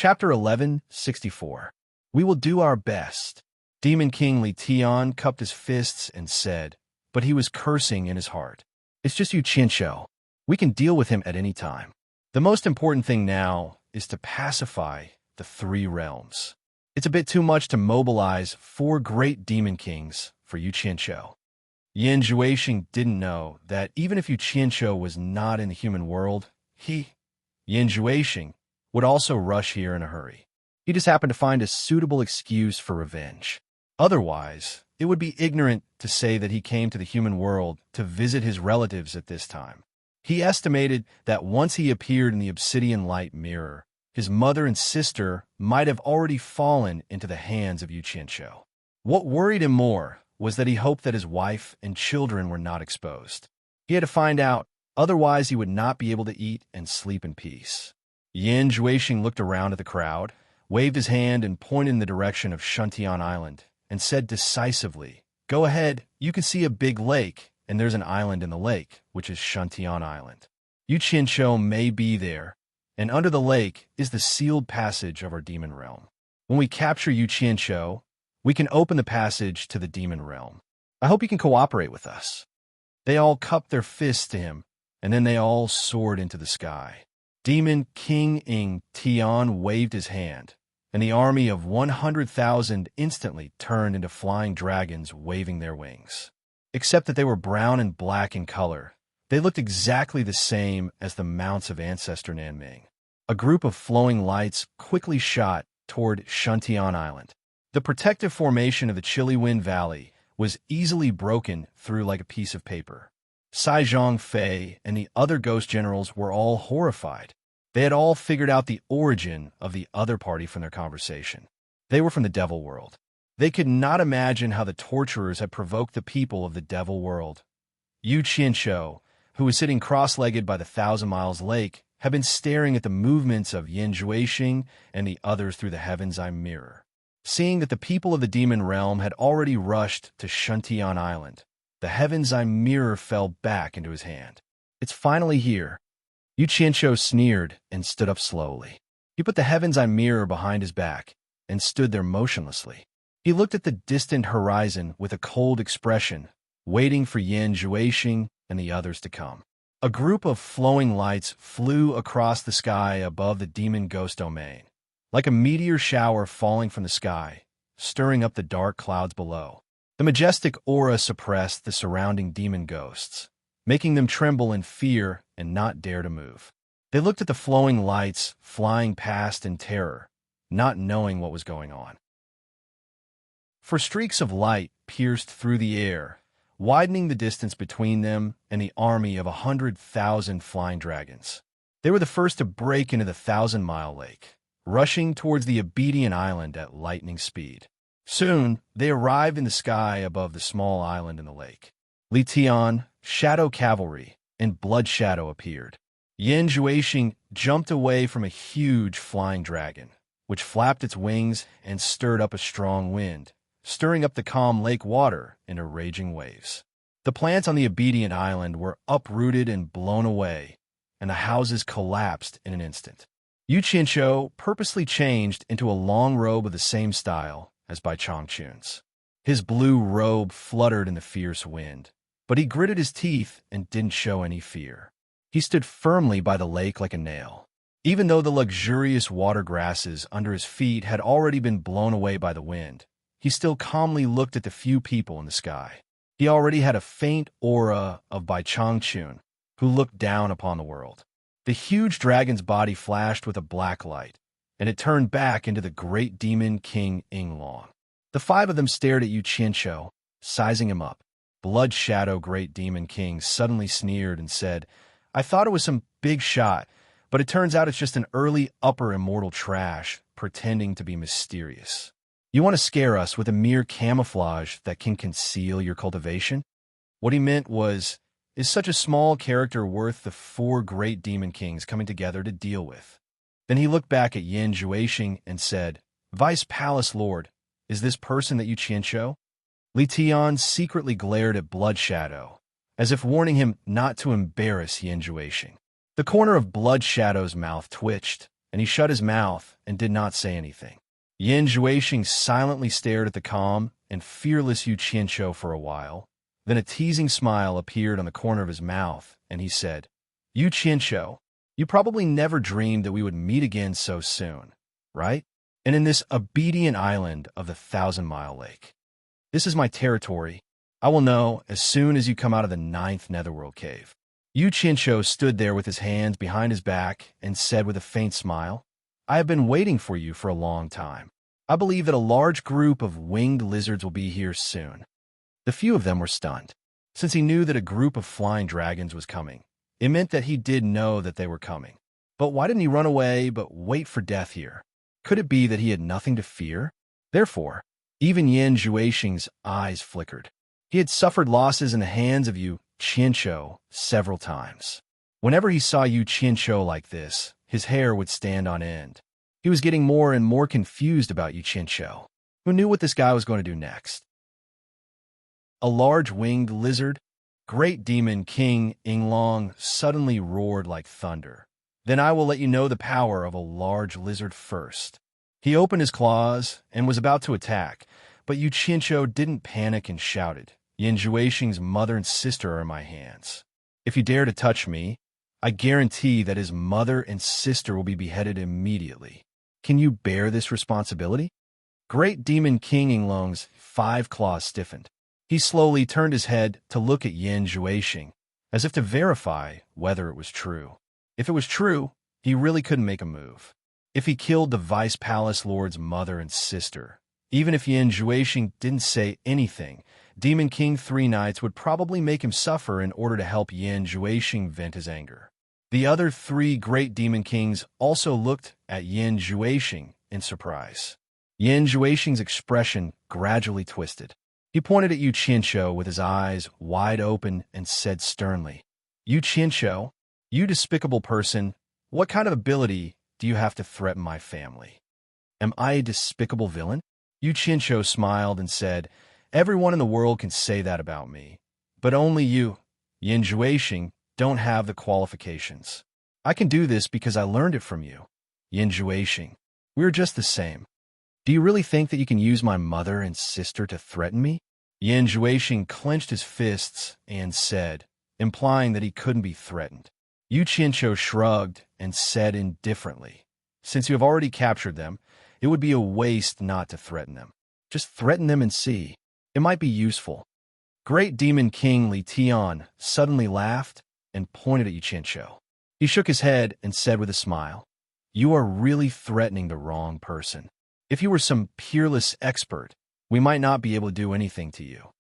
Chapter 1164. We will do our best. Demon King Li Tian cupped his fists and said, but he was cursing in his heart. It's just Yu Qianshou. We can deal with him at any time. The most important thing now is to pacify the three realms. It's a bit too much to mobilize 4 great demon kings for Yu Qianshou. Yan Zhuixing didn't know that even if Yu Qianshou was not in the human world, Yan Zhuixing, would also rush here in a hurry. He just happened to find a suitable excuse for revenge. Otherwise, it would be ignorant to say that he came to the human world to visit his relatives at this time. He estimated that once he appeared in the obsidian light mirror, his mother and sister might have already fallen into the hands of Yu Qianshou. What worried him more was that he hoped that his wife and children were not exposed. He had to find out, otherwise he would not be able to eat and sleep in peace. Yan Zhuixing looked around at the crowd, waved his hand and pointed in the direction of Shuntian Island, and said decisively, "Go ahead, you can see a big lake, and there's an island in the lake, which is Shuntian Island. Yu Qianshou may be there, and under the lake is the sealed passage of our demon realm. When we capture Yu Qianshou, we can open the passage to the demon realm. I hope you can cooperate with us." They all cupped their fists to him, and then they all soared into the sky. Demon King Ing Tian waved his hand, and the army of 100,000 instantly turned into flying dragons waving their wings. Except that they were brown and black in color, they looked exactly the same as the mounts of ancestor Nanming. A group of flowing lights quickly shot toward Shuntian Island. The protective formation of the Chilly Wind Valley was easily broken through like a piece of paper. Sai Zhongfei and the other ghost generals were all horrified. They had all figured out the origin of the other party from their conversation. They were from the devil world. They could not imagine how the torturers had provoked the people of the devil world. Yu Qianshou, who was sitting cross-legged by the Thousand Miles Lake, had been staring at the movements of Yan Zhuixing and the others through the Heaven's Eye mirror. Seeing that the people of the demon realm had already rushed to Shuntian Island, the Heaven's Eye mirror fell back into his hand. "It's finally here." Yu Qianshou sneered and stood up slowly. He put the Heaven's Eye mirror behind his back and stood there motionlessly. He looked at the distant horizon with a cold expression, waiting for Yan Zhuixing and the others to come. A group of flowing lights flew across the sky above the demon ghost domain, like a meteor shower falling from the sky, stirring up the dark clouds below. The majestic aura suppressed the surrounding demon ghosts, making them tremble in fear and not dare to move. They looked at the flowing lights flying past in terror, not knowing what was going on. For streaks of light pierced through the air, widening the distance between them and the army of 100,000 flying dragons. They were the first to break into the 1,000-mile lake, rushing towards the obedient island at lightning speed. Soon, they arrived in the sky above the small island in the lake. Li Tian, Shadow Cavalry, and Blood Shadow appeared. Yan Zhuixing jumped away from a huge flying dragon, which flapped its wings and stirred up a strong wind, stirring up the calm lake water into raging waves. The plants on the obedient island were uprooted and blown away, and the houses collapsed in an instant. Yu Qianshou purposely changed into a long robe of the same style as Bai Changchun's. His blue robe fluttered in the fierce wind, but he gritted his teeth and didn't show any fear. He stood firmly by the lake like a nail. Even though the luxurious water grasses under his feet had already been blown away by the wind, he still calmly looked at the few people in the sky. He already had a faint aura of Bai Changchun, who looked down upon the world. The huge dragon's body flashed with a black light, and it turned back into the great demon King Inglong. The 5 of them stared at Yu Qianshou, sizing him up. Blood Shadow Great Demon King suddenly sneered and said, "I thought it was some big shot, but it turns out it's just an early upper immortal trash pretending to be mysterious. You want to scare us with a mere camouflage that can conceal your cultivation?" What he meant was, is such a small character worth the 4 great demon kings coming together to deal with? Then he looked back at Yan Zhuixing and said, "Vice Palace Lord, is this person that Yu Qianshou?" Li Tian secretly glared at Blood Shadow, as if warning him not to embarrass Yan Zhuixing. The corner of Blood Shadow's mouth twitched, and he shut his mouth and did not say anything. Yin Juexing silently stared at the calm and fearless Yu Qianqiu for a while. Then a teasing smile appeared on the corner of his mouth, and he said, Yu Qianqiu, you probably never dreamed that we would meet again so soon, right? And in this obedient island of the 1,000-mile lake. This is my territory. I will know as soon as you come out of the 9th netherworld cave. Yu Qianqiu stood there with his hands behind his back and said with a faint smile, I have been waiting for you for a long time. I believe that a large group of winged lizards will be here soon. The few of them were stunned. Since he knew that a group of flying dragons was coming, it meant that he did know that they were coming. But why didn't he run away but wait for death here? Could it be that he had nothing to fear? Therefore, even Yin Juexing's eyes flickered. He had suffered losses in the hands of Yu Qianqiu several times. Whenever he saw Yu Qianqiu like this, his hair would stand on end. He was getting more and more confused about Yu Qianqiu. Who knew what this guy was going to do next? A large winged lizard, Great Demon King Yinglong suddenly roared like thunder. Then I will let you know the power of a large lizard first. He opened his claws and was about to attack, but Yu Qianqiu didn't panic and shouted, Yin Juexing's mother and sister are in my hands. If you dare to touch me, I guarantee that his mother and sister will be beheaded immediately. Can you bear this responsibility? Great Demon King Yinglong's 5 claws stiffened. He slowly turned his head to look at Yin Juexing, as if to verify whether it was true. If it was true, he really couldn't make a move. If he killed the Vice Palace Lord's mother and sister, even if Yin Juexing didn't say anything, Demon King 3 Knights would probably make him suffer in order to help Yin Juexing vent his anger. The other 3 great Demon Kings also looked at Yin Juexing in surprise. Yin Juexing's expression gradually twisted. He pointed at Yu Qianqiu with his eyes wide open and said sternly, Yu Qianqiu, you despicable person, what kind of ability do you have to threaten my family? Am I a despicable villain? Yu Qianqiu smiled and said, everyone in the world can say that about me, but only you, Yin Juexing, don't have the qualifications. I can do this because I learned it from you, Yin Juexing. We're just the same. Do you really think that you can use my mother and sister to threaten me? Yin Juexing clenched his fists and said, implying that he couldn't be threatened. Yu Qianqiu shrugged and said indifferently, since you have already captured them, it would be a waste not to threaten them. Just threaten them and see. It might be useful. Great Demon King Li Tian suddenly laughed and pointed at Yu Qianqiu. He shook his head and said with a smile, you are really threatening the wrong person. If you were some peerless expert, we might not be able to do anything to you.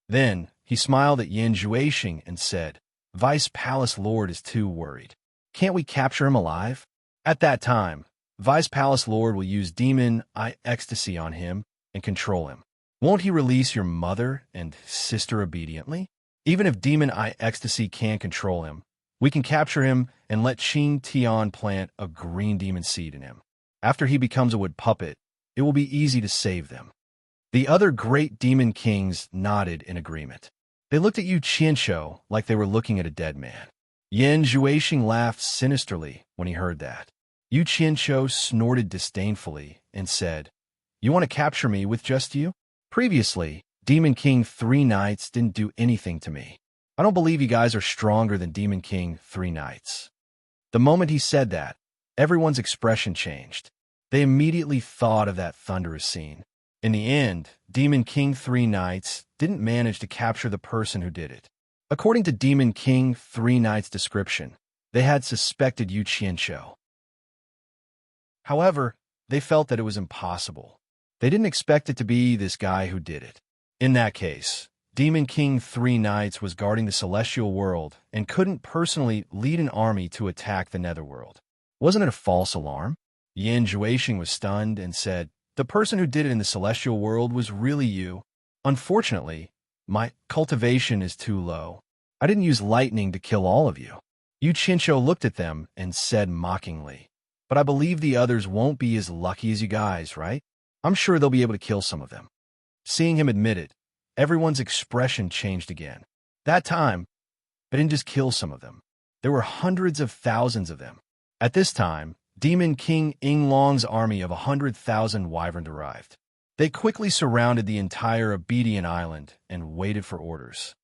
Then he smiled at Yin Juexing and said, Vice Palace Lord is too worried. Can't we capture him alive? At that time, Vice Palace Lord will use Demon Eye Ecstasy on him and control him. Won't he release your mother and sister obediently? Even if Demon Eye Ecstasy can't control him, we can capture him and let Qing Tian plant a green demon seed in him. After he becomes a wood puppet, it will be easy to save them. The other great demon kings nodded in agreement. They looked at Yu Qianqiu like they were looking at a dead man. Yin Juexing laughed sinisterly when he heard that. Yu Qianqiu snorted disdainfully and said, you want to capture me with just you? Previously, Demon King 3 Knights didn't do anything to me. I don't believe you guys are stronger than Demon King 3 Knights. The moment he said that, everyone's expression changed. They immediately thought of that thunderous scene. In the end, Demon King 3 Knights didn't manage to capture the person who did it. According to Demon King 3 Knights' description, they had suspected Yu Qianqiu. However, they felt that it was impossible. They didn't expect it to be this guy who did it. In that case, Demon King 3 Knights was guarding the celestial world and couldn't personally lead an army to attack the netherworld. Wasn't it a false alarm? Yin Juexing was stunned and said, the person who did it in the celestial world was really you. Unfortunately, my cultivation is too low. I didn't use lightning to kill all of you. Yu Qianqiu looked at them and said mockingly, but I believe the others won't be as lucky as you guys, right? I'm sure they'll be able to kill some of them. Seeing him admit it, everyone's expression changed again. That time, they didn't just kill some of them. There were hundreds of thousands of them. At this time, Demon King Inglong's army of 100,000 wyvern arrived. They quickly surrounded the entire obedient island and waited for orders.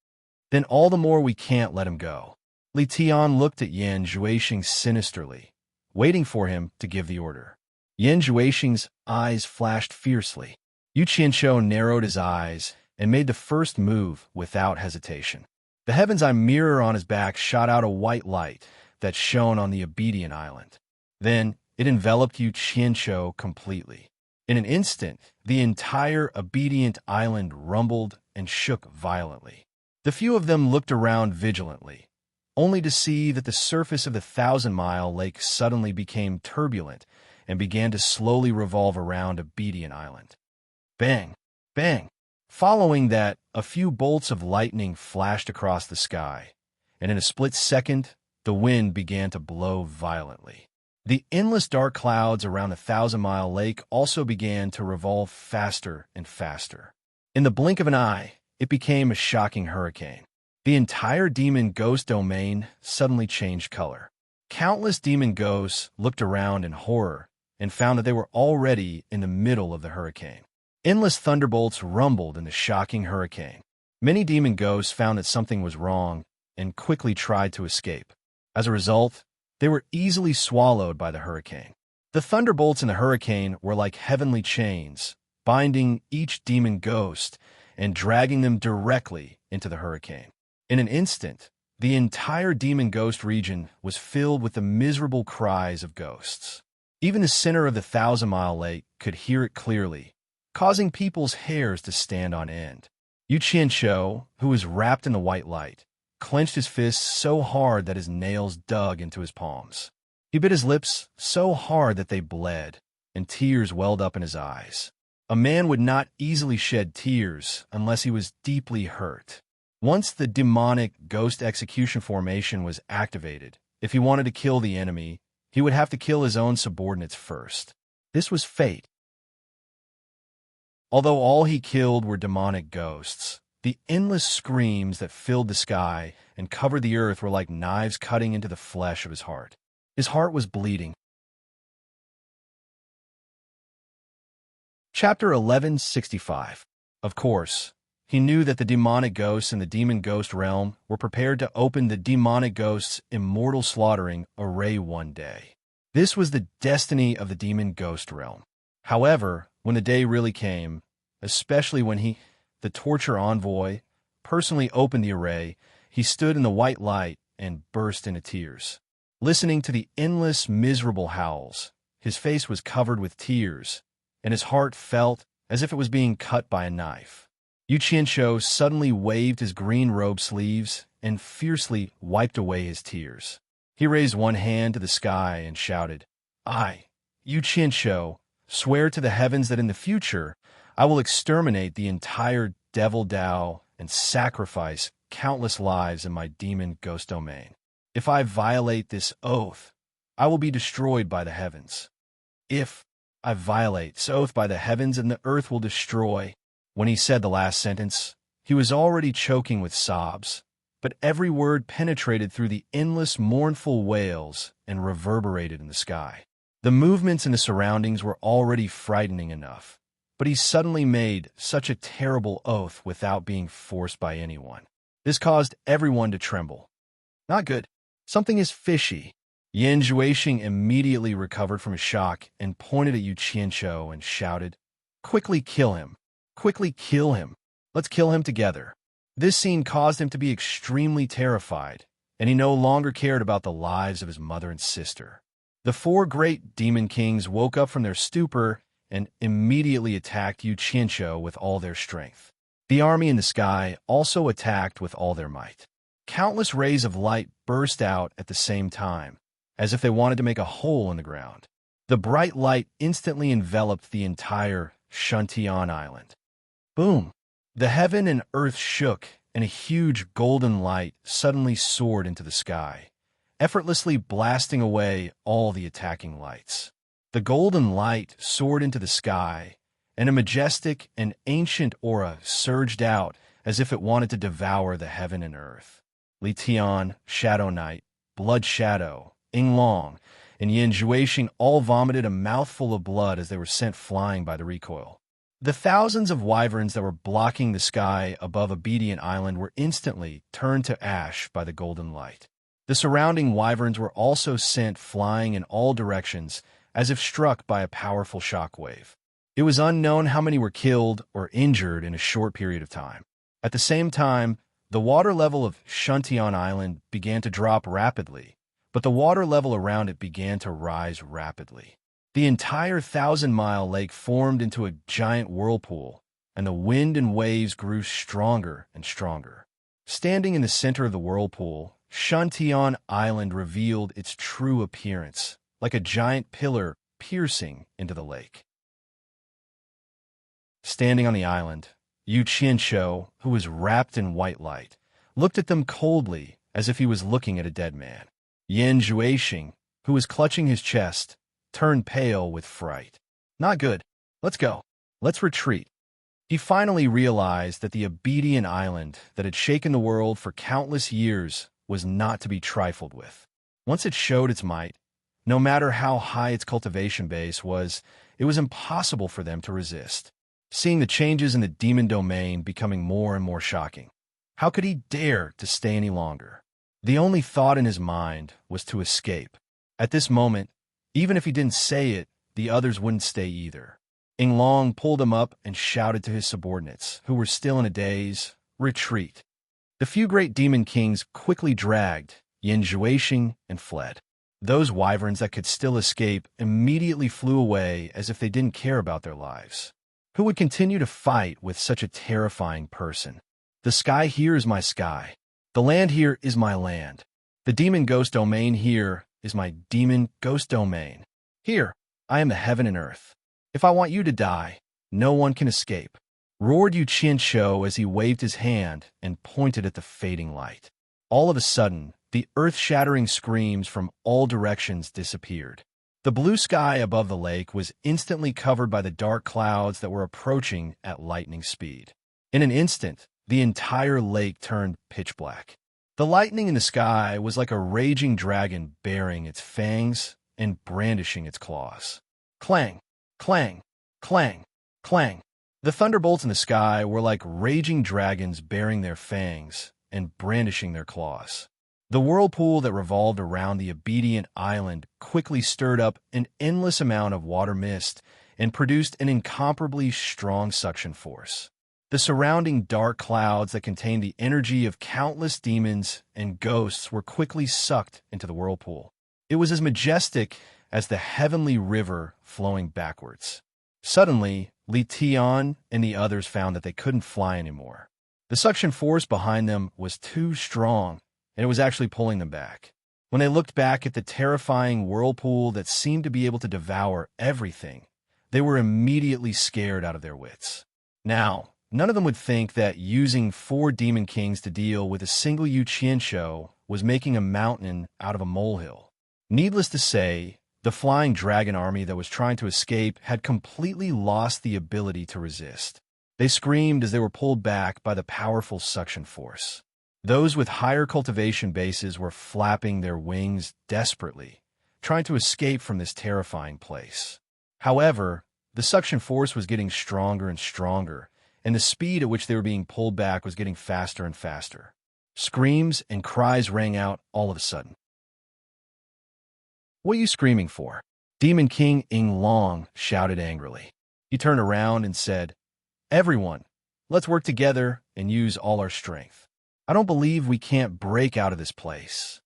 Then all the more we can't let him go. Li Tian looked at Yan Zhuixing sinisterly, waiting for him to give the order. Yan Zhuixing's eyes flashed fiercely. Yu Qianqiu narrowed his eyes and made the first move without hesitation. The heaven's eye mirror on his back shot out a white light that shone on the obedient island. Then it enveloped Yu Qianqiu completely. In an instant, the entire obedient island rumbled and shook violently. The few of them looked around vigilantly, only to see that the surface of the 1,000-mile lake suddenly became turbulent and began to slowly revolve around obedient island. Bang! Bang! Following that, a few bolts of lightning flashed across the sky, and in a split second, the wind began to blow violently. The endless dark clouds around the 1,000-mile lake also began to revolve faster and faster. In the blink of an eye, it became a shocking hurricane. The entire demon ghost domain suddenly changed color. Countless demon ghosts looked around in horror and found that they were already in the middle of the hurricane. Endless thunderbolts rumbled in the shocking hurricane. Many demon ghosts found that something was wrong and quickly tried to escape. As a result, they were easily swallowed by the hurricane. The thunderbolts in the hurricane were like heavenly chains, binding each demon ghost and dragging them directly into the hurricane. In an instant, the entire demon ghost region was filled with the miserable cries of ghosts. Even the center of the 1,000-mile lake could hear it clearly, causing people's hairs to stand on end. Yu Qianqiu, who was wrapped in the white light, clenched his fists so hard that his nails dug into his palms. He bit his lips so hard that they bled, and tears welled up in his eyes. A man would not easily shed tears unless he was deeply hurt. Once the demonic ghost execution formation was activated, if he wanted to kill the enemy, he would have to kill his own subordinates first. This was fate. Although all he killed were demonic ghosts, the endless screams that filled the sky and covered the earth were like knives cutting into the flesh of his heart. His heart was bleeding. Chapter 1165. Of course, he knew that the demonic ghosts in the demon ghost realm were prepared to open the demonic ghost's immortal slaughtering array one day. This was the destiny of the demon ghost realm. However, when the day really came, especially when he, the torture envoy, personally opened the array, he stood in the white light and burst into tears. Listening to the endless, miserable howls, his face was covered with tears, and his heart felt as if it was being cut by a knife. Yu Qianqiu suddenly waved his green robe sleeves and fiercely wiped away his tears. He raised one hand to the sky and shouted, "I, Yu Qianqiu, swear to the heavens that in the future I will exterminate the entire devil Dao and sacrifice countless lives in my demon ghost domain. If I violate this oath, I will be destroyed by the heavens. If I violate this oath by the heavens, and the earth will destroy." When he said the last sentence, he was already choking with sobs, but every word penetrated through the endless mournful wails and reverberated in the sky. The movements in the surroundings were already frightening enough, but he suddenly made such a terrible oath without being forced by anyone. This caused everyone to tremble. Not good. Something is fishy. Yan Zhuixing immediately recovered from his shock and pointed at Yu Qianqiu and shouted, "Quickly kill him! Quickly kill him! Let's kill him together." This scene caused him to be extremely terrified, and he no longer cared about the lives of his mother and sister. The four great demon kings woke up from their stupor and immediately attacked Yu Qianqiu with all their strength. The army in the sky also attacked with all their might. Countless rays of light burst out at the same time, as if they wanted to make a hole in the ground. The bright light instantly enveloped the entire Shantian Island. Boom! The heaven and earth shook, and a huge golden light suddenly soared into the sky, effortlessly blasting away all the attacking lights. The golden light soared into the sky, and a majestic and ancient aura surged out as if it wanted to devour the heaven and earth. Li Tian, Shadow Knight, Blood Shadow, Inglong, and Yin Juexing all vomited a mouthful of blood as they were sent flying by the recoil. The thousands of wyverns that were blocking the sky above Obedient Island were instantly turned to ash by the golden light. The surrounding wyverns were also sent flying in all directions, as if struck by a powerful shockwave. It was unknown how many were killed or injured in a short period of time. At the same time, the water level of Shuntion Island began to drop rapidly, but the water level around it began to rise rapidly. The entire 1,000-mile lake formed into a giant whirlpool, and the wind and waves grew stronger and stronger. Standing in the center of the whirlpool, Shuntion Island revealed its true appearance, like a giant pillar piercing into the lake. Standing on the island, Yu Qianqiu, who was wrapped in white light, looked at them coldly as if he was looking at a dead man. Yin Juexing, who was clutching his chest, turned pale with fright. Not good. Let's go. Let's retreat. He finally realized that the Obedient Island that had shaken the world for countless years was not to be trifled with. Once it showed its might, no matter how high its cultivation base was, it was impossible for them to resist. Seeing the changes in the demon domain becoming more and more shocking, how could he dare to stay any longer? The only thought in his mind was to escape. At this moment, even if he didn't say it, the others wouldn't stay either. Ing Long pulled him up and shouted to his subordinates, who were still in a daze, "Retreat." The few great demon kings quickly dragged Yin Juexing and fled. Those wyverns that could still escape immediately flew away as if they didn't care about their lives. Who would continue to fight with such a terrifying person? The sky here is my sky. The land here is my land. The demon ghost domain here is my demon ghost domain. Here, I am the heaven and earth. If I want you to die, no one can escape, roared Yu Qianqiu as he waved his hand and pointed at the fading light. All of a sudden, the earth-shattering screams from all directions disappeared. The blue sky above the lake was instantly covered by the dark clouds that were approaching at lightning speed. In an instant, the entire lake turned pitch black. The lightning in the sky was like a raging dragon baring its fangs and brandishing its claws. Clang, clang, clang, clang. The thunderbolts in the sky were like raging dragons baring their fangs and brandishing their claws. The whirlpool that revolved around the Obedient Island quickly stirred up an endless amount of water mist and produced an incomparably strong suction force. The surrounding dark clouds that contained the energy of countless demons and ghosts were quickly sucked into the whirlpool. It was as majestic as the heavenly river flowing backwards. Suddenly, Li Tian and the others found that they couldn't fly anymore. The suction force behind them was too strong, and it was actually pulling them back. When they looked back at the terrifying whirlpool that seemed to be able to devour everything, they were immediately scared out of their wits. Now, none of them would think that using 4 demon kings to deal with a single Yu Qianqiu was making a mountain out of a molehill. Needless to say, the flying dragon army that was trying to escape had completely lost the ability to resist. They screamed as they were pulled back by the powerful suction force. Those with higher cultivation bases were flapping their wings desperately, trying to escape from this terrifying place. However, the suction force was getting stronger and stronger, and the speed at which they were being pulled back was getting faster and faster. Screams and cries rang out all of a sudden. "What are you screaming for?" Demon King Ing Long shouted angrily. He turned around and said, "Everyone, let's work together and use all our strength. I don't believe we can't break out of this place."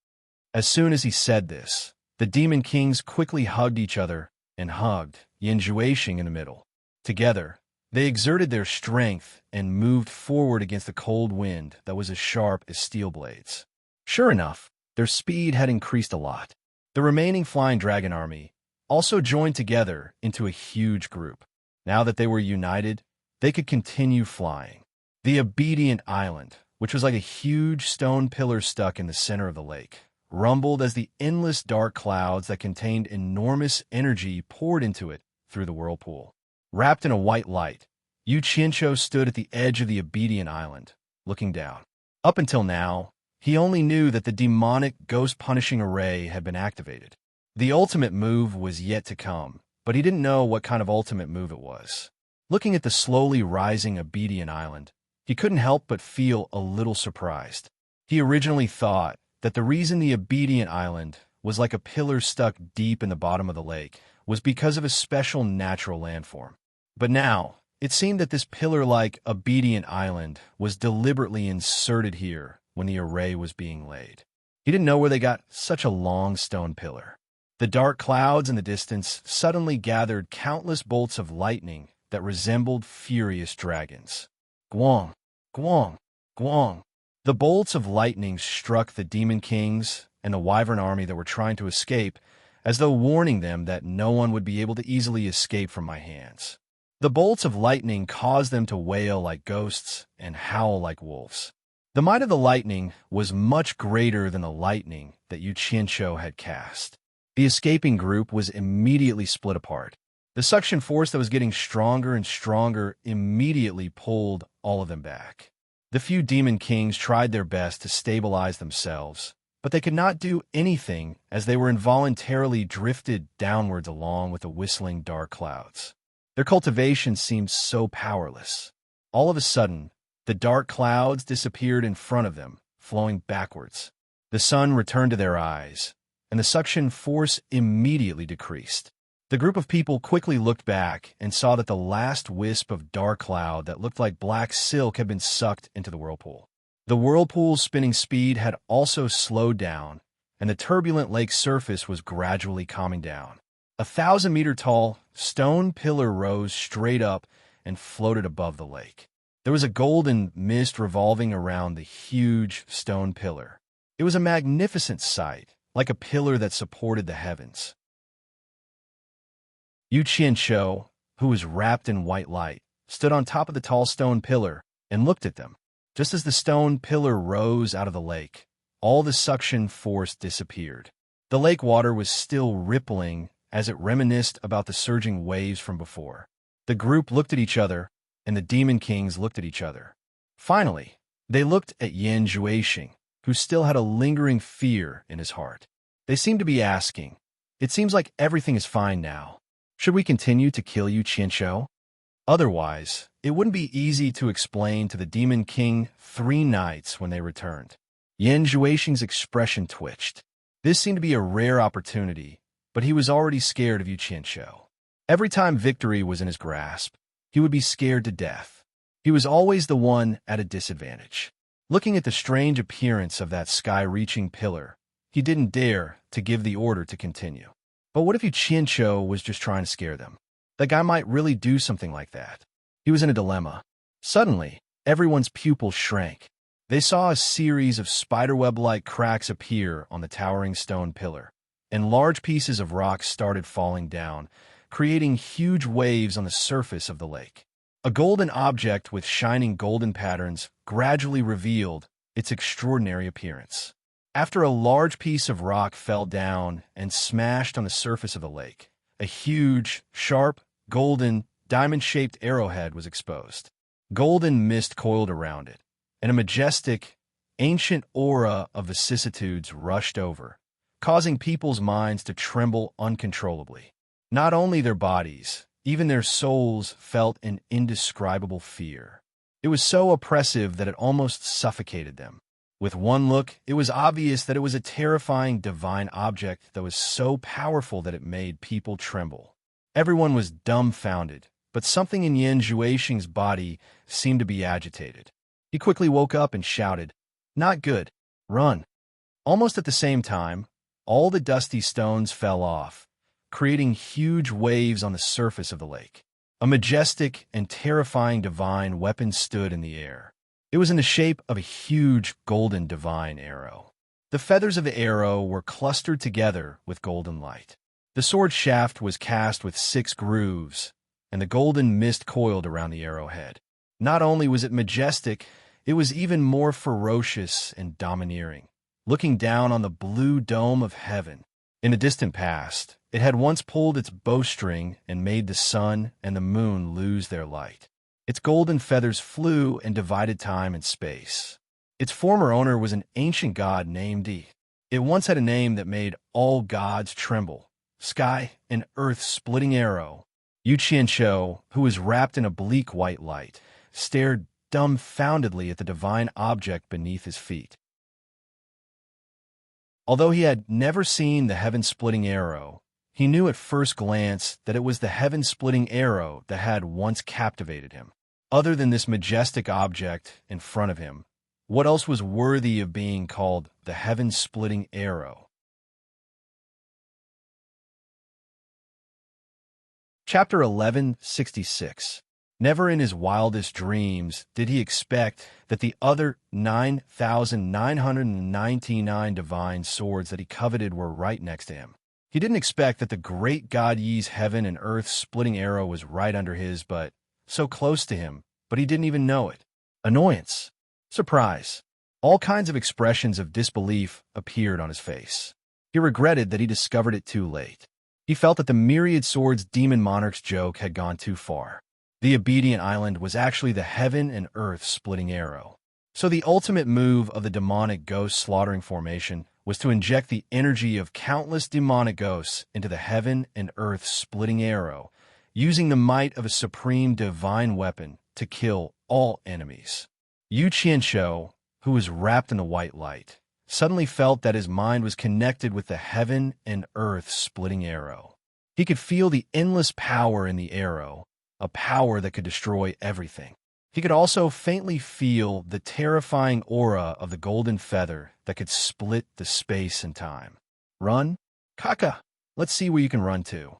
As soon as he said this, the Demon Kings quickly hugged each other and hugged Yin Juexing in the middle. Together, they exerted their strength and moved forward against the cold wind that was as sharp as steel blades. Sure enough, their speed had increased a lot. The remaining Flying Dragon army also joined together into a huge group. Now that they were united, they could continue flying. The Obedient Island, which was like a huge stone pillar stuck in the center of the lake, rumbled as the endless dark clouds that contained enormous energy poured into it through the whirlpool. Wrapped in a white light, Yu Qianqiu stood at the edge of the Obedient Island, looking down. Up until now, he only knew that the demonic ghost-punishing array had been activated. The ultimate move was yet to come, but he didn't know what kind of ultimate move it was. Looking at the slowly rising obedient island, he couldn't help but feel a little surprised. He originally thought that the reason the obedient island was like a pillar stuck deep in the bottom of the lake was because of a special natural landform. But now, it seemed that this pillar-like obedient island was deliberately inserted here when the array was being laid. He didn't know where they got such a long stone pillar. The dark clouds in the distance suddenly gathered countless bolts of lightning that resembled furious dragons. Gwong, gwong, gwong. The bolts of lightning struck the demon kings and the wyvern army that were trying to escape, as though warning them that no one would be able to easily escape from my hands. The bolts of lightning caused them to wail like ghosts and howl like wolves. The might of the lightning was much greater than the lightning that Yu Qianqiu had cast. The escaping group was immediately split apart. The suction force that was getting stronger and stronger immediately pulled all of them back. The few demon kings tried their best to stabilize themselves, but they could not do anything as they were involuntarily drifted downwards along with the whistling dark clouds. Their cultivation seemed so powerless. All of a sudden, the dark clouds disappeared in front of them, flowing backwards. The sun returned to their eyes, and the suction force immediately decreased. The group of people quickly looked back and saw that the last wisp of dark cloud that looked like black silk had been sucked into the whirlpool. The whirlpool's spinning speed had also slowed down, and the turbulent lake surface was gradually calming down. A 1,000-meter-tall stone pillar rose straight up and floated above the lake. There was a golden mist revolving around the huge stone pillar. It was a magnificent sight, like a pillar that supported the heavens. Yu Qianqiu, who was wrapped in white light, stood on top of the tall stone pillar and looked at them. Just as the stone pillar rose out of the lake, all the suction force disappeared. The lake water was still rippling as it reminisced about the surging waves from before. The group looked at each other, and the demon kings looked at each other. Finally, they looked at Yan Zhuixing, who still had a lingering fear in his heart. They seemed to be asking, "It seems like everything is fine now. Should we continue to kill Yu Qianqiu? Otherwise, it wouldn't be easy to explain to the Demon King 3 nights when they returned." Yan Zhuixing's expression twitched. This seemed to be a rare opportunity, but he was already scared of Yu Qianqiu. Every time victory was in his grasp, he would be scared to death. He was always the one at a disadvantage. Looking at the strange appearance of that sky-reaching pillar, he didn't dare to give the order to continue. But what if Yu Qianqiu was just trying to scare them? That guy might really do something like that. He was in a dilemma. Suddenly, everyone's pupils shrank. They saw a series of spiderweb-like cracks appear on the towering stone pillar, and large pieces of rock started falling down, creating huge waves on the surface of the lake. A golden object with shining golden patterns gradually revealed its extraordinary appearance. After a large piece of rock fell down and smashed on the surface of the lake, a huge, sharp, golden, diamond-shaped arrowhead was exposed. Golden mist coiled around it, and a majestic, ancient aura of vicissitudes rushed over, causing people's minds to tremble uncontrollably. Not only their bodies, even their souls felt an indescribable fear. It was so oppressive that it almost suffocated them. With one look, it was obvious that it was a terrifying divine object that was so powerful that it made people tremble. Everyone was dumbfounded, but something in Yan Zhuixing's body seemed to be agitated. He quickly woke up and shouted, "Not good. Run." Almost at the same time, all the dusty stones fell off, creating huge waves on the surface of the lake. A majestic and terrifying divine weapon stood in the air. It was in the shape of a huge golden divine arrow. The feathers of the arrow were clustered together with golden light. The sword shaft was cast with 6 grooves, and the golden mist coiled around the arrowhead. Not only was it majestic, it was even more ferocious and domineering, looking down on the blue dome of heaven. In the distant past, it had once pulled its bowstring and made the sun and the moon lose their light. Its golden feathers flew and divided time and space. Its former owner was an ancient god named Yi. It once had a name that made all gods tremble, sky and earth splitting arrow. Yu Qianqiu, who was wrapped in a bleak white light, stared dumbfoundedly at the divine object beneath his feet. Although he had never seen the heaven-splitting arrow, he knew at first glance that it was the heaven-splitting arrow that had once captivated him. Other than this majestic object in front of him, what else was worthy of being called the heaven-splitting arrow? Chapter 1166. Never in his wildest dreams did he expect that the other 9,999 divine swords that he coveted were right next to him. He didn't expect that the great god Yi's heaven and earth splitting arrow was right under his, but so close to him, but he didn't even know it. Annoyance, surprise, all kinds of expressions of disbelief appeared on his face. He regretted that he discovered it too late. He felt that the myriad swords demon monarch's joke had gone too far. The obedient island was actually the heaven and earth splitting arrow. So the ultimate move of the demonic ghost slaughtering formation was to inject the energy of countless demonic ghosts into the heaven and earth splitting arrow, using the might of a supreme divine weapon to kill all enemies. Yu Qianqiu, who was wrapped in the white light, suddenly felt that his mind was connected with the heaven and earth splitting arrow. He could feel the endless power in the arrow, a power that could destroy everything. He could also faintly feel the terrifying aura of the golden feather that could split the space and time. Run? Kaka! Let's see where you can run to.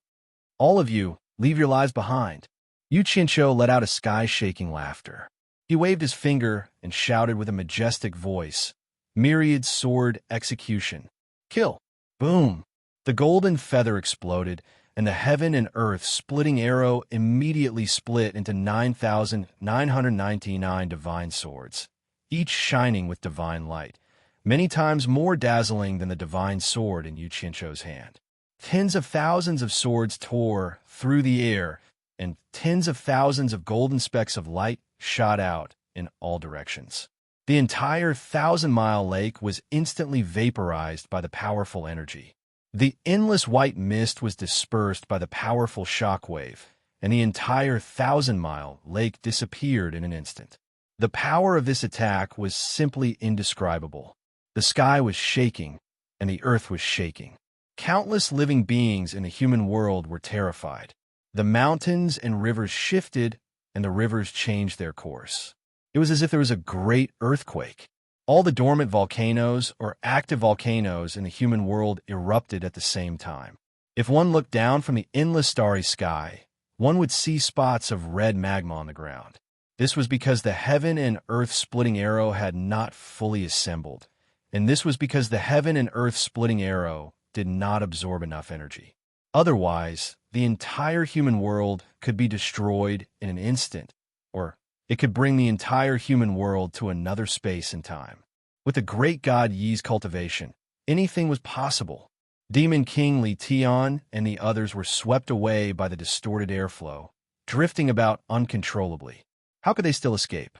All of you, leave your lives behind. Yu Qianqiu let out a sky-shaking laughter. He waved his finger and shouted with a majestic voice, "Myriad sword execution. Kill!" Boom! The golden feather exploded, and the heaven and earth splitting arrow immediately split into 9,999 divine swords, each shining with divine light, many times more dazzling than the divine sword in Yu Qianqiu's hand. Tens of thousands of swords tore through the air, and tens of thousands of golden specks of light shot out in all directions. The entire 1,000-mile lake was instantly vaporized by the powerful energy. The endless white mist was dispersed by the powerful shockwave, and the entire 1,000-mile lake disappeared in an instant. The power of this attack was simply indescribable. The sky was shaking, and the earth was shaking. Countless living beings in the human world were terrified. The mountains and rivers shifted, and the rivers changed their course. It was as if there was a great earthquake. All the dormant volcanoes or active volcanoes in the human world erupted at the same time. If one looked down from the endless starry sky, one would see spots of red magma on the ground. This was because the heaven and earth splitting arrow had not fully assembled, and this was because the heaven and earth splitting arrow did not absorb enough energy. Otherwise, the entire human world could be destroyed in an instant, or it could bring the entire human world to another space and time. With the great god Yi's cultivation, anything was possible. Demon King Li Tian and the others were swept away by the distorted airflow, drifting about uncontrollably. How could they still escape?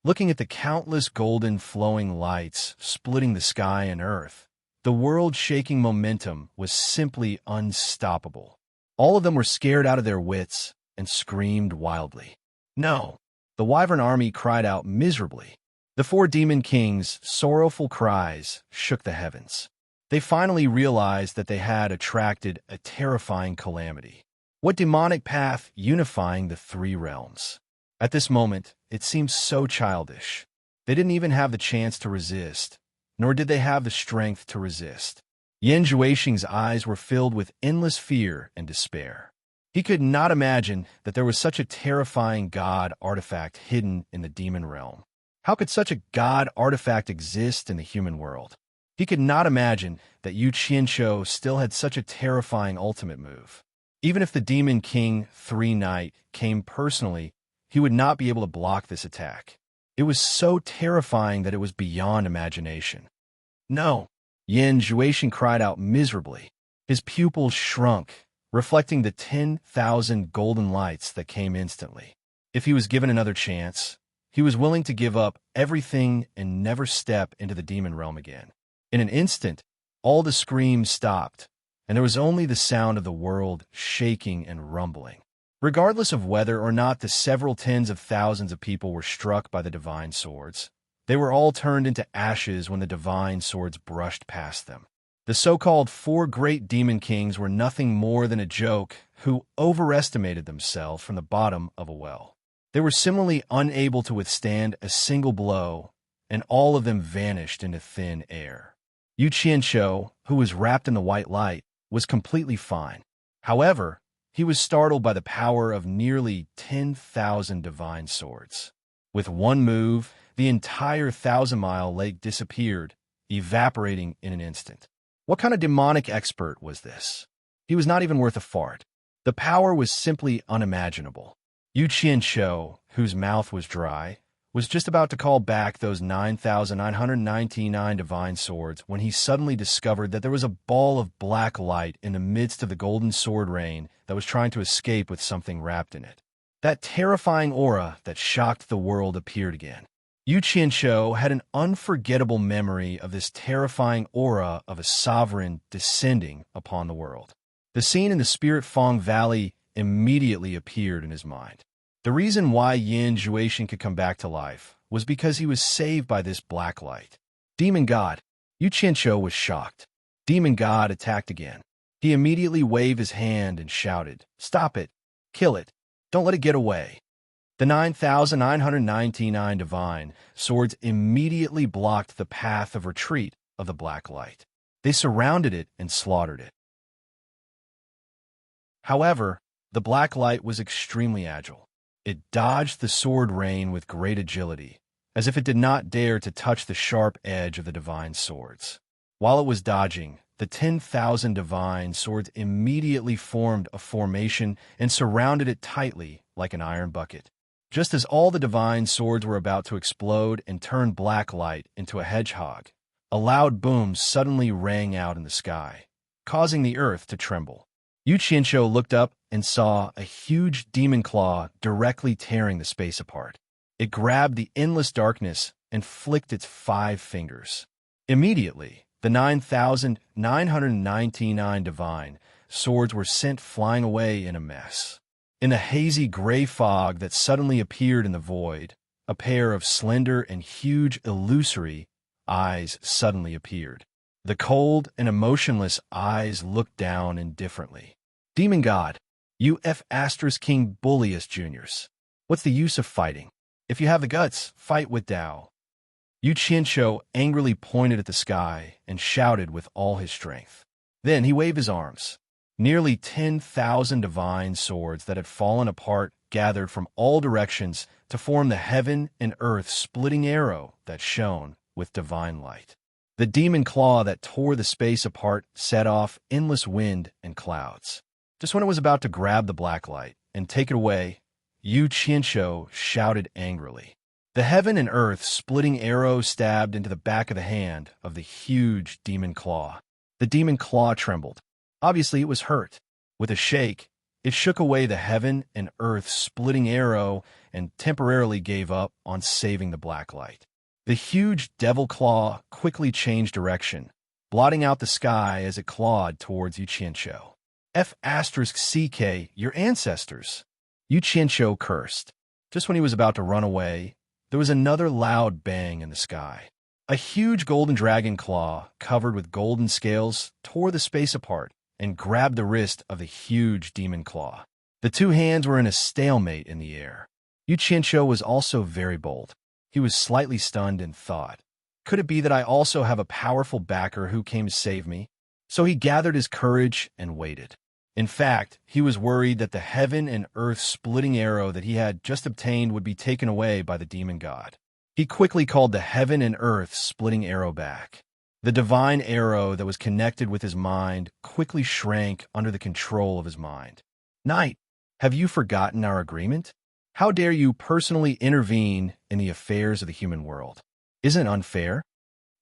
Looking at the countless golden flowing lights splitting the sky and earth, the world-shaking momentum was simply unstoppable. All of them were scared out of their wits and screamed wildly. No! The Wyvern army cried out miserably. The four demon kings' sorrowful cries shook the heavens. They finally realized that they had attracted a terrifying calamity. What demonic path unifying the three realms? At this moment, it seemed so childish. They didn't even have the chance to resist, nor did they have the strength to resist. Yan Zhuixing's eyes were filled with endless fear and despair. He could not imagine that there was such a terrifying god artifact hidden in the demon realm. How could such a god artifact exist in the human world? He could not imagine that Yu Qianqiu still had such a terrifying ultimate move. Even if the Demon King 3 Knight came personally, he would not be able to block this attack. It was so terrifying that it was beyond imagination. No! Yan Zhuixing cried out miserably. His pupils shrunk, reflecting the 10,000 golden lights that came instantly. If he was given another chance, he was willing to give up everything and never step into the demon realm again. In an instant, All the screams stopped, and there was only the sound of the world shaking and rumbling. Regardless of whether or not the several tens of thousands of people were struck by the divine swords, they were all turned into ashes when the divine swords brushed past them. The so-called four great demon kings were nothing more than a joke who overestimated themselves from the bottom of a well. They were similarly unable to withstand a single blow, and all of them vanished into thin air. Yu Qianqiu, who was wrapped in the white light, was completely fine. However, he was startled by the power of nearly 10,000 divine swords. With one move, the entire 1,000-mile lake disappeared, evaporating in an instant. What kind of demonic expert was this? He was not even worth a fart. The power was simply unimaginable. Yu Qianqiu, whose mouth was dry, was just about to call back those 9,999 divine swords when he suddenly discovered that there was a ball of black light in the midst of the golden sword rain that was trying to escape with something wrapped in it. That terrifying aura that shocked the world appeared again. Yu Qianqiu had an unforgettable memory of this terrifying aura of a sovereign descending upon the world. The scene in the Spirit Fong Valley immediately appeared in his mind. The reason why Yin Zhuoxian could come back to life was because he was saved by this black light. Demon God. Yu Qianqiu was shocked. Demon God attacked again. He immediately waved his hand and shouted, "Stop it! Kill it! Don't let it get away!" The 9,999 divine swords immediately blocked the path of retreat of the black light. They surrounded it and slaughtered it. However, the black light was extremely agile. It dodged the sword rain with great agility, as if it did not dare to touch the sharp edge of the divine swords. While it was dodging, the 10,000 divine swords immediately formed a formation and surrounded it tightly like an iron bucket. Just as all the divine swords were about to explode and turn black light into a hedgehog, a loud boom suddenly rang out in the sky, causing the earth to tremble. Yu Qianqiu looked up and saw a huge demon claw directly tearing the space apart. It grabbed the endless darkness and flicked its 5 fingers. Immediately, the 9,999 divine swords were sent flying away in a mess. In the hazy gray fog that suddenly appeared in the void, a pair of slender and huge illusory eyes suddenly appeared. The cold and emotionless eyes looked down indifferently. Demon God, UF * King Bullius Juniors. What's the use of fighting? If you have the guts, fight with Tao. Yu Qianqiu angrily pointed at the sky and shouted with all his strength. Then he waved his arms. Nearly 10,000 divine swords that had fallen apart gathered from all directions to form the heaven and earth splitting arrow that shone with divine light. The demon claw that tore the space apart set off endless wind and clouds. Just when it was about to grab the black light and take it away, Yu Qianqiu shouted angrily. The heaven and earth splitting arrow stabbed into the back of the hand of the huge demon claw. The demon claw trembled. Obviously, it was hurt. With a shake, it shook away the heaven and earth splitting arrow and temporarily gave up on saving the black light. The huge devil claw quickly changed direction, blotting out the sky as it clawed towards Yu Qianqiu. F** CK, your ancestors. Yu Qianqiu cursed. Just when he was about to run away, there was another loud bang in the sky. A huge golden dragon claw, covered with golden scales, tore the space apart and grabbed the wrist of the huge demon claw. The two hands were in a stalemate in the air. Yu Qianqiu was also very bold. He was slightly stunned and thought, could it be that I also have a powerful backer who came to save me? So he gathered his courage and waited. In fact, he was worried that the heaven and earth splitting arrow that he had just obtained would be taken away by the demon god. He quickly called the heaven and earth splitting arrow back. The divine arrow that was connected with his mind quickly shrank under the control of his mind. Knight, have you forgotten our agreement? How dare you personally intervene in the affairs of the human world? Isn't it unfair?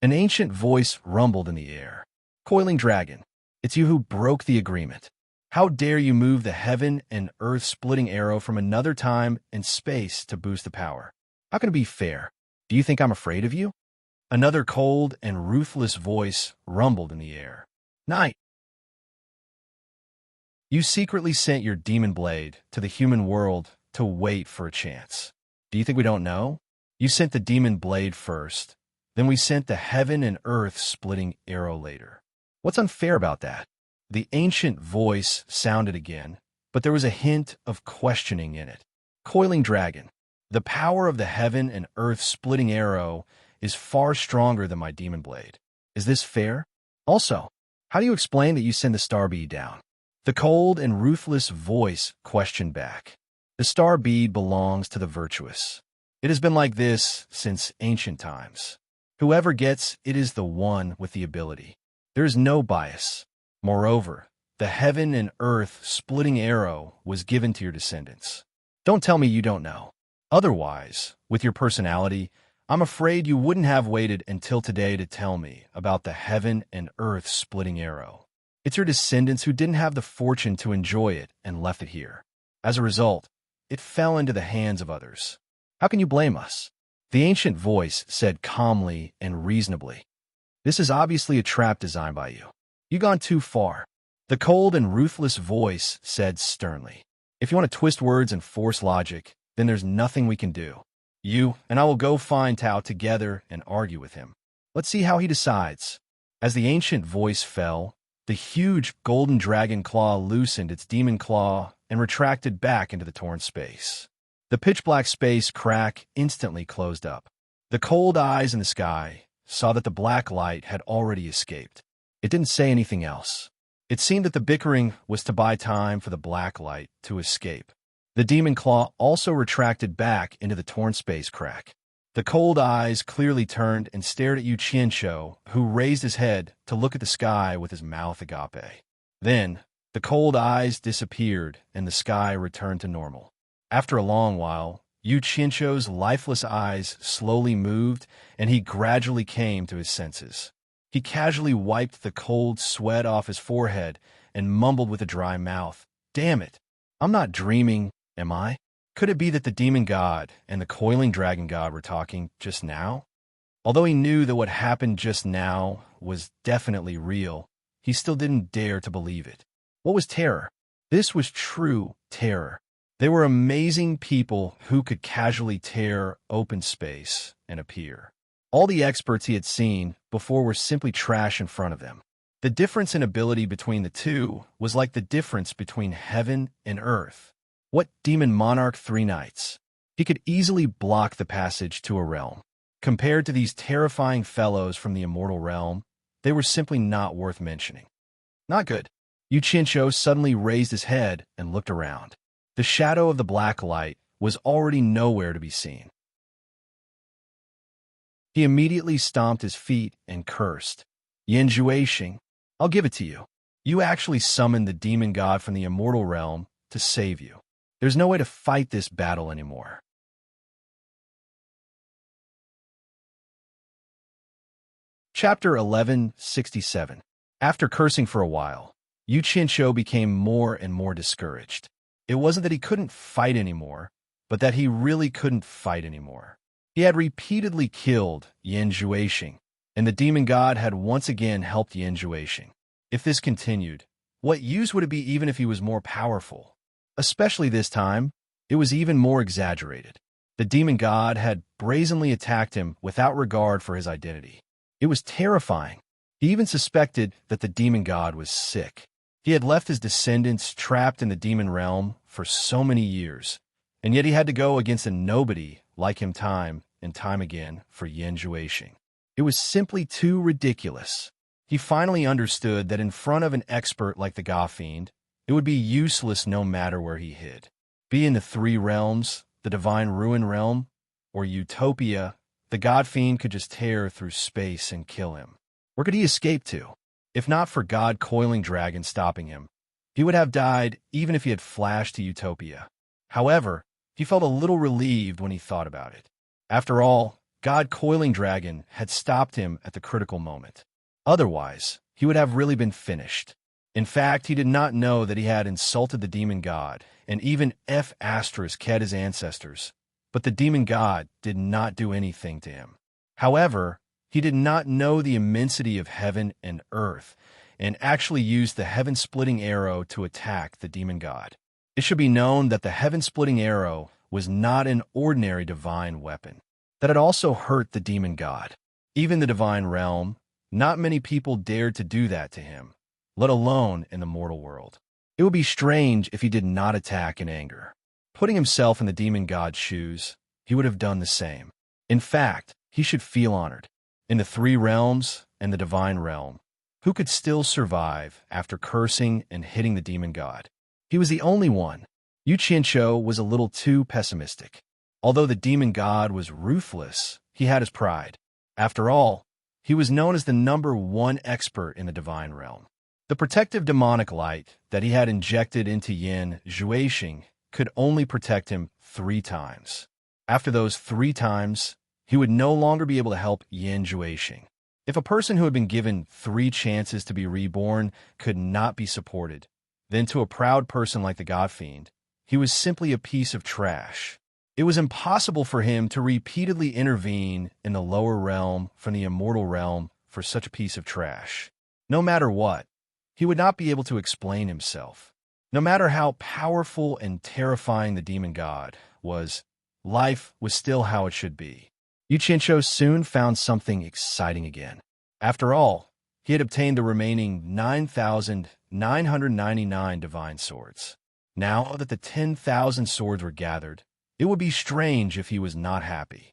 An ancient voice rumbled in the air. Coiling dragon, it's you who broke the agreement. How dare you move the heaven and earth splitting arrow from another time and space to boost the power? How can it be fair? Do you think I'm afraid of you? Another cold and ruthless voice rumbled in the air. Night. You secretly sent your demon blade to the human world to wait for a chance. Do you think we don't know? You sent the demon blade first, then we sent the heaven and earth splitting arrow later. What's unfair about that? The ancient voice sounded again, but there was a hint of questioning in it. Coiling dragon, the power of the heaven and earth splitting arrow is far stronger than my demon blade. Is this fair? Also, how do you explain that you send the star bead down? The cold and ruthless voice questioned back. The star bead belongs to the virtuous. It has been like this since ancient times. Whoever gets it is the one with the ability. There is no bias. Moreover, the heaven and earth splitting arrow was given to your descendants. Don't tell me you don't know. Otherwise, with your personality, I'm afraid you wouldn't have waited until today to tell me about the heaven and earth splitting arrow. It's your descendants who didn't have the fortune to enjoy it and left it here. As a result, it fell into the hands of others. How can you blame us? The ancient voice said calmly and reasonably. This is obviously a trap designed by you. You've gone too far. The cold and ruthless voice said sternly. If you want to twist words and force logic, then there's nothing we can do. You and I will go find Tao together and argue with him. Let's see how he decides. As the ancient voice fell, the huge golden dragon claw loosened its demon claw and retracted back into the torn space. The pitch-black space crack instantly closed up. The cold eyes in the sky saw that the black light had already escaped. It didn't say anything else. It seemed that the bickering was to buy time for the black light to escape. The demon claw also retracted back into the torn space crack. The cold eyes clearly turned and stared at Yu Qianqiu, who raised his head to look at the sky with his mouth agape. Then, the cold eyes disappeared and the sky returned to normal. After a long while, Yu Qianqiu's lifeless eyes slowly moved and he gradually came to his senses. He casually wiped the cold sweat off his forehead and mumbled with a dry mouth, "Damn it! I'm not dreaming, am I? Could it be that the demon god and the coiling dragon god were talking just now?" Although he knew that what happened just now was definitely real, he still didn't dare to believe it. What was terror? This was true terror. They were amazing people who could casually tear open space and appear. All the experts he had seen before were simply trash in front of them. The difference in ability between the two was like the difference between heaven and earth. What demon monarch 3 knights? He could easily block the passage to a realm. Compared to these terrifying fellows from the immortal realm, they were simply not worth mentioning. Not good. Yu Qianqiu suddenly raised his head and looked around. The shadow of the black light was already nowhere to be seen. He immediately stomped his feet and cursed. "Yanjuashing, I'll give it to you. You actually summoned the demon god from the immortal realm to save you. There's no way to fight this battle anymore." Chapter 1167. After cursing for a while, Yu Qianqiu became more and more discouraged. It wasn't that he couldn't fight anymore, but that he really couldn't fight anymore. He had repeatedly killed Yanjuashing, and the demon god had once again helped Yanjuashing. If this continued, what use would it be even if he was more powerful? Especially this time, it was even more exaggerated. The demon god had brazenly attacked him without regard for his identity. It was terrifying. He even suspected that the demon god was sick. He had left his descendants trapped in the demon realm for so many years, and yet he had to go against a nobody like him time and time again for Yanjuashing. It was simply too ridiculous. He finally understood that in front of an expert like the God Fiend, it would be useless no matter where he hid. Be in the 3 realms, the Divine Ruin Realm, or Utopia, the God Fiend could just tear through space and kill him. Where could he escape to? If not for God Coiling Dragon stopping him, he would have died even if he had flashed to Utopia. However, he felt a little relieved when he thought about it. After all, God Coiling Dragon had stopped him at the critical moment. Otherwise, he would have really been finished. In fact, he did not know that he had insulted the demon god and even ked his ancestors, but the demon god did not do anything to him. However, He did not know the immensity of heaven and earth, and actually used the heaven-splitting arrow to attack the demon god. It should be known that the heaven-splitting arrow was not an ordinary divine weapon, that it also hurt the demon god. Even the divine realm, not many people dared to do that to him, let alone in the mortal world. It would be strange if he did not attack in anger. Putting himself in the demon god's shoes, he would have done the same. In fact, he should feel honored. In the three realms and the divine realm, who could still survive after cursing and hitting the demon god? He was the only one. Yu Qianqiu was a little too pessimistic. Although the demon god was ruthless, he had his pride. After all, he was known as the #1 expert in the divine realm. The protective demonic light that he had injected into Yin Zhuixing could only protect him 3 times. After those 3 times, he would no longer be able to help Yin Zhuixing. If a person who had been given 3 chances to be reborn could not be supported, then to a proud person like the God Fiend, he was simply a piece of trash. It was impossible for him to repeatedly intervene in the lower realm from the immortal realm for such a piece of trash. No matter what, he would not be able to explain himself. No matter how powerful and terrifying the demon god was, life was still how it should be. Yu Qianqiu soon found something exciting again. After all, he had obtained the remaining 9,999 divine swords. Now that the 10,000 swords were gathered, it would be strange if he was not happy.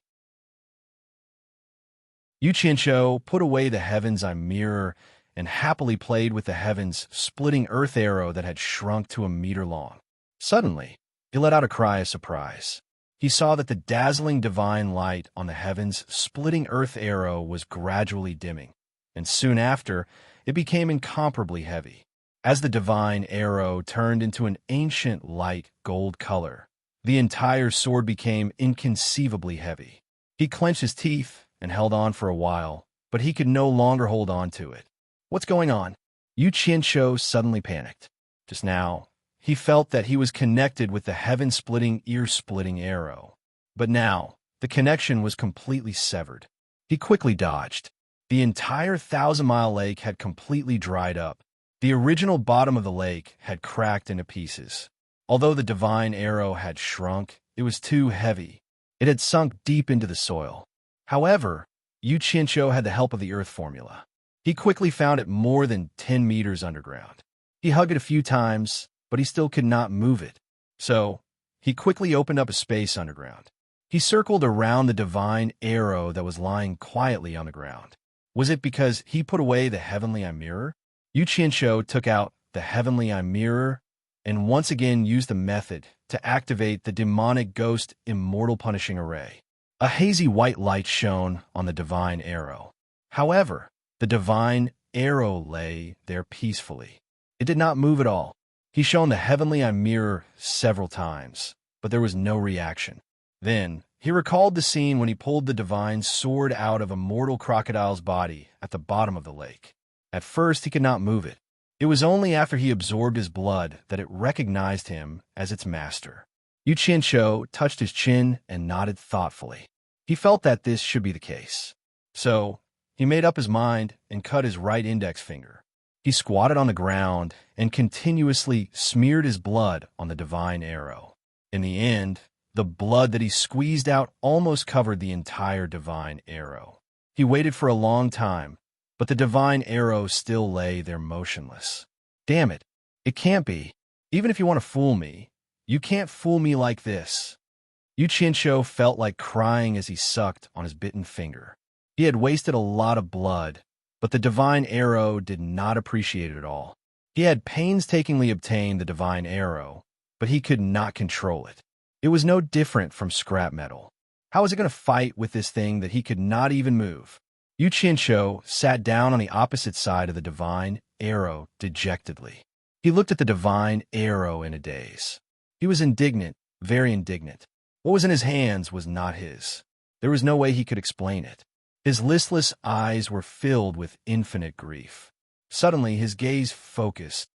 Yu Qianqiu put away the heaven's mirror and happily played with the heaven's splitting earth arrow that had shrunk to a meter long. Suddenly, he let out a cry of surprise. He saw that the dazzling divine light on the heaven's splitting earth arrow was gradually dimming, and soon after, it became incomparably heavy. As the divine arrow turned into an ancient light gold color, the entire sword became inconceivably heavy. He clenched his teeth and held on for a while, but he could no longer hold on to it. What's going on? Yu Qianqiu suddenly panicked. Just now, he felt that he was connected with the heaven-splitting, ear-splitting arrow. But now, the connection was completely severed. He quickly dodged. The entire 1,000-mile lake had completely dried up. The original bottom of the lake had cracked into pieces. Although the divine arrow had shrunk, it was too heavy. It had sunk deep into the soil. However, Yu Qianqiu had the help of the earth formula. He quickly found it more than 10 meters underground. He hugged it a few times, but he still could not move it. So, he quickly opened up a space underground. He circled around the divine arrow that was lying quietly on the ground. Was it because he put away the heavenly mirror? Yu Qianqiu took out the heavenly mirror and once again used the method to activate the demonic ghost immortal punishing array. A hazy white light shone on the divine arrow. However, the divine arrow lay there peacefully. It did not move at all. He shone the heavenly mirror several times, but there was no reaction. Then, he recalled the scene when he pulled the divine sword out of a mortal crocodile's body at the bottom of the lake. At first, he could not move it. It was only after he absorbed his blood that it recognized him as its master. Yu Qianqiu touched his chin and nodded thoughtfully. He felt that this should be the case. So, he made up his mind and cut his right index finger. He squatted on the ground and continuously smeared his blood on the divine arrow. In the end, the blood that he squeezed out almost covered the entire divine arrow. He waited for a long time, but the divine arrow still lay there motionless. Damn it, it can't be. Even if you want to fool me, you can't fool me like this. Yu Qianqiu felt like crying as he sucked on his bitten finger. He had wasted a lot of blood, but the divine arrow did not appreciate it at all. He had painstakingly obtained the divine arrow, but he could not control it. It was no different from scrap metal. How was it going to fight with this thing that he could not even move? Yu Qianqiu sat down on the opposite side of the divine arrow dejectedly. He looked at the divine arrow in a daze. He was indignant, very indignant. What was in his hands was not his. There was no way he could explain it. His listless eyes were filled with infinite grief. Suddenly, his gaze focused.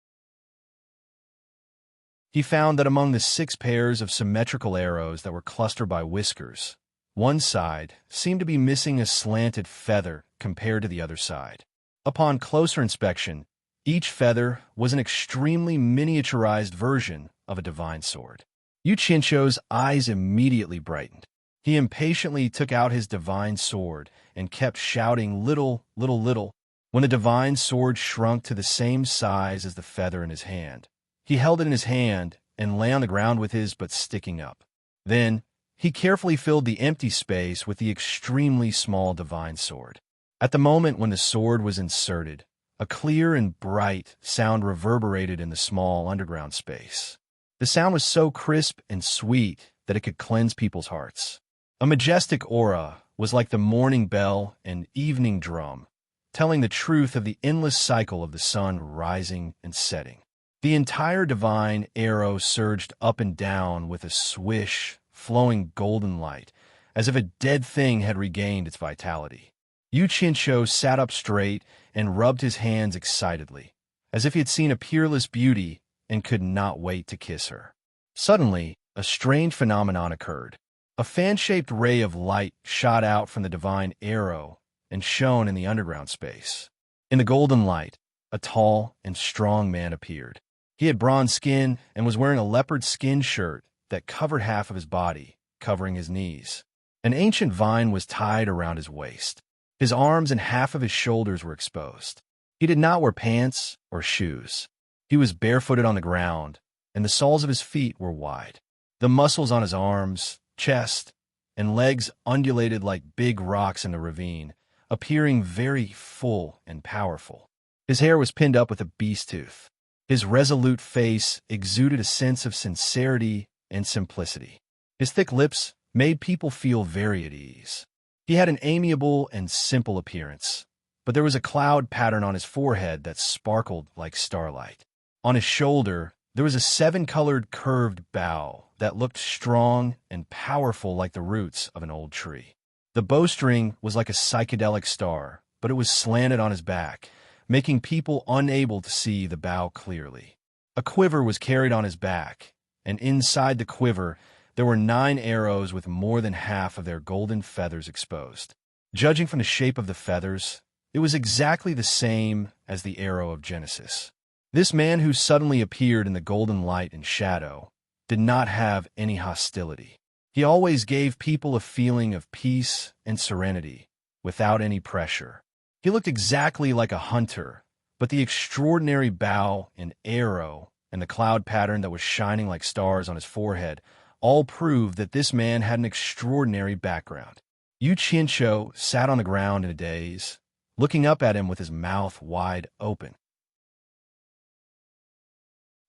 He found that among the 6 pairs of symmetrical arrows that were clustered by whiskers, One side seemed to be missing a slanted feather compared to the other side. Upon closer inspection, each feather was an extremely miniaturized version of a divine sword. Yuchincho's eyes immediately brightened. He impatiently took out his divine sword and kept shouting, "Little, little, little," when the divine sword shrunk to the same size as the feather in his hand. He held it in his hand and lay on the ground with his butt sticking up. Then, he carefully filled the empty space with the extremely small divine sword. At the moment when the sword was inserted, a clear and bright sound reverberated in the small underground space. The sound was so crisp and sweet that it could cleanse people's hearts. A majestic aura was like the morning bell and evening drum, telling the truth of the endless cycle of the sun rising and setting. The entire divine arrow surged up and down with a swish, flowing golden light, as if a dead thing had regained its vitality. Yuchincho sat up straight and rubbed his hands excitedly, as if he had seen a peerless beauty and could not wait to kiss her. Suddenly, a strange phenomenon occurred. A fan-shaped ray of light shot out from the divine arrow and shone in the underground space. In the golden light, a tall and strong man appeared. He had bronze skin and was wearing a leopard skin shirt that covered half of his body, covering his knees. An ancient vine was tied around his waist. His arms and half of his shoulders were exposed. He did not wear pants or shoes. He was barefooted on the ground, and the soles of his feet were wide. The muscles on his arms, chest, and legs undulated like big rocks in the ravine, appearing very full and powerful. His hair was pinned up with a beast tooth. His resolute face exuded a sense of sincerity and simplicity. His thick lips made people feel very at ease. He had an amiable and simple appearance, but there was a cloud pattern on his forehead that sparkled like starlight. On his shoulder, there was a seven-colored curved bow that looked strong and powerful like the roots of an old tree. The bowstring was like a psychedelic star, but it was slanted on his back, making people unable to see the bow clearly. A quiver was carried on his back, and inside the quiver there were 9 arrows with more than half of their golden feathers exposed. Judging from the shape of the feathers, it was exactly the same as the arrow of Genesis. This man who suddenly appeared in the golden light and shadow did not have any hostility. He always gave people a feeling of peace and serenity, without any pressure. He looked exactly like a hunter, but the extraordinary bow and arrow and the cloud pattern that was shining like stars on his forehead all proved that this man had an extraordinary background. Yuchincho sat on the ground in a daze, looking up at him with his mouth wide open.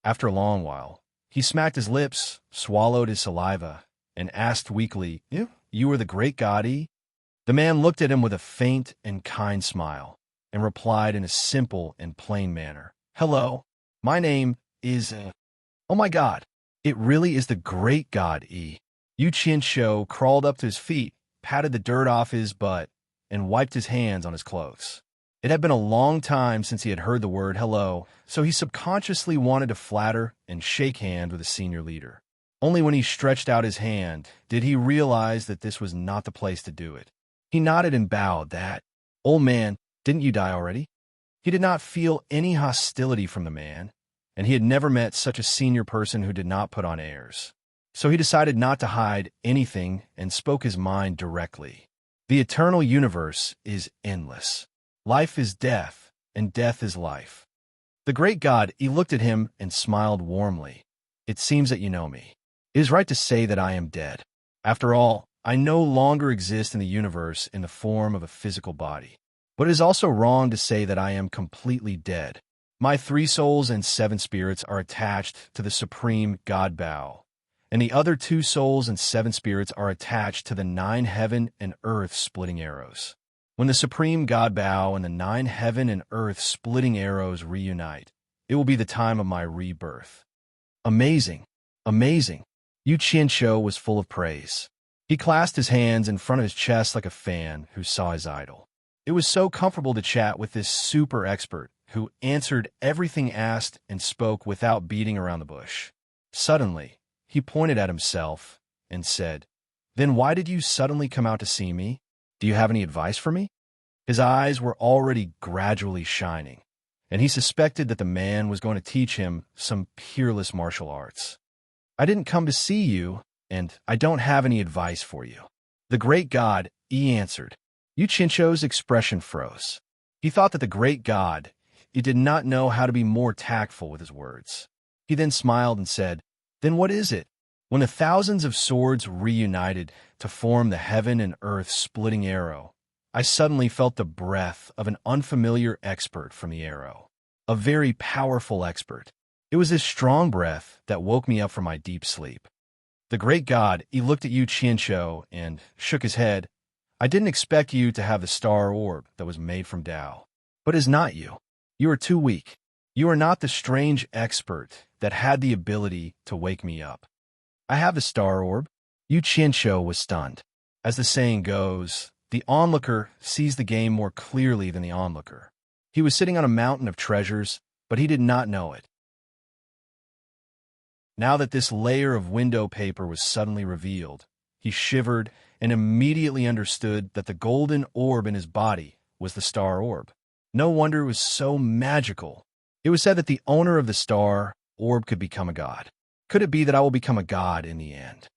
After a long while, he smacked his lips, swallowed his saliva, and asked weakly, "You are the great god E?" The man looked at him with a faint and kind smile, and replied in a simple and plain manner, "Hello, my name is, oh my god, it really is the great god E." Yuchincho crawled up to his feet, patted the dirt off his butt, and wiped his hands on his clothes. It had been a long time since he had heard the word hello, so he subconsciously wanted to flatter and shake hands with a senior leader. Only when he stretched out his hand did he realize that this was not the place to do it. He nodded and bowed that, "Old man, didn't you die already?" He did not feel any hostility from the man, and he had never met such a senior person who did not put on airs. So he decided not to hide anything and spoke his mind directly. The eternal universe is endless. Life is death, and death is life. The great god, he looked at him and smiled warmly. "It seems that you know me. It is right to say that I am dead. After all, I no longer exist in the universe in the form of a physical body. But it is also wrong to say that I am completely dead. My 3 souls and 7 spirits are attached to the supreme God Bao, and the other 2 souls and 7 spirits are attached to the 9 heaven and earth splitting arrows. When the supreme God Bao and the 9 heaven and earth splitting arrows reunite, it will be the time of my rebirth." Amazing, amazing. Yuchincho was full of praise. He clasped his hands in front of his chest like a fan who saw his idol. It was so comfortable to chat with this super expert who answered everything asked and spoke without beating around the bush. Suddenly, he pointed at himself and said, Then why did you suddenly come out to see me? Do you have any advice for me? His eyes were already gradually shining, and he suspected that the man was going to teach him some peerless martial arts. I didn't come to see you, and I don't have any advice for you. The great god, he answered. Yu Chincho's expression froze. He thought that the great god, he did not know how to be more tactful with his words. He then smiled and said, Then what is it? When the thousands of swords reunited to form the heaven and earth splitting arrow, I suddenly felt the breath of an unfamiliar expert from the arrow. A very powerful expert. It was this strong breath that woke me up from my deep sleep. The great god, he looked at Yu Qianqiu and shook his head. I didn't expect you to have the star orb that was made from Tao. But it is not you. You are too weak. You are not the strange expert that had the ability to wake me up. I have the star orb. Yu Qianqiu was stunned. As the saying goes, the onlooker sees the game more clearly than the onlooker. He was sitting on a mountain of treasures, but he did not know it. Now that this layer of window paper was suddenly revealed, he shivered and immediately understood that the golden orb in his body was the star orb. No wonder it was so magical. It was said that the owner of the star orb could become a god. Could it be that I will become a god in the end?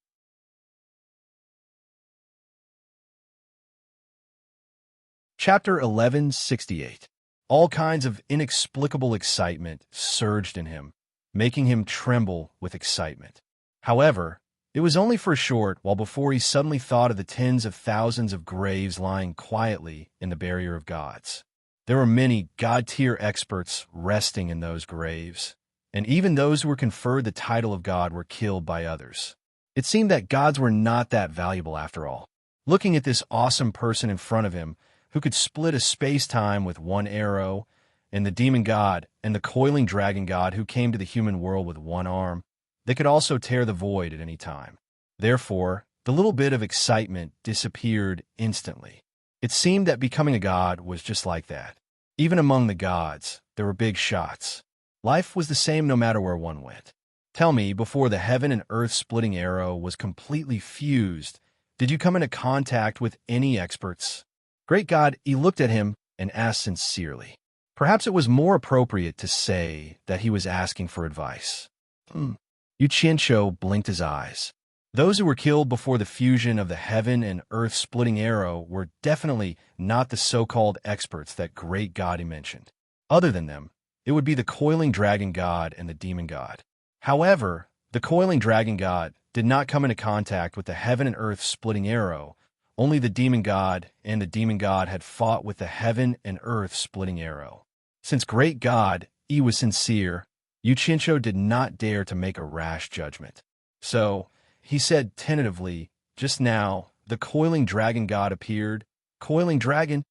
Chapter 1168. All kinds of inexplicable excitement surged in him, making him tremble with excitement. However, it was only for a short while before he suddenly thought of the tens of thousands of graves lying quietly in the barrier of gods. There were many god-tier experts resting in those graves, and even those who were conferred the title of god were killed by others. It seemed that gods were not that valuable after all. Looking at this awesome person in front of him, who could split a space-time with one arrow, and the demon god and the coiling dragon god who came to the human world with one arm, they could also tear the void at any time. Therefore, the little bit of excitement disappeared instantly. It seemed that becoming a god was just like that. Even among the gods, there were big shots. Life was the same no matter where one went. Tell me, before the heaven and earth splitting arrow was completely fused, did you come into contact with any experts? Great God, he looked at him and asked sincerely. Perhaps it was more appropriate to say that he was asking for advice. Yu Qianqiu blinked his eyes. Those who were killed before the fusion of the heaven and earth splitting arrow were definitely not the so-called experts that great god he mentioned. Other than them, it would be the coiling dragon god and the demon god. However, the coiling dragon god did not come into contact with the heaven and earth splitting arrow. Only the demon god and the demon god had fought with the heaven and earth splitting arrow. Since great god, he was sincere, Yu Qianqiu did not dare to make a rash judgment. So, he said tentatively, just now, the coiling dragon god appeared. Coiling dragon?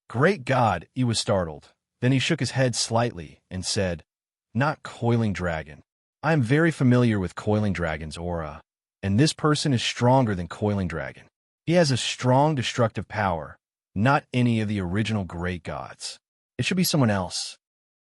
Great god, he was startled. Then he shook his head slightly and said, Not coiling dragon. I am very familiar with coiling dragon's aura, and this person is stronger than coiling dragon. He has a strong destructive power, not any of the original great gods. It should be someone else.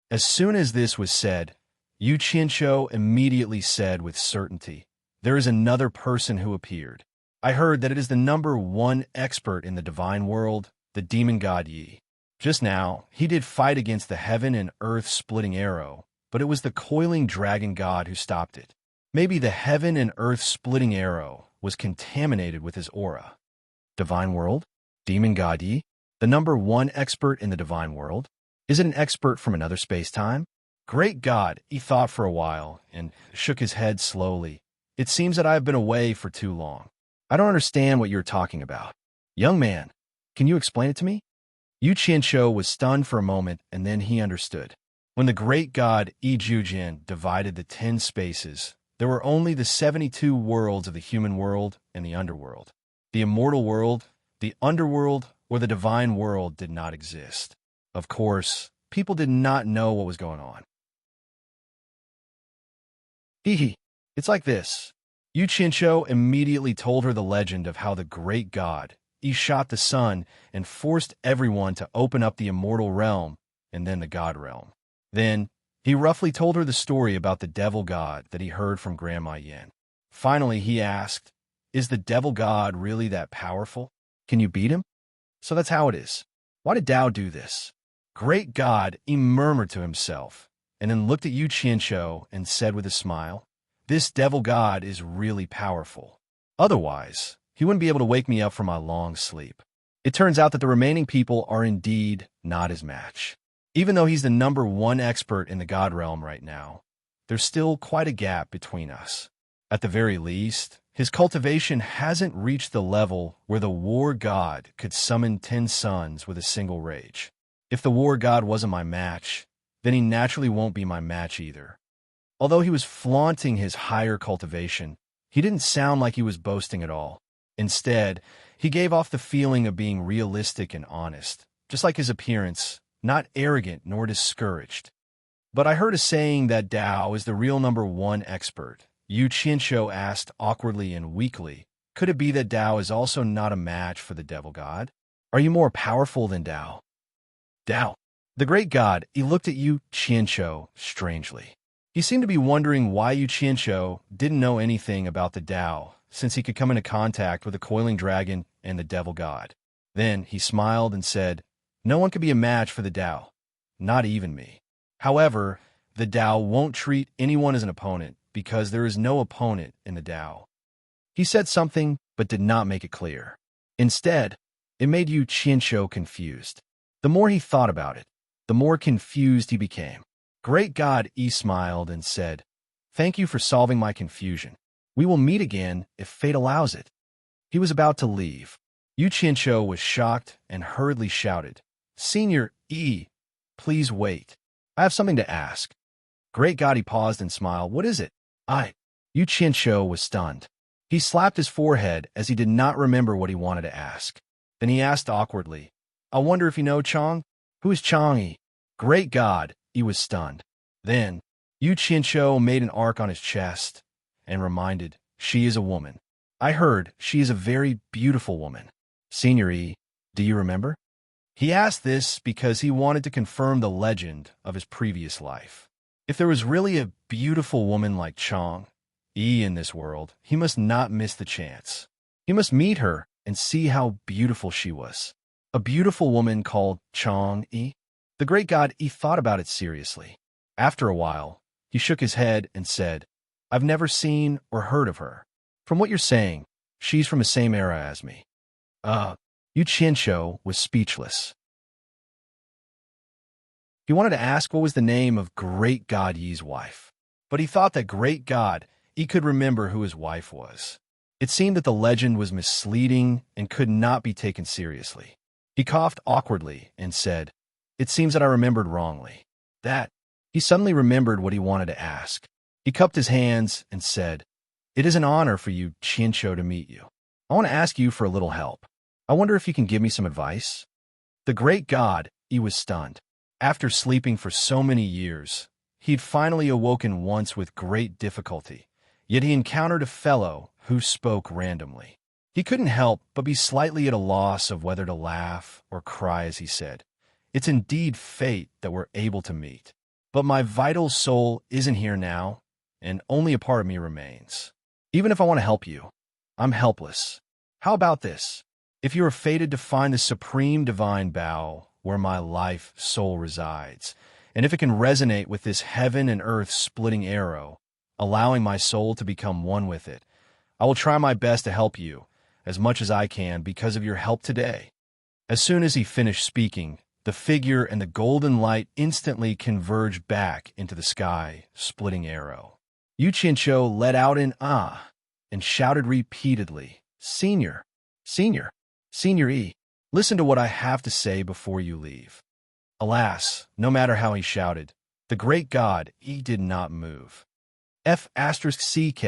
As soon as this was said, Yu Qianqiu immediately said with certainty, There is another person who appeared. I heard that it is the #1 expert in the divine world, the demon god Yi. Just now, he did fight against the heaven and earth splitting arrow, but it was the coiling dragon god who stopped it. Maybe the heaven and earth splitting arrow was contaminated with his aura. Divine world? Demon god Yi? The #1 expert in the divine world? Is it an expert from another space-time? Great God, he thought for a while and shook his head slowly. It seems that I have been away for too long. I don't understand what you're talking about. Young man, can you explain it to me? Yu Qianqiu was stunned for a moment, and then he understood. When the great god Yi Jujin divided the 10 spaces, there were only the 72 worlds of the human world and the underworld. The immortal world, the underworld, or the divine world did not exist. Of course, people did not know what was going on. It's like this. Yu Qianqiu immediately told her the legend of how the great god, he shot the sun and forced everyone to open up the immortal realm and then the god realm. Then, he roughly told her the story about the devil god that he heard from Grandma Yin. Finally, he asked, Is the devil god really that powerful? Can you beat him? So that's how it is. Why did Tao do this? Great God, he murmured to himself, and then looked at Yu Qianqiu and said with a smile, this devil god is really powerful. Otherwise, he wouldn't be able to wake me up from my long sleep. It turns out that the remaining people are indeed not his match. Even though he's the #1 expert in the god realm right now, there's still quite a gap between us. At the very least, his cultivation hasn't reached the level where the war god could summon 10 suns with a single rage. If the war god wasn't my match, then he naturally won't be my match either. Although he was flaunting his higher cultivation, he didn't sound like he was boasting at all. Instead, he gave off the feeling of being realistic and honest, just like his appearance, not arrogant nor discouraged. But I heard a saying that Tao is the real #1 expert. Yu Qianqiu asked awkwardly and weakly, could it be that Tao is also not a match for the devil god? Are you more powerful than Tao? Tao, the great god, he looked at Yu Qianqiu strangely. He seemed to be wondering why Yu Qianqiu didn't know anything about the Tao, since he could come into contact with the coiling dragon and the devil god. Then he smiled and said, no one could be a match for the Tao, not even me. However, the Tao won't treat anyone as an opponent because there is no opponent in the Tao. He said something but did not make it clear. Instead, it made Yu Qianqiu confused. The more he thought about it, the more confused he became. Great God, he smiled and said, thank you for solving my confusion. We will meet again if fate allows it. He was about to leave. Yu Qianqiu was shocked and hurriedly shouted, Senior E, please wait. I have something to ask. Great God, he paused and smiled. What is it? Yu Qianqiu was stunned. He slapped his forehead as he did not remember what he wanted to ask. Then he asked awkwardly, I wonder if you know Chong? Who is Chong-yi? Great God, he was stunned. Then, Yu Qianqiu made an arc on his chest and reminded, she is a woman. I heard she is a very beautiful woman. Senior E, do you remember? He asked this because he wanted to confirm the legend of his previous life. If there was really a beautiful woman like Chong-yi in this world, he must not miss the chance. He must meet her and see how beautiful she was. A beautiful woman called Chong-yi? The great god, he thought about it seriously. After a while, he shook his head and said, I've never seen or heard of her. From what you're saying, she's from the same era as me. Yu Qianqiu was speechless. He wanted to ask what was the name of Great God Yi's wife, but he thought that Great God Yi could remember who his wife was. It seemed that the legend was misleading and could not be taken seriously. He coughed awkwardly and said, it seems that I remembered wrongly. He suddenly remembered what he wanted to ask. He cupped his hands and said, it is an honor for you, Qianqiu, to meet you. I want to ask you for a little help. I wonder if you can give me some advice? The great god, he was stunned. After sleeping for so many years, he'd finally awoken once with great difficulty, yet he encountered a fellow who spoke randomly. He couldn't help but be slightly at a loss of whether to laugh or cry as he said, it's indeed fate that we're able to meet. But my vital soul isn't here now, and only a part of me remains. Even if I want to help you, I'm helpless. How about this? If you are fated to find the supreme divine bow where my life soul resides, and if it can resonate with this heaven and earth splitting arrow, allowing my soul to become one with it, I will try my best to help you as much as I can because of your help today. As soon as he finished speaking, the figure and the golden light instantly converged back into the sky, splitting arrow. Yu Qianqiu let out an ah and shouted repeatedly, Senior, Senior, Senior E, listen to what I have to say before you leave. Alas, no matter how he shouted, the great god, he did not move. F***CK.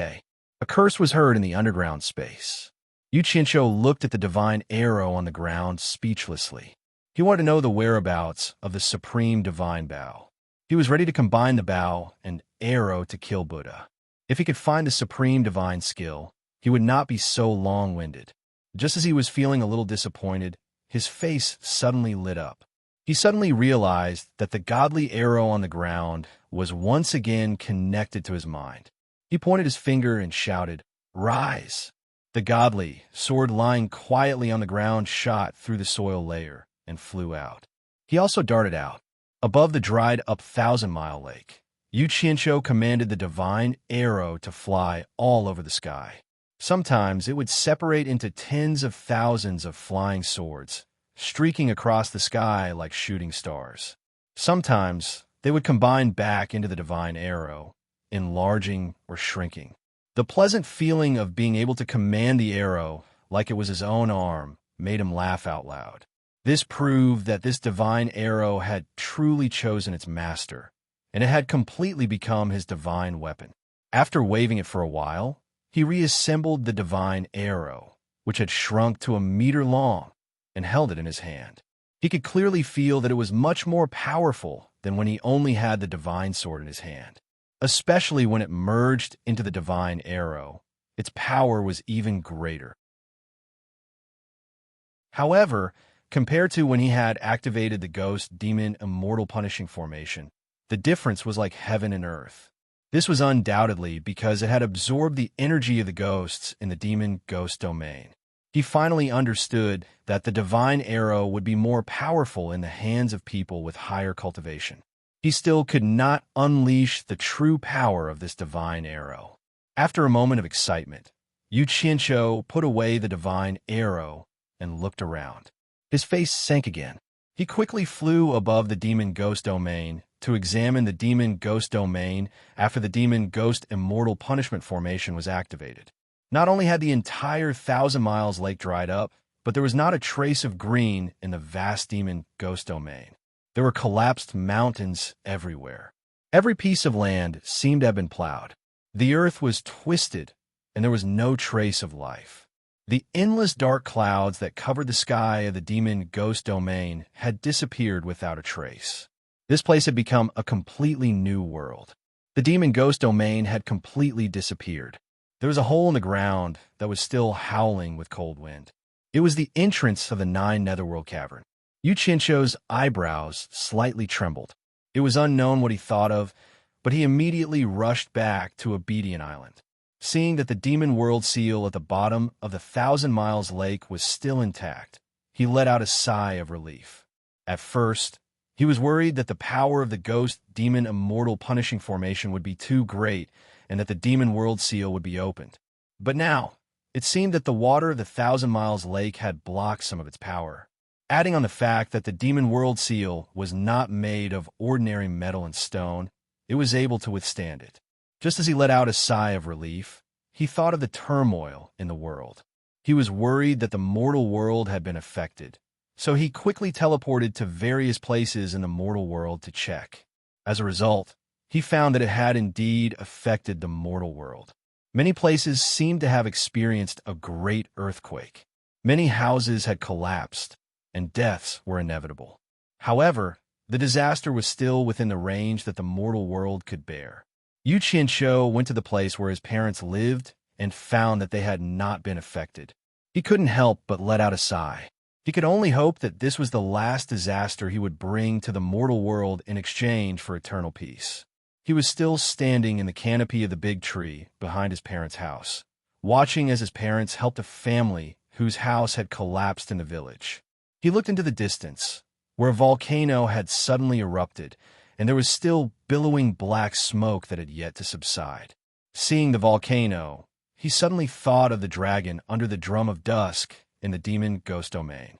A curse was heard in the underground space. Yu Qianqiu looked at the divine arrow on the ground speechlessly. He wanted to know the whereabouts of the supreme divine bow. He was ready to combine the bow and arrow to kill Buddha. If he could find the supreme divine skill, he would not be so long-winded. Just as he was feeling a little disappointed, his face suddenly lit up. He suddenly realized that the godly arrow on the ground was once again connected to his mind. He pointed his finger and shouted, Rise! The godly sword lying quietly on the ground shot through the soil layer and flew out. He also darted out. Above the dried-up thousand-mile lake, Yu Qianqiu commanded the divine arrow to fly all over the sky. Sometimes it would separate into tens of thousands of flying swords, streaking across the sky like shooting stars. Sometimes they would combine back into the divine arrow, enlarging or shrinking. The pleasant feeling of being able to command the arrow like it was his own arm made him laugh out loud. This proved that this divine arrow had truly chosen its master, and it had completely become his divine weapon. After waving it for a while, he reassembled the divine arrow, which had shrunk to a meter long, and held it in his hand. He could clearly feel that it was much more powerful than when he only had the divine sword in his hand. Especially when it merged into the divine arrow, its power was even greater. However, compared to when he had activated the ghost demon immortal punishing formation, the difference was like heaven and earth. This was undoubtedly because it had absorbed the energy of the ghosts in the demon ghost domain. He finally understood that the divine arrow would be more powerful in the hands of people with higher cultivation. He still could not unleash the true power of this divine arrow. After a moment of excitement, Yu Qianqiu put away the divine arrow and looked around. His face sank again. He quickly flew above the demon ghost domain to examine the demon ghost domain after the demon ghost immortal punishment formation was activated. Not only had the entire 1,000 miles lake dried up, but there was not a trace of green in the vast demon ghost domain. There were collapsed mountains everywhere. Every piece of land seemed to have been plowed. The earth was twisted, and there was no trace of life. The endless dark clouds that covered the sky of the demon ghost domain had disappeared without a trace. This place had become a completely new world. The demon ghost domain had completely disappeared. There was a hole in the ground that was still howling with cold wind. It was the entrance of the 9 Netherworld cavern. Yu Qianqiu's eyebrows slightly trembled. It was unknown what he thought of, but he immediately rushed back to Obedient Island. Seeing that the demon world seal at the bottom of the 1,000 miles lake was still intact, he let out a sigh of relief. At first, he was worried that the power of the ghost demon immortal punishing formation would be too great and that the demon world seal would be opened. But now, it seemed that the water of the 1,000 miles lake had blocked some of its power. Adding on the fact that the demon world seal was not made of ordinary metal and stone, it was able to withstand it. Just as he let out a sigh of relief, he thought of the turmoil in the world. He was worried that the mortal world had been affected, so he quickly teleported to various places in the mortal world to check. As a result, he found that it had indeed affected the mortal world. Many places seemed to have experienced a great earthquake. Many houses had collapsed, and deaths were inevitable. However, the disaster was still within the range that the mortal world could bear. Yu Qianqiu went to the place where his parents lived and found that they had not been affected. He couldn't help but let out a sigh. He could only hope that this was the last disaster he would bring to the mortal world in exchange for eternal peace. He was still standing in the canopy of the big tree behind his parents' house, watching as his parents helped a family whose house had collapsed in the village. He looked into the distance, where a volcano had suddenly erupted, and there was still billowing black smoke that had yet to subside. Seeing the volcano, he suddenly thought of the dragon under the drum of dusk in the demon ghost domain.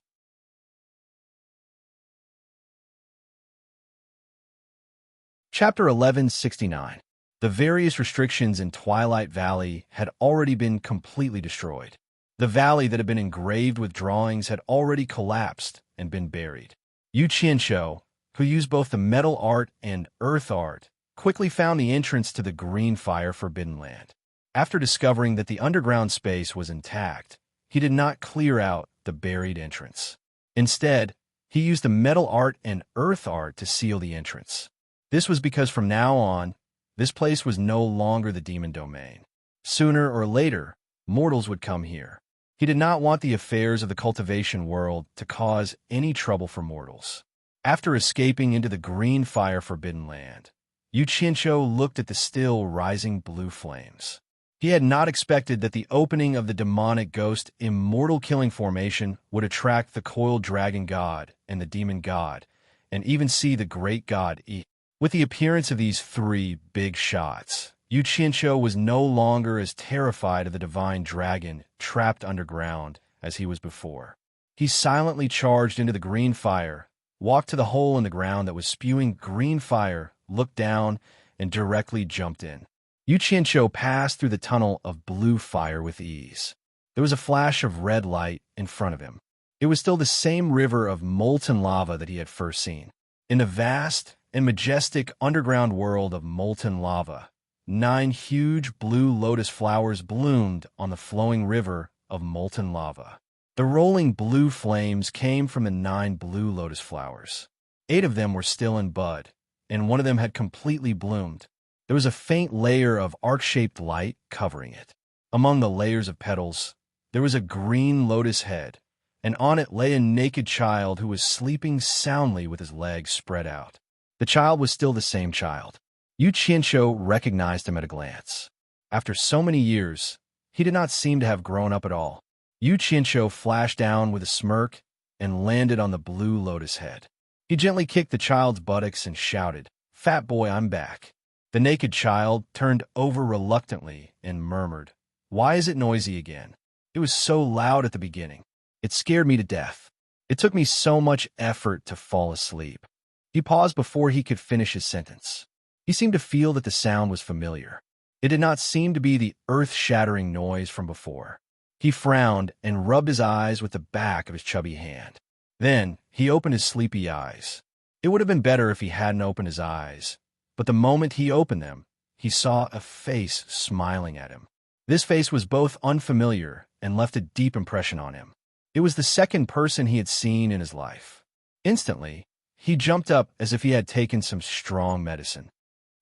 Chapter 1169. The various restrictions in Twilight Valley had already been completely destroyed. The valley that had been engraved with drawings had already collapsed and been buried. Yu Qianqiu, who used both the metal art and earth art, quickly found the entrance to the Green Fire Forbidden Land. After discovering that the underground space was intact, he did not clear out the buried entrance. Instead, he used the metal art and earth art to seal the entrance. This was because from now on, this place was no longer the demon domain. Sooner or later, mortals would come here. He did not want the affairs of the cultivation world to cause any trouble for mortals. After escaping into the Green Fire Forbidden Land, Yu Qianqiu looked at the still rising blue flames. He had not expected that the opening of the demonic ghost immortal killing formation would attract the coiled dragon god and the demon god, and even see the great god eat. With the appearance of these three big shots, Yu Qianqiu was no longer as terrified of the divine dragon trapped underground as he was before. He silently charged into the green fire, walked to the hole in the ground that was spewing green fire, looked down, and directly jumped in. Yu Qianqiu passed through the tunnel of blue fire with ease. There was a flash of red light in front of him. It was still the same river of molten lava that he had first seen. In the vast and majestic underground world of molten lava, 9 huge blue lotus flowers bloomed on the flowing river of molten lava. The rolling blue flames came from the 9 blue lotus flowers. 8 of them were still in bud, and one of them had completely bloomed. There was a faint layer of arc-shaped light covering it. Among the layers of petals, there was a green lotus head, and on it lay a naked child who was sleeping soundly with his legs spread out. The child was still the same child. Yu Qianqiu recognized him at a glance. After so many years, he did not seem to have grown up at all. Yu Qianqiu flashed down with a smirk and landed on the blue lotus head. He gently kicked the child's buttocks and shouted, "Fat boy, I'm back." The naked child turned over reluctantly and murmured, "Why is it noisy again? It was so loud at the beginning. It scared me to death. It took me so much effort to fall asleep." He paused before he could finish his sentence. He seemed to feel that the sound was familiar. It did not seem to be the earth-shattering noise from before. He frowned and rubbed his eyes with the back of his chubby hand. Then he opened his sleepy eyes. It would have been better if he hadn't opened his eyes. But the moment he opened them, he saw a face smiling at him. This face was both unfamiliar and left a deep impression on him. It was the second person he had seen in his life. Instantly, he jumped up as if he had taken some strong medicine.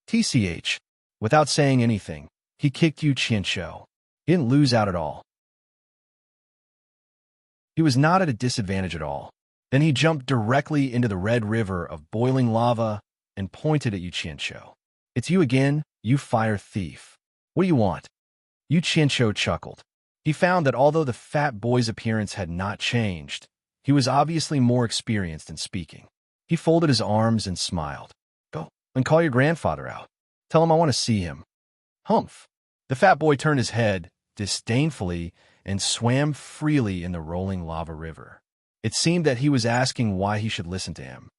TCH. Without saying anything, he kicked Yu Qianqiu. He didn't lose out at all. He was not at a disadvantage at all. Then he jumped directly into the red river of boiling lava and pointed at Yu Qianqiu. "It's you again, you fire thief. What do you want?" Yu Qianqiu chuckled. He found that although the fat boy's appearance had not changed, he was obviously more experienced in speaking. He folded his arms and smiled. "Go and call your grandfather out. Tell him I want to see him." "Humph." The fat boy turned his head disdainfully and swam freely in the rolling lava river. It seemed that he was asking why he should listen to him.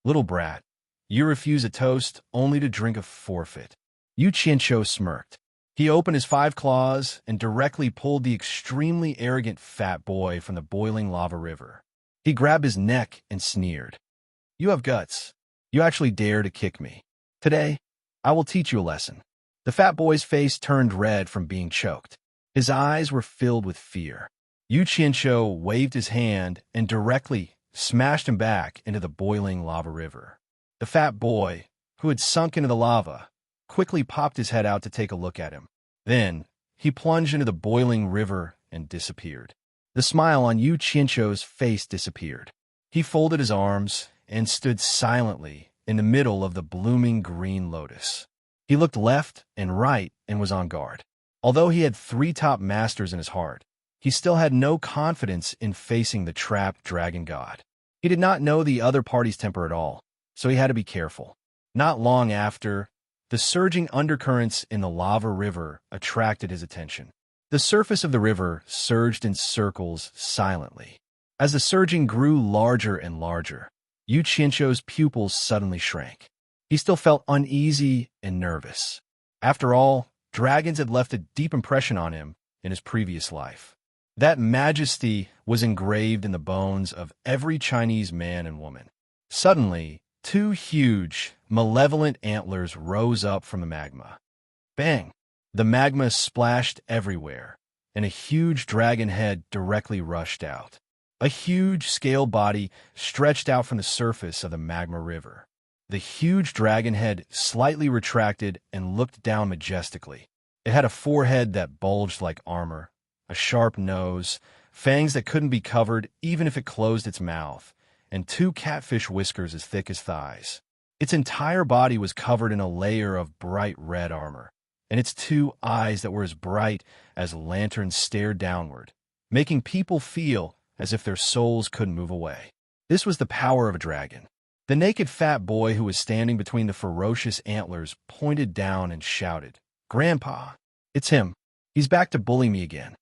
"Little brat, you refuse a toast only to drink a forfeit." Yu Qianqiu smirked. He opened his 5 claws and directly pulled the extremely arrogant fat boy from the boiling lava river. He grabbed his neck and sneered. "You have guts. You actually dare to kick me. Today, I will teach you a lesson." The fat boy's face turned red from being choked. His eyes were filled with fear. Yu Qianqiu waved his hand and directly smashed him back into the boiling lava river. The fat boy, who had sunk into the lava, quickly popped his head out to take a look at him. Then, he plunged into the boiling river and disappeared. The smile on Yu Qianqiu's face disappeared. He folded his arms and stood silently in the middle of the blooming green lotus. He looked left and right and was on guard. Although he had 3 top masters in his heart, he still had no confidence in facing the trapped dragon god. He did not know the other party's temper at all, so he had to be careful. Not long after, the surging undercurrents in the lava river attracted his attention. The surface of the river surged in circles silently. As the surging grew larger and larger, Yu Qianqiu's pupils suddenly shrank. He still felt uneasy and nervous. After all, dragons had left a deep impression on him in his previous life. That majesty was engraved in the bones of every Chinese man and woman. Suddenly, 2 huge, malevolent antlers rose up from the magma. Bang! The magma splashed everywhere, and a huge dragon head directly rushed out. A huge scale body stretched out from the surface of the magma river. The huge dragon head slightly retracted and looked down majestically. It had a forehead that bulged like armor, a sharp nose, fangs that couldn't be covered even if it closed its mouth, and 2 catfish whiskers as thick as thighs. Its entire body was covered in a layer of bright red armor. and its two eyes that were as bright as lanterns stared downward, making people feel as if their souls couldn't move away. This was the power of a dragon. The naked fat boy who was standing between the ferocious antlers pointed down and shouted, "Grandpa, it's him. He's back to bully me again."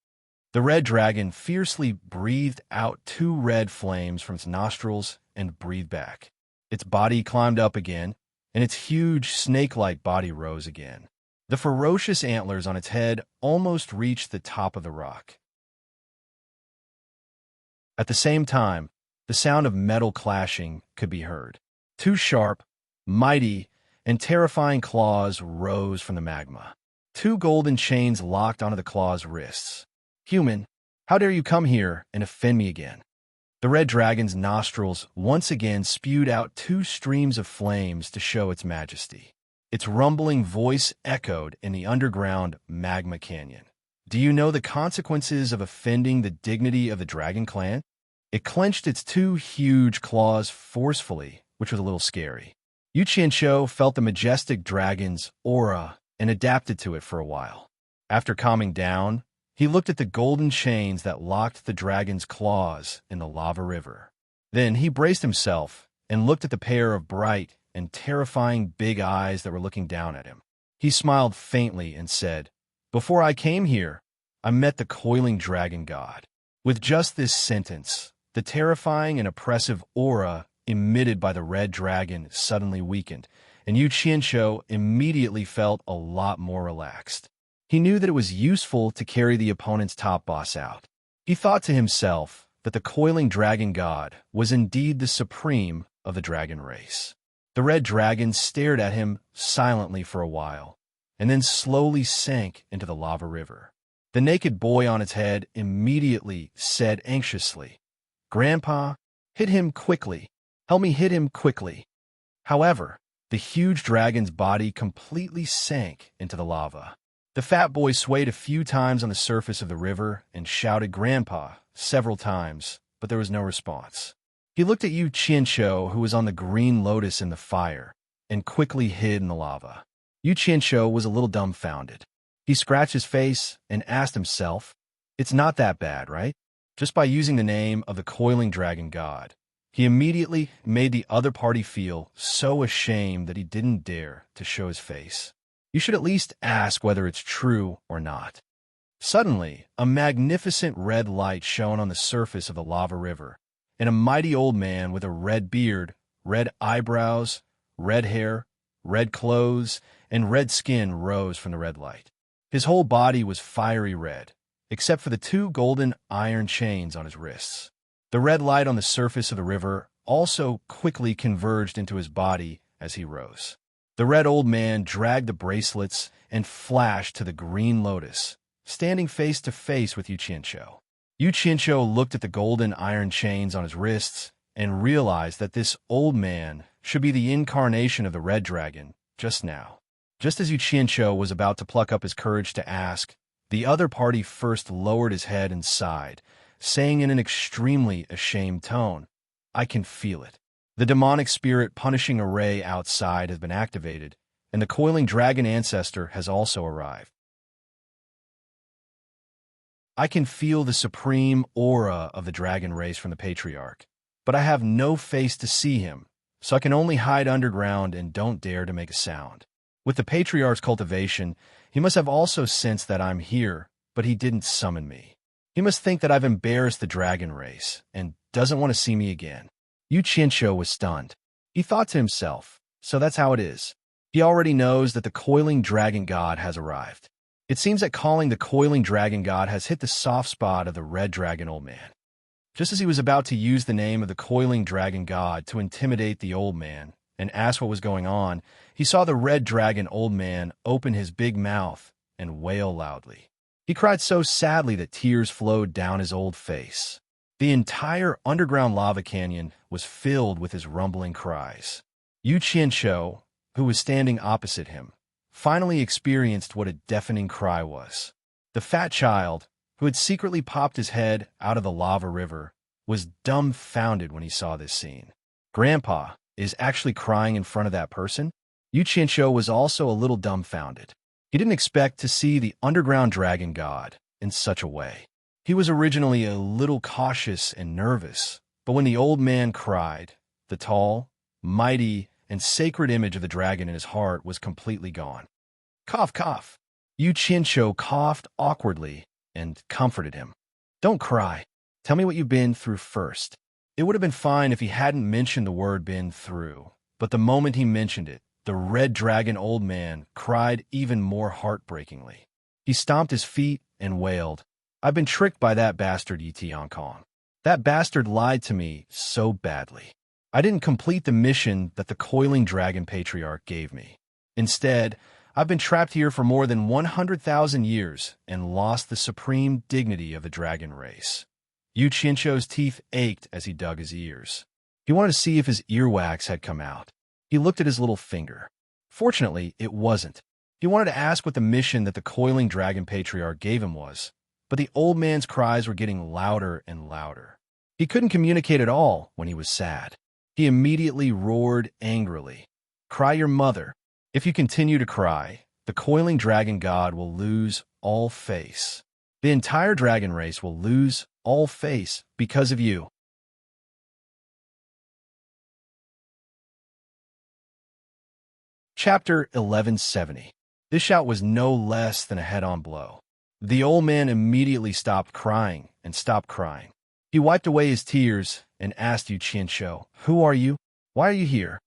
The red dragon fiercely breathed out two red flames from its nostrils and breathed back. Its body climbed up again, and its huge snake-like body rose again. The ferocious antlers on its head almost reached the top of the rock. At the same time, the sound of metal clashing could be heard. Two sharp, mighty, and terrifying claws rose from the magma. Two golden chains locked onto the claws' wrists. "Human, how dare you come here and offend me again?" The red dragon's nostrils once again spewed out two streams of flames to show its majesty. Its rumbling voice echoed in the underground magma canyon. "Do you know the consequences of offending the dignity of the dragon clan?" It clenched its two huge claws forcefully, which was a little scary. Yu Qianqiu felt the majestic dragon's aura and adapted to it for a while. After calming down, he looked at the golden chains that locked the dragon's claws in the lava river. Then he braced himself and looked at the pair of bright and terrifying big eyes that were looking down at him. He smiled faintly and said, "Before I came here, I met the coiling dragon god." With just this sentence, the terrifying and oppressive aura emitted by the red dragon suddenly weakened, and Yu Qianqiu immediately felt a lot more relaxed. He knew that it was useful to carry the opponent's top boss out. He thought to himself that the coiling dragon god was indeed the supreme of the dragon race. The red dragon stared at him silently for a while, and then slowly sank into the lava river. The naked boy on its head immediately said anxiously, "Grandpa, hit him quickly. Help me hit him quickly." However, the huge dragon's body completely sank into the lava. The fat boy swayed a few times on the surface of the river and shouted "Grandpa" several times, but there was no response. He looked at Yu Qianqiu, who was on the green lotus in the fire, and quickly hid in the lava. Yu Qianqiu was a little dumbfounded. He scratched his face and asked himself, "It's not that bad, right?" Just by using the name of the coiling dragon god, he immediately made the other party feel so ashamed that he didn't dare to show his face. You should at least ask whether it's true or not. Suddenly, a magnificent red light shone on the surface of the lava river, and a mighty old man with a red beard, red eyebrows, red hair, red clothes, and red skin rose from the red light. His whole body was fiery red, except for the two golden iron chains on his wrists. The red light on the surface of the river also quickly converged into his body as he rose. The red old man dragged the bracelets and flashed to the green lotus, standing face to face with Yu Qianqiu. Yu Qianqiu looked at the golden iron chains on his wrists and realized that this old man should be the incarnation of the red dragon just now. Just as Yu Qianqiu was about to pluck up his courage to ask, the other party first lowered his head and sighed, saying in an extremely ashamed tone, "I can feel it. The demonic spirit punishing array outside has been activated, and the coiling dragon ancestor has also arrived. I can feel the supreme aura of the dragon race from the patriarch, but I have no face to see him, so I can only hide underground and don't dare to make a sound. With the patriarch's cultivation, he must have also sensed that I'm here, but he didn't summon me. He must think that I've embarrassed the dragon race and doesn't want to see me again." Yu Qianqiu was stunned. He thought to himself, so that's how it is. He already knows that the coiling dragon god has arrived. It seems that calling the coiling dragon god has hit the soft spot of the red dragon old man. Just as he was about to use the name of the coiling dragon god to intimidate the old man and ask what was going on, he saw the red dragon old man open his big mouth and wail loudly. He cried so sadly that tears flowed down his old face. The entire underground lava canyon was filled with his rumbling cries. Yu Qianqiu, who was standing opposite him, finally experienced what a deafening cry was. The fat child, who had secretly popped his head out of the lava river, was dumbfounded when he saw this scene. Grandpa is actually crying in front of that person? Yu Qianqiu was also a little dumbfounded. He didn't expect to see the underground dragon god in such a way. He was originally a little cautious and nervous, but when the old man cried, the tall, mighty, and sacred image of the dragon in his heart was completely gone. Cough, cough. Yu Qianqiu coughed awkwardly and comforted him. Don't cry. Tell me what you've been through first. It would have been fine if he hadn't mentioned the word been through, but the moment he mentioned it, the red dragon old man cried even more heartbreakingly. He stomped his feet and wailed, I've been tricked by that bastard Yi Tiankong. That bastard lied to me so badly. I didn't complete the mission that the coiling dragon patriarch gave me. Instead, I've been trapped here for more than 100,000 years and lost the supreme dignity of the dragon race. Yu Qianqiu's teeth ached as he dug his ears. He wanted to see if his earwax had come out. He looked at his little finger. Fortunately, it wasn't. He wanted to ask what the mission that the coiling dragon patriarch gave him was, but the old man's cries were getting louder and louder. He couldn't communicate at all when he was sad. He immediately roared angrily. Cry your mother. If you continue to cry, the coiling dragon god will lose all face. The entire dragon race will lose all face because of you. Chapter 1170. This shout was no less than a head-on blow. The old man immediately stopped crying and stopped crying. He wiped away his tears and asked Yu Qianqiu, Who are you? Why are you here?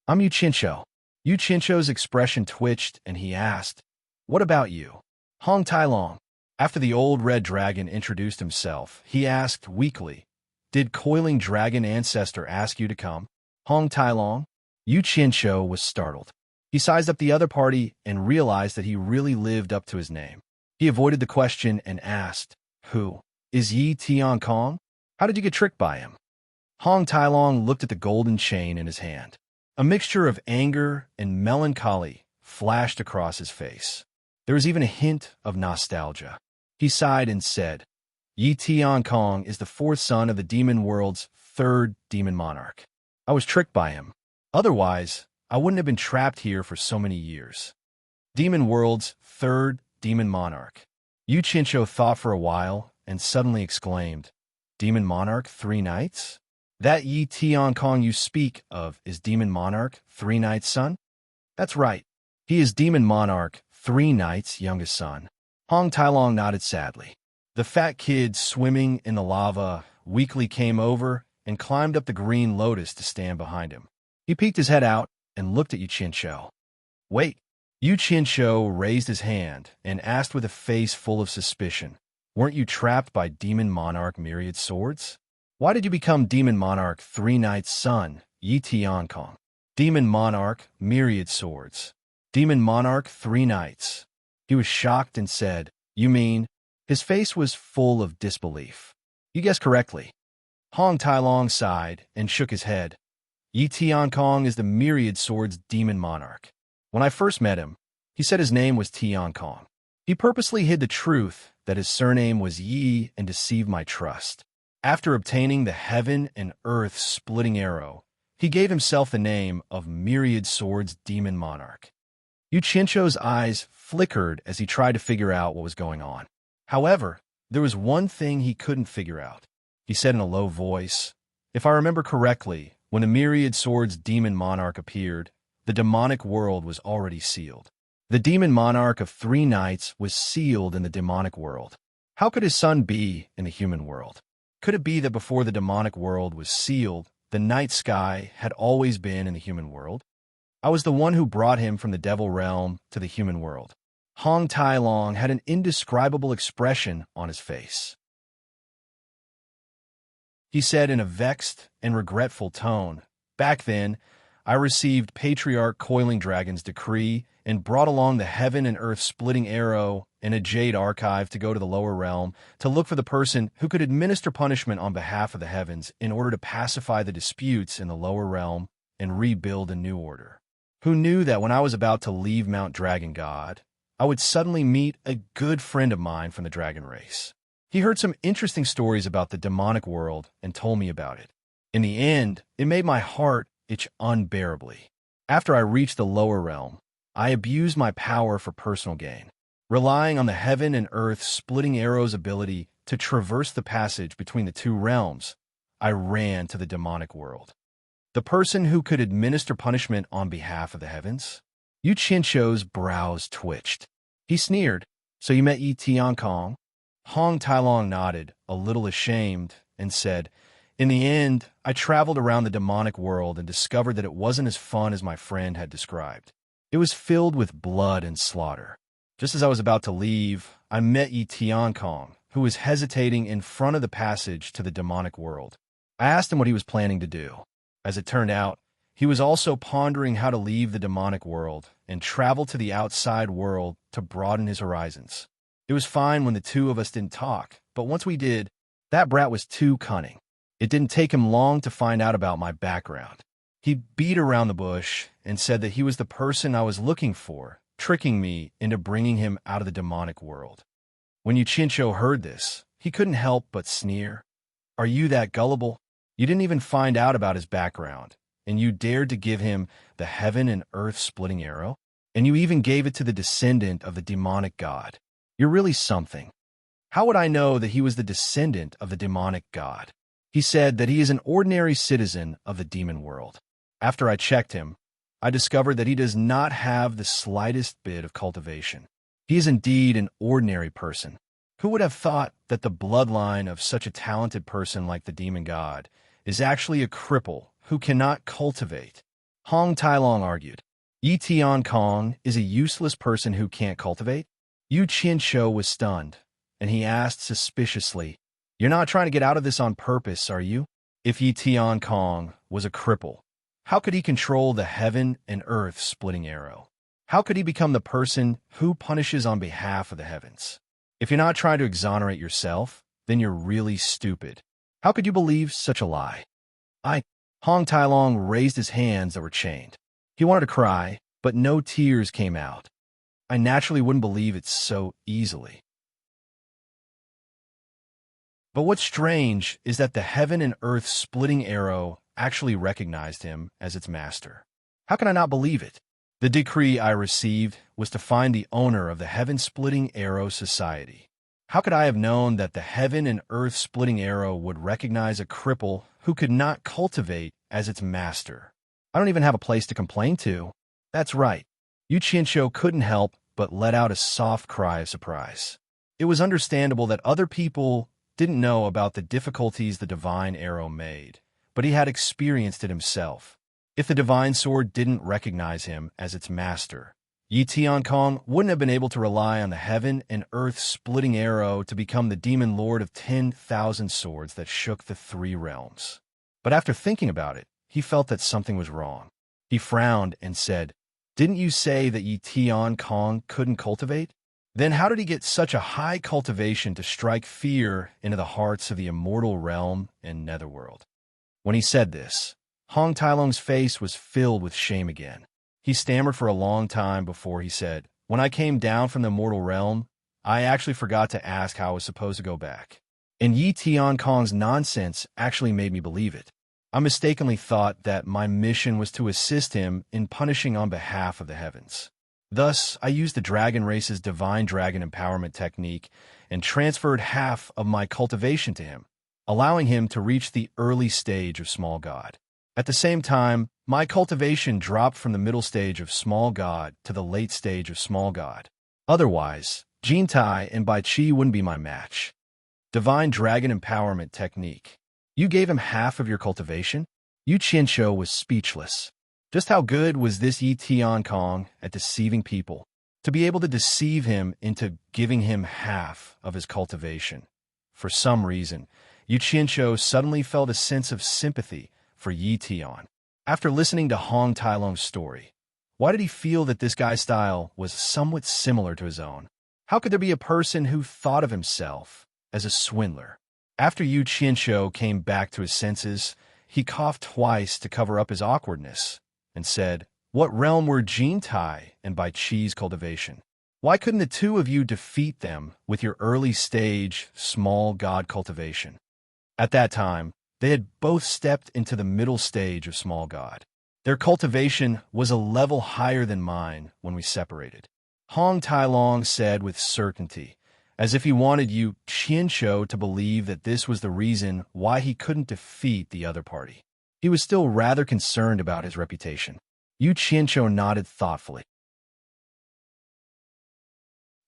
I'm Yu Qianqiu. Yu Qianqiu's expression twitched and he asked, What about you? Hong Tailong. After the old red dragon introduced himself, he asked weakly, Did coiling dragon ancestor ask you to come? Hong Tailong? Yu Qianqiu was startled. He sized up the other party and realized that he really lived up to his name. He avoided the question and asked, Who? Is Yi Tiankong? How did you get tricked by him? Hong Tailong looked at the golden chain in his hand. A mixture of anger and melancholy flashed across his face. There was even a hint of nostalgia. He sighed and said, Yi Tiankong is the fourth son of the demon world's third demon monarch. I was tricked by him. Otherwise, I wouldn't have been trapped here for so many years. Demon world's third demon monarch. Yu Qianqiu thought for a while and suddenly exclaimed, Demon monarch 3 nights? That Yi Tiankong you speak of is demon monarch 3 nights' son? That's right. He is demon monarch 3 nights' youngest son. Hong Tailong nodded sadly. The fat kid swimming in the lava weakly came over and climbed up the green lotus to stand behind him. He peeked his head out and looked at Yu Qianqiu. Wait. Yu Qianqiu raised his hand and asked with a face full of suspicion, Weren't you trapped by Demon Monarch Myriad Swords? Why did you become Demon Monarch 3 nights' son, Yi Tiankong? Demon Monarch Myriad Swords. Demon Monarch 3 nights. He was shocked and said, You mean? His face was full of disbelief. You guessed correctly. Hong Tailong sighed and shook his head. Yi Tiankong is the Myriad Swords Demon Monarch. When I first met him, he said his name was Tiankong. He purposely hid the truth that his surname was Yi and deceived my trust. After obtaining the heaven and earth splitting arrow, he gave himself the name of Myriad Swords Demon Monarch. Yu Qianqiu's eyes flickered as he tried to figure out what was going on. However, there was one thing he couldn't figure out. He said in a low voice, If I remember correctly, when the Myriad Swords Demon Monarch appeared, the demonic world was already sealed. The Demon Monarch of 3 nights was sealed in the demonic world. How could his son be in the human world? Could it be that before the demonic world was sealed, the night sky had always been in the human world? I was the one who brought him from the devil realm to the human world. Hong Tailong had an indescribable expression on his face. He said in a vexed and regretful tone, Back then, I received Patriarch Coiling Dragon's decree and brought along the heaven and earth splitting arrow and a Jade archive to go to the lower realm to look for the person who could administer punishment on behalf of the heavens in order to pacify the disputes in the lower realm and rebuild a new order. Who knew that when I was about to leave Mount Dragon God, I would suddenly meet a good friend of mine from the dragon race. He heard some interesting stories about the demonic world and told me about it. In the end, it made my heart itch unbearably. After I reached the lower realm, I abused my power for personal gain, relying on the heaven and earth splitting arrow's ability to traverse the passage between the two realms. I ran to the demonic world. The person who could administer punishment on behalf of the heavens? Yu Qianqiu's brows twitched. He sneered, "So you met Yi Tiankong?" Hong Tailong nodded, a little ashamed, and said, "In the end, I traveled around the demonic world and discovered that it wasn't as fun as my friend had described. It was filled with blood and slaughter. Just as I was about to leave, I met Yi Tiankong, who was hesitating in front of the passage to the demonic world. I asked him what he was planning to do. As it turned out, he was also pondering how to leave the demonic world and travel to the outside world to broaden his horizons. It was fine when the two of us didn't talk, but once we did, that brat was too cunning. It didn't take him long to find out about my background. He beat around the bush and said that he was the person I was looking for, tricking me into bringing him out of the demonic world." When Yu Qianqiu heard this, he couldn't help but sneer. "Are you that gullible? You didn't even find out about his background, and you dared to give him the heaven and earth splitting arrow? And you even gave it to the descendant of the demonic god. You're really something." "How would I know that he was the descendant of the demonic god?" "He said that he is an ordinary citizen of the demon world. After I checked him, I discovered that he does not have the slightest bit of cultivation. He is indeed an ordinary person. Who would have thought that the bloodline of such a talented person like the demon god is actually a cripple who cannot cultivate?" Hong Tailong argued. "Yi Tiankong is a useless person who can't cultivate?" Yu Qianqiu was stunned, and he asked suspiciously, "You're not trying to get out of this on purpose, are you? If Yi Tiankong was a cripple, how could he control the heaven and earth splitting arrow? How could he become the person who punishes on behalf of the heavens? If you're not trying to exonerate yourself, then you're really stupid. How could you believe such a lie?" Hong Tailong raised his hands that were chained. He wanted to cry, but no tears came out. "I naturally wouldn't believe it so easily." But what's strange is that the heaven and earth splitting arrow actually recognized him as its master. How can I not believe it? The decree I received was to find the owner of the heaven splitting arrow society. How could I have known that the heaven and earth splitting arrow would recognize a cripple who could not cultivate as its master? I don't even have a place to complain to. That's right. Yu Qianqiu couldn't help but let out a soft cry of surprise. It was understandable that other people didn't know about the difficulties the divine arrow made, but he had experienced it himself. If the divine sword didn't recognize him as its master, Yi Tiankong wouldn't have been able to rely on the heaven and earth splitting arrow to become the demon lord of 10,000 swords that shook the three realms. But after thinking about it, he felt that something was wrong. He frowned and said, "Didn't you say that Yi Tiankong couldn't cultivate? Then how did he get such a high cultivation to strike fear into the hearts of the immortal realm and netherworld?" When he said this, Hong Tailong's face was filled with shame again. He stammered for a long time before he said, "When I came down from the mortal realm, I actually forgot to ask how I was supposed to go back. And Yi Tiankong's nonsense actually made me believe it. I mistakenly thought that my mission was to assist him in punishing on behalf of the heavens. Thus, I used the dragon race's divine dragon empowerment technique and transferred half of my cultivation to him, allowing him to reach the early stage of small god. At the same time, my cultivation dropped from the middle stage of small god to the late stage of small god. Otherwise, Jintai and Bai Qi wouldn't be my match. Divine dragon empowerment technique. You gave him half of your cultivation?" Yu Qianqiu was speechless. Just how good was this Yi Tiankong at deceiving people, to be able to deceive him into giving him half of his cultivation? For some reason, Yu Qianqiu suddenly felt a sense of sympathy for Yi Tian. After listening to Hong Tailong's story, why did he feel that this guy's style was somewhat similar to his own? How could there be a person who thought of himself as a swindler? After Yu Qianqiu came back to his senses, he coughed twice to cover up his awkwardness and said, "What realm were Jintai and Bai Qi's cultivation? Why couldn't the two of you defeat them with your early stage small god cultivation?" At that time, they had both stepped into the middle stage of small god. Their cultivation was a level higher than mine when we separated. Hong Tai-long said with certainty, as if he wanted Yu Qianqiu to believe that this was the reason why he couldn't defeat the other party. He was still rather concerned about his reputation. Yu Qianqiu nodded thoughtfully.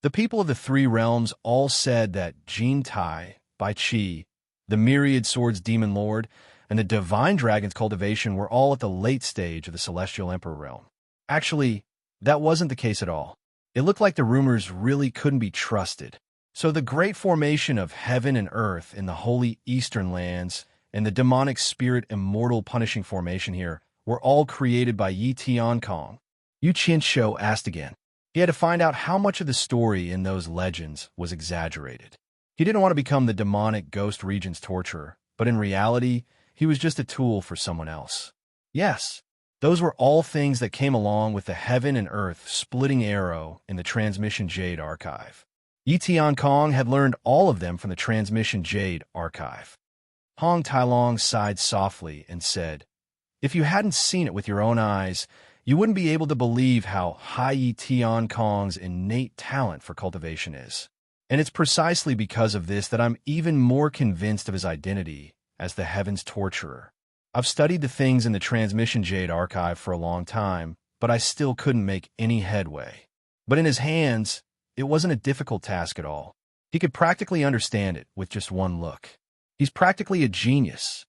The people of the three realms all said that Jin Tai, Bai Qi, the Myriad Swords Demon Lord, and the Divine Dragon's cultivation were all at the late stage of the Celestial Emperor realm. Actually, that wasn't the case at all. It looked like the rumors really couldn't be trusted. So the great formation of heaven and earth in the holy eastern lands and the demonic spirit immortal punishing formation here were all created by Yi Tiankong. Yu Qianqiu asked again. He had to find out how much of the story in those legends was exaggerated. He didn't want to become the demonic ghost regent's torturer, but in reality, he was just a tool for someone else. Yes, those were all things that came along with the heaven and earth splitting arrow in the Transmission Jade archive. Yi Tiankong had learned all of them from the Transmission Jade archive. Hong Tai-long sighed softly and said, "If you hadn't seen it with your own eyes, you wouldn't be able to believe how high Yi Tiankong's innate talent for cultivation is. And it's precisely because of this that I'm even more convinced of his identity as the Heaven's Torturer. I've studied the things in the Transmission Jade archive for a long time, but I still couldn't make any headway. But in his hands, it wasn't a difficult task at all. He could practically understand it with just one look. He's practically a genius.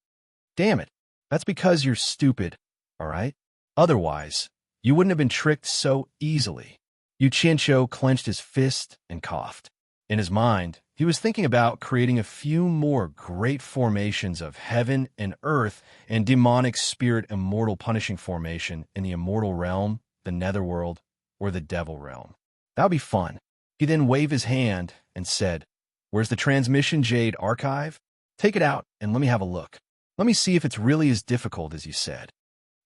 Damn it, that's because you're stupid, all right? Otherwise, you wouldn't have been tricked so easily." Yu Qianqiu clenched his fist and coughed. In his mind, he was thinking about creating a few more great formations of heaven and earth and demonic spirit immortal punishing formation in the immortal realm, the netherworld, or the devil realm. That would be fun. He then waved his hand and said, "Where's the Transmission Jade archive? Take it out and let me have a look. Let me see if it's really as difficult as you said."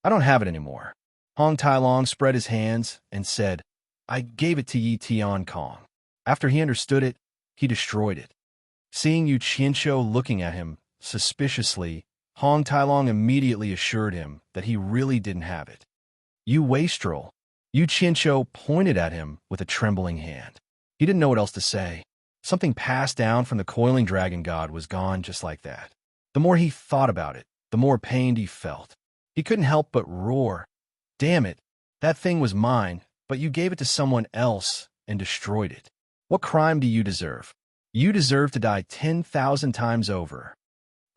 "I don't have it anymore." Hong Tai-long spread his hands and said, "I gave it to Yi Tiankong. After he understood it, he destroyed it." Seeing Yu Qianqiu looking at him suspiciously, Hong Tai-long immediately assured him that he really didn't have it. "You wastrel." Yu Qianqiu pointed at him with a trembling hand. He didn't know what else to say. Something passed down from the coiling dragon god was gone just like that. The more he thought about it, the more pained he felt. He couldn't help but roar. "Damn it, that thing was mine, but you gave it to someone else and destroyed it. What crime do you deserve? You deserve to die 10,000 times over."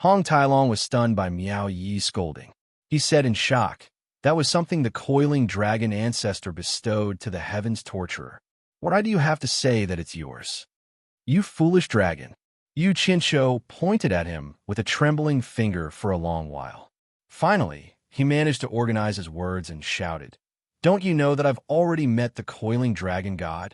Hong Tai-long was stunned by Miao Yi's scolding. He said in shock, "That was something the coiling dragon ancestor bestowed to the Heaven's Torturer. Why do you have to say that it's yours? You foolish dragon." Yu Qianqiu pointed at him with a trembling finger for a long while. Finally, he managed to organize his words and shouted, "Don't you know that I've already met the coiling dragon god?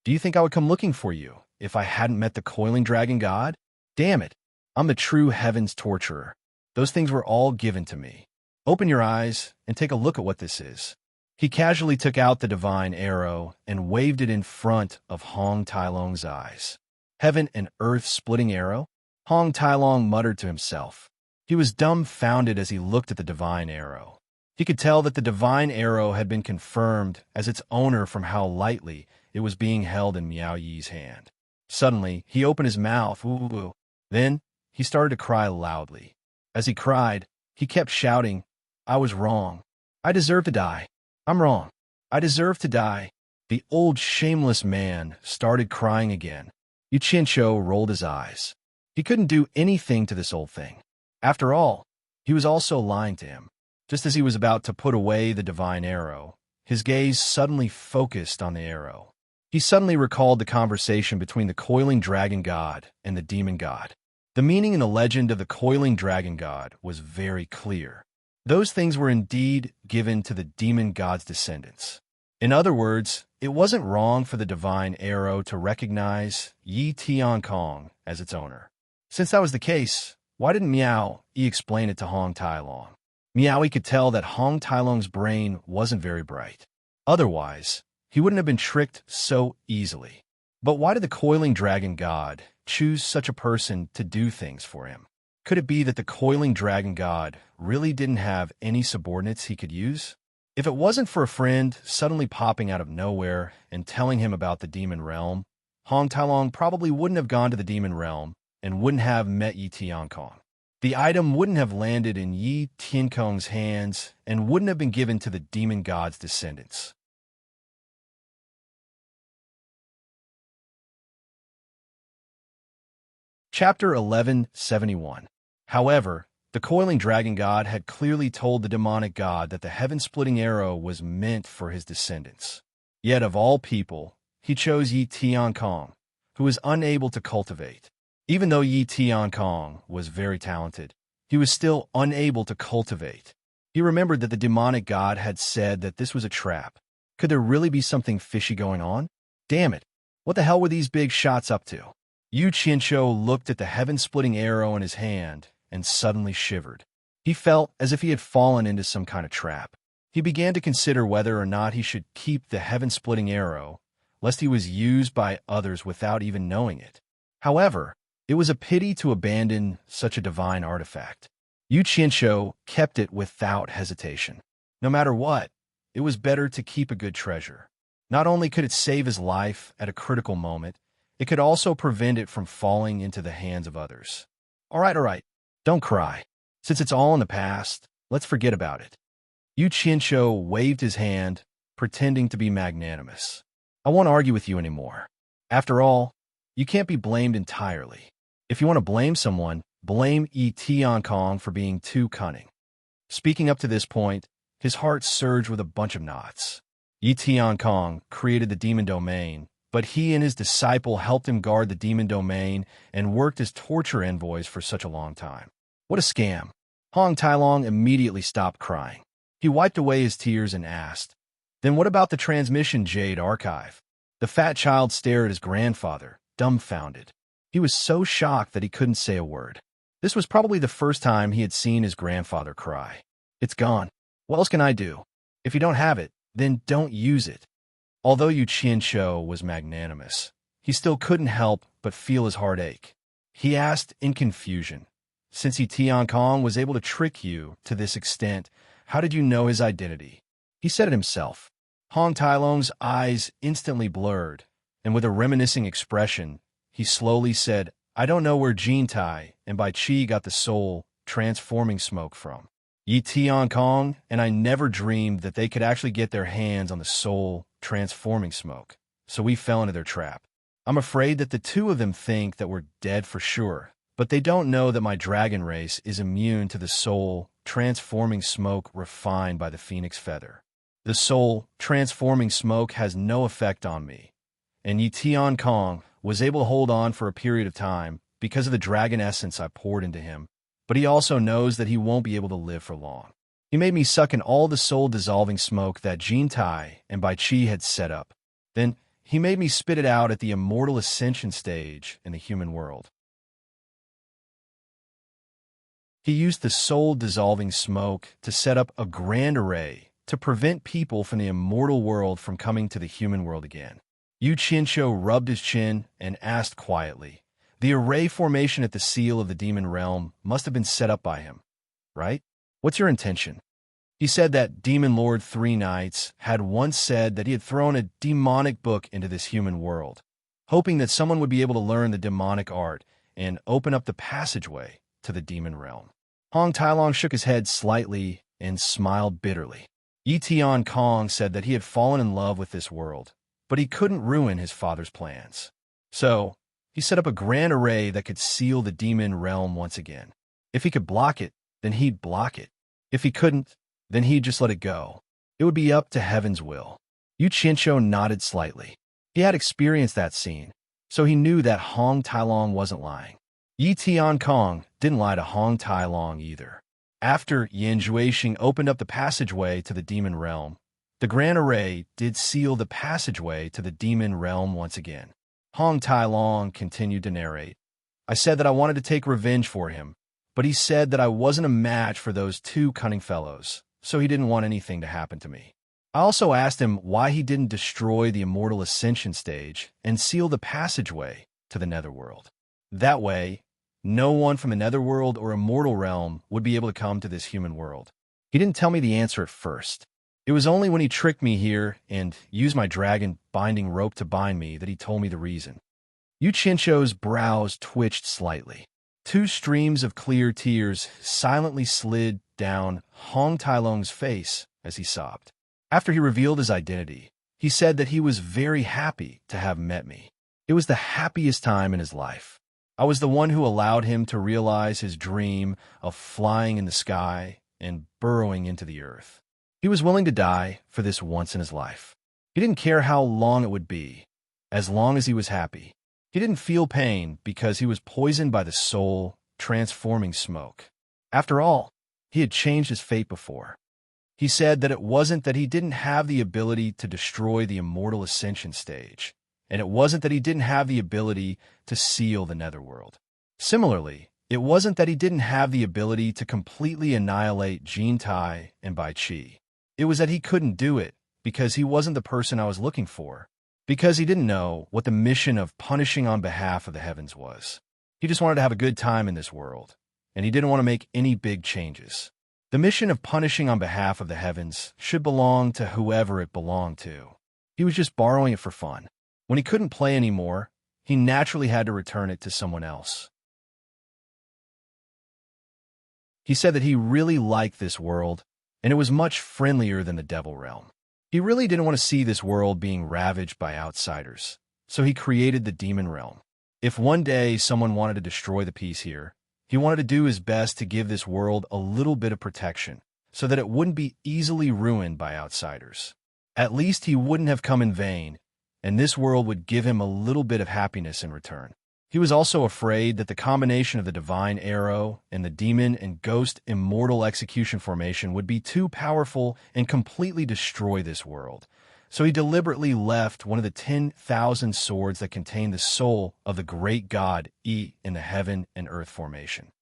Do you think I would come looking for you if I hadn't met the coiling dragon god? Damn it, I'm the true Heaven's Torturer. Those things were all given to me. Open your eyes and take a look at what this is." He casually took out the divine arrow and waved it in front of Hong Tai-long's eyes. "Heaven and earth splitting arrow?" Hong Tai-long muttered to himself. He was dumbfounded as he looked at the divine arrow. He could tell that the divine arrow had been confirmed as its owner from how lightly it was being held in Miao Yi's hand. Suddenly, he opened his mouth. Ooh. Then, he started to cry loudly. As he cried, he kept shouting, "I was wrong. I deserve to die. I'm wrong. I deserve to die." The old shameless man started crying again. Yu Qianqiu rolled his eyes. He couldn't do anything to this old thing. After all, he was also lying to him. Just as he was about to put away the divine arrow, his gaze suddenly focused on the arrow. He suddenly recalled the conversation between the coiling dragon god and the demon god. The meaning in the legend of the coiling dragon god was very clear. Those things were indeed given to the demon god's descendants. In other words, it wasn't wrong for the divine arrow to recognize Yi Tiankong as its owner. Since that was the case, why didn't Miao Yi explain it to Hong Tai-long? Miao Yi could tell that Hong Tai-long's brain wasn't very bright. Otherwise, he wouldn't have been tricked so easily. But why did the coiling dragon god choose such a person to do things for him? Could it be that the coiling dragon god really didn't have any subordinates he could use? If it wasn't for a friend suddenly popping out of nowhere and telling him about the demon realm, Hong Tailong probably wouldn't have gone to the demon realm and wouldn't have met Yi Tiankong. The item wouldn't have landed in Yi Tiankong's hands and wouldn't have been given to the demon god's descendants. Chapter 1171. However, the coiling dragon god had clearly told the demonic god that the heaven-splitting arrow was meant for his descendants. Yet of all people, he chose Yi Tiankong, who was unable to cultivate. Even though Yi Tiankong was very talented, he was still unable to cultivate. He remembered that the demonic god had said that this was a trap. Could there really be something fishy going on? Damn it, what the hell were these big shots up to? Yu Qianshou looked at the heaven-splitting arrow in his hand and suddenly shivered. He felt as if he had fallen into some kind of trap. He began to consider whether or not he should keep the heaven-splitting arrow, lest he was used by others without even knowing it. However, it was a pity to abandon such a divine artifact. Yu Qianshou kept it without hesitation. No matter what, it was better to keep a good treasure. Not only could it save his life at a critical moment, it could also prevent it from falling into the hands of others. All right, don't cry. Since it's all in the past, let's forget about it. Yu Qianshou waved his hand, pretending to be magnanimous. I won't argue with you anymore. After all, you can't be blamed entirely. If you want to blame someone, blame Yi Tiankong for being too cunning. Speaking up to this point, his heart surged with a bunch of knots. Yi Tiankong created the demon domain, but he and his disciple helped him guard the demon domain and worked as torture envoys for such a long time. What a scam. Hong Tailong immediately stopped crying. He wiped away his tears and asked, "Then what about the transmission Jade archive?" The fat child stared at his grandfather, dumbfounded. He was so shocked that he couldn't say a word. This was probably the first time he had seen his grandfather cry. "It's gone. What else can I do? If you don't have it, then don't use it." Although Yu Qianshou was magnanimous, he still couldn't help but feel his heart ache. He asked in confusion, "Since Yi Tiankong was able to trick you to this extent, how did you know his identity?" He said it himself. Hong Tailong's eyes instantly blurred, and with a reminiscing expression, he slowly said, "I don't know where Jin Tai and Bai Qi got the soul transforming smoke from. Yi Tiankong and I never dreamed that they could actually get their hands on the soul transforming smoke, so we fell into their trap. I'm afraid that the two of them think that we're dead for sure, but they don't know that my dragon race is immune to the soul transforming smoke refined by the phoenix feather. The soul transforming smoke has no effect on me, and Yi Tiankong was able to hold on for a period of time because of the dragon essence I poured into him, but he also knows that he won't be able to live for long. He made me suck in all the soul-dissolving smoke that Jin Tai and Bai Qi had set up. Then he made me spit it out at the immortal ascension stage in the human world. He used the soul-dissolving smoke to set up a grand array to prevent people from the immortal world from coming to the human world again. Yu Qianshou rubbed his chin and asked quietly, "The array formation at the seal of the demon realm must have been set up by him, right? What's your intention?" He said that Demon Lord Three Knights had once said that he had thrown a demonic book into this human world, hoping that someone would be able to learn the demonic art and open up the passageway to the demon realm. Hong Tailong shook his head slightly and smiled bitterly. Yi Tiankong said that he had fallen in love with this world, but he couldn't ruin his father's plans. So, he set up a grand array that could seal the demon realm once again. If he could block it, then he'd block it. If he couldn't, then he'd just let it go. It would be up to heaven's will. Yu Qianshou nodded slightly. He had experienced that scene, so he knew that Hong Tailong wasn't lying. Yi Tiankong didn't lie to Hong Tailong either. After Yan Zhuixing opened up the passageway to the demon realm, the grand array did seal the passageway to the demon realm once again. Hong Tailong continued to narrate. "I said that I wanted to take revenge for him, but he said that I wasn't a match for those two cunning fellows, so he didn't want anything to happen to me. I also asked him why he didn't destroy the immortal ascension stage and seal the passageway to the netherworld. That way, No one from the netherworld or immortal realm would be able to come to this human world. He didn't tell me the answer at first. It was only when he tricked me here and used my dragon binding rope to bind me that he told me the reason. Yu Qianqiu's brows twitched slightly. Two streams of clear tears silently slid down Hong Tailong's face as he sobbed. After he revealed his identity, he said that he was very happy to have met me. It was the happiest time in his life. I was the one who allowed him to realize his dream of flying in the sky and burrowing into the earth. He was willing to die for this once in his life. He didn't care how long it would be, as long as he was happy. He didn't feel pain because he was poisoned by the soul, transforming smoke. After all, he had changed his fate before. He said that it wasn't that he didn't have the ability to destroy the immortal ascension stage, and it wasn't that he didn't have the ability to seal the netherworld. Similarly, it wasn't that he didn't have the ability to completely annihilate Jin Tai and Bai Qi. It was that he couldn't do it because he wasn't the person I was looking for, because he didn't know what the mission of punishing on behalf of the heavens was. He just wanted to have a good time in this world, and he didn't want to make any big changes. The mission of punishing on behalf of the heavens should belong to whoever it belonged to. He was just borrowing it for fun. When he couldn't play anymore, he naturally had to return it to someone else. He said that he really liked this world, and it was much friendlier than the Devil Realm. He really didn't want to see this world being ravaged by outsiders, so he created the Demon Realm. If one day someone wanted to destroy the peace here, he wanted to do his best to give this world a little bit of protection, so that it wouldn't be easily ruined by outsiders. At least he wouldn't have come in vain, and this world would give him a little bit of happiness in return. He was also afraid that the combination of the divine arrow and the demon and ghost immortal execution formation would be too powerful and completely destroy this world. So he deliberately left one of the 10,000 swords that contained the soul of the great god Yi in the heaven and earth formation.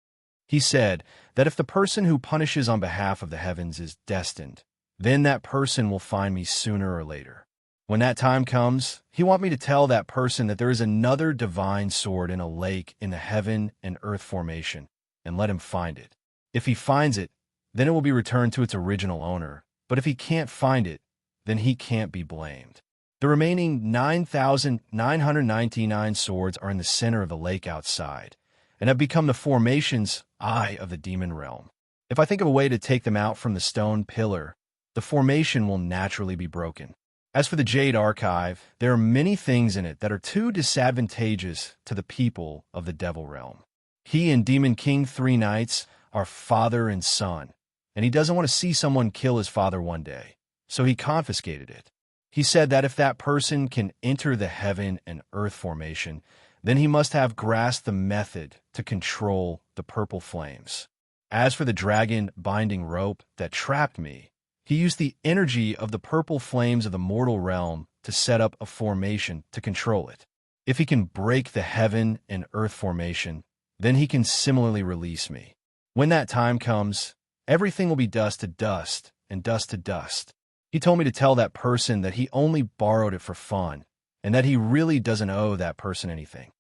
He said that if the person who punishes on behalf of the heavens is destined, then that person will find me sooner or later. When that time comes, he wants me to tell that person that there is another divine sword in a lake in the heaven and earth formation, and let him find it. If he finds it, then it will be returned to its original owner, but if he can't find it, then he can't be blamed. The remaining 9,999 swords are in the center of the lake outside, and have become the formation's eye of the demon realm. If I think of a way to take them out from the stone pillar, the formation will naturally be broken. As for the Jade archive, there are many things in it that are too disadvantageous to the people of the Devil Realm. He and Demon King 3 Knights are father and son, and he doesn't want to see someone kill his father one day, so he confiscated it. He said that if that person can enter the heaven and earth formation, then he must have grasped the method to control the purple flames. As for the dragon binding rope that trapped me, he used the energy of the purple flames of the mortal realm to set up a formation to control it. If he can break the heaven and earth formation, then he can similarly release me. When that time comes, everything will be dust to dust and dust to dust. He told me to tell that person that he only borrowed it for fun, and that he really doesn't owe that person anything.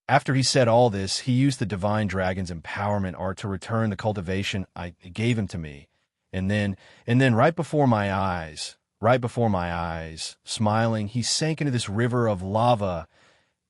After he said all this, he used the divine dragon's empowerment art to return the cultivation I gave him to me. And then right before my eyes, smiling, he sank into this river of lava,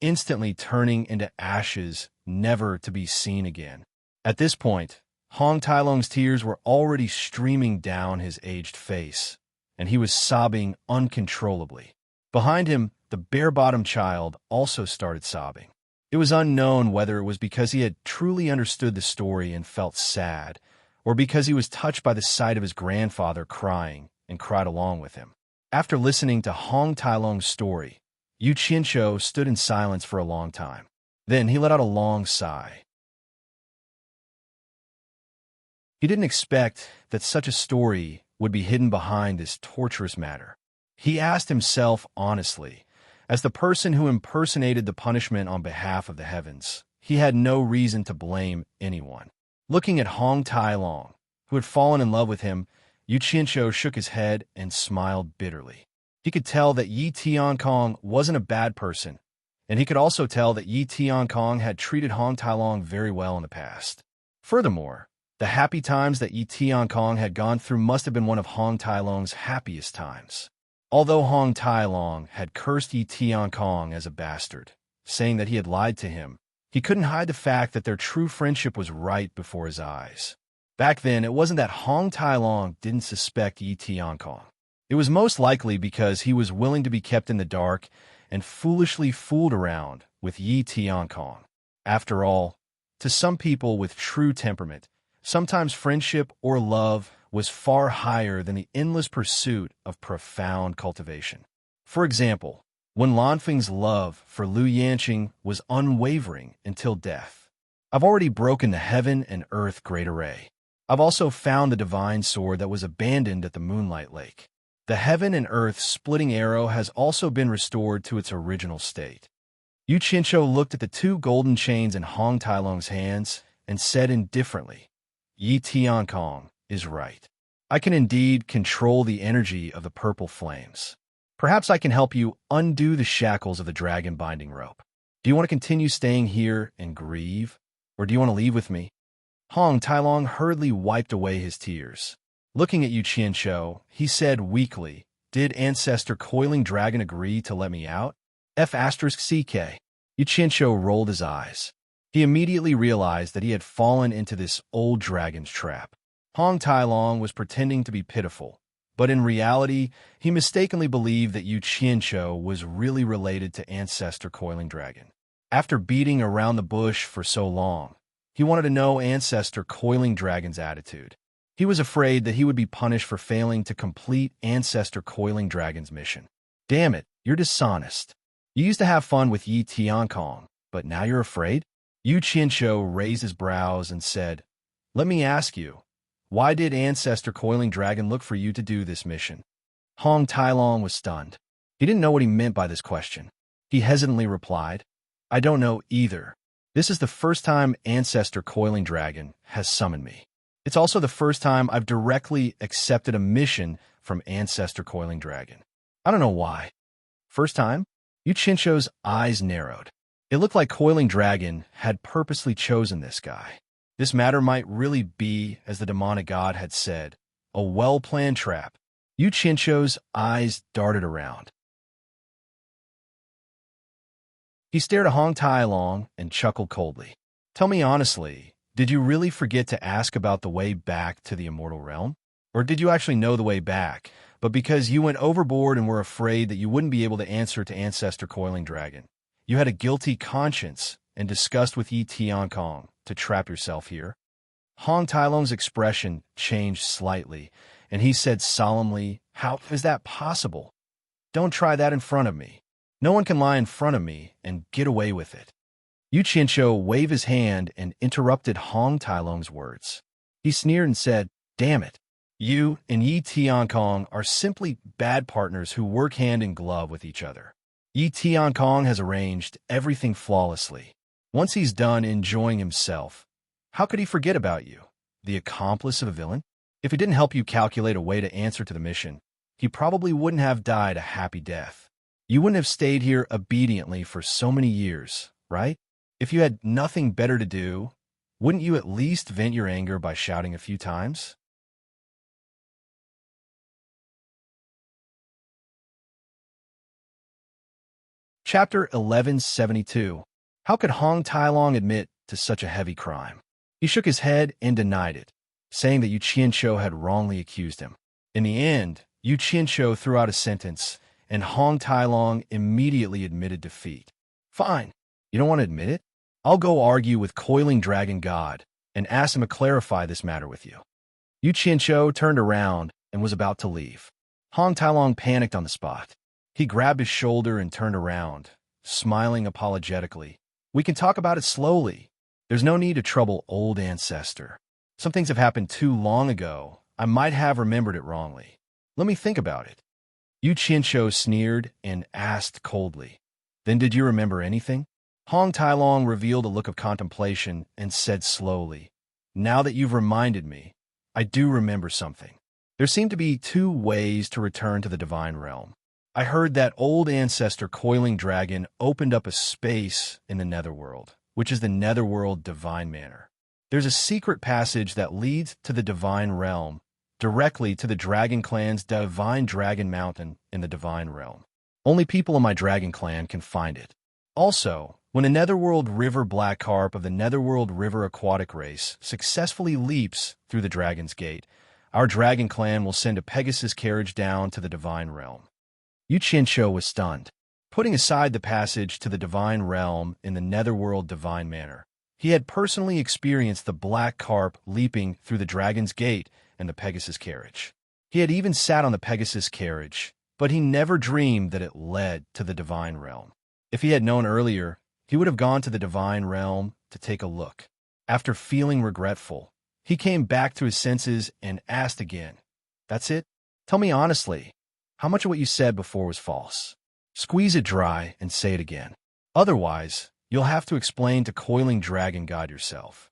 instantly turning into ashes, never to be seen again. At this point, Hong Tailong's tears were already streaming down his aged face, and he was sobbing uncontrollably. Behind him, the bare-bottomed child also started sobbing. It was unknown whether it was because he had truly understood the story and felt sad, or because he was touched by the sight of his grandfather crying and cried along with him. After listening to Hong Tailong's story, Yu Qianqiu stood in silence for a long time. Then he let out a long sigh. He didn't expect that such a story would be hidden behind this torturous matter. He asked himself honestly, as the person who impersonated the punishment on behalf of the heavens, he had no reason to blame anyone. Looking at Hong Tailong, who had fallen in love with him, Yu Qianqiu shook his head and smiled bitterly. He could tell that Yi Tiankong wasn't a bad person, and he could also tell that Yi Tiankong had treated Hong Tailong very well in the past. Furthermore, the happy times that Yi Tiankong had gone through must have been one of Hong Tailong's happiest times. Although Hong Tailong had cursed Yi Tiankong as a bastard, saying that he had lied to him, he couldn't hide the fact that their true friendship was right before his eyes. Back then, it wasn't that Hong Tailong didn't suspect Yi Tiankong. It was most likely because he was willing to be kept in the dark and foolishly fooled around with Yi Tiankong. After all, to some people with true temperament, sometimes friendship or love was far higher than the endless pursuit of profound cultivation. For example, when Lanfeng's love for Liu Yanqing was unwavering until death. I've already broken the heaven and earth great array. I've also found the divine sword that was abandoned at the Moonlight Lake. The heaven and earth splitting arrow has also been restored to its original state. Yu Qinshu looked at the two golden chains in Hong Tailong's hands and said indifferently, Yi Tiankong is right. I can indeed control the energy of the purple flames. Perhaps I can help you undo the shackles of the dragon binding rope. Do you want to continue staying here and grieve, or do you want to leave with me? Hong Tailong hurriedly wiped away his tears. Looking at Yu Qinshu, he said weakly, Did Ancestor Coiling Dragon agree to let me out? F***CK. Yu Qinshu rolled his eyes. He immediately realized that he had fallen into this old dragon's trap. Hong Tailong was pretending to be pitiful, but in reality, he mistakenly believed that Yu Qinshu was really related to Ancestor Coiling Dragon. After beating around the bush for so long, he wanted to know Ancestor Coiling Dragon's attitude. He was afraid that he would be punished for failing to complete Ancestor Coiling Dragon's mission. Damn it, you're dishonest. You used to have fun with Yi Tiankong, but now you're afraid? Yu Qinshu raised his brows and said, Let me ask you, why did Ancestor Coiling Dragon look for you to do this mission? Hong Tailong was stunned. He didn't know what he meant by this question. He hesitantly replied, I don't know either. This is the first time Ancestor Coiling Dragon has summoned me. It's also the first time I've directly accepted a mission from Ancestor Coiling Dragon. I don't know why. First time? Yu Qinshu's eyes narrowed. It looked like Coiling Dragon had purposely chosen this guy. This matter might really be, as the demonic god had said, a well-planned trap. Yu Qinshu's eyes darted around. He stared at Hong Tailong and chuckled coldly. Tell me honestly, did you really forget to ask about the way back to the immortal realm? Or did you actually know the way back, but because you went overboard and were afraid that you wouldn't be able to answer to Ancestor Coiling Dragon, you had a guilty conscience and discussed with Yi Tiankong to trap yourself here? Hong Tailong's expression changed slightly, and he said solemnly, How is that possible? Don't try that in front of me. No one can lie in front of me and get away with it. Yu Qinshu waved his hand and interrupted Hong Tailong's words. He sneered and said, Damn it. You and Yi Tiankong are simply bad partners who work hand in glove with each other. Yi Tiankong has arranged everything flawlessly. Once he's done enjoying himself, how could he forget about you, the accomplice of a villain? If he didn't help you calculate a way to answer to the mission, he probably wouldn't have died a happy death. You wouldn't have stayed here obediently for so many years, right? If you had nothing better to do, wouldn't you at least vent your anger by shouting a few times? Chapter 1172. How could Hong Tailong admit to such a heavy crime? He shook his head and denied it, saying that Yu Qinshu had wrongly accused him. In the end, Yu Qinshu threw out a sentence, and Hong Tailong immediately admitted defeat. Fine, you don't want to admit it? I'll go argue with Coiling Dragon God and ask him to clarify this matter with you. Yu Qinshu turned around and was about to leave. Hong Tailong panicked on the spot. He grabbed his shoulder and turned around, smiling apologetically. We can talk about it slowly. There's no need to trouble old Ancestor. Some things have happened too long ago. I might have remembered it wrongly. Let me think about it. Yu Qinshu sneered and asked coldly, Then did you remember anything? Hong Tailong revealed a look of contemplation and said slowly, Now that you've reminded me, I do remember something. There seem to be two ways to return to the divine realm. I heard that old ancestor coiling dragon opened up a space in the netherworld, which is the netherworld divine manor. There's a secret passage that leads to the divine realm, directly to the dragon clan's divine dragon mountain in the divine realm. Only people in my dragon clan can find it. Also, when a netherworld river black carp of the netherworld river aquatic race successfully leaps through the dragon's gate, our dragon clan will send a Pegasus carriage down to the divine realm. Yu Qianqiu was stunned. Putting aside the passage to the divine realm in the netherworld divine manor, he had personally experienced the black carp leaping through the dragon's gate and the Pegasus carriage. He had even sat on the Pegasus carriage, but he never dreamed that it led to the divine realm. If he had known earlier, he would have gone to the divine realm to take a look. After feeling regretful, he came back to his senses and asked again, "That's it? Tell me honestly, how much of what you said before was false? Squeeze it dry and say it again. Otherwise, you'll have to explain to Coiling Dragon God yourself."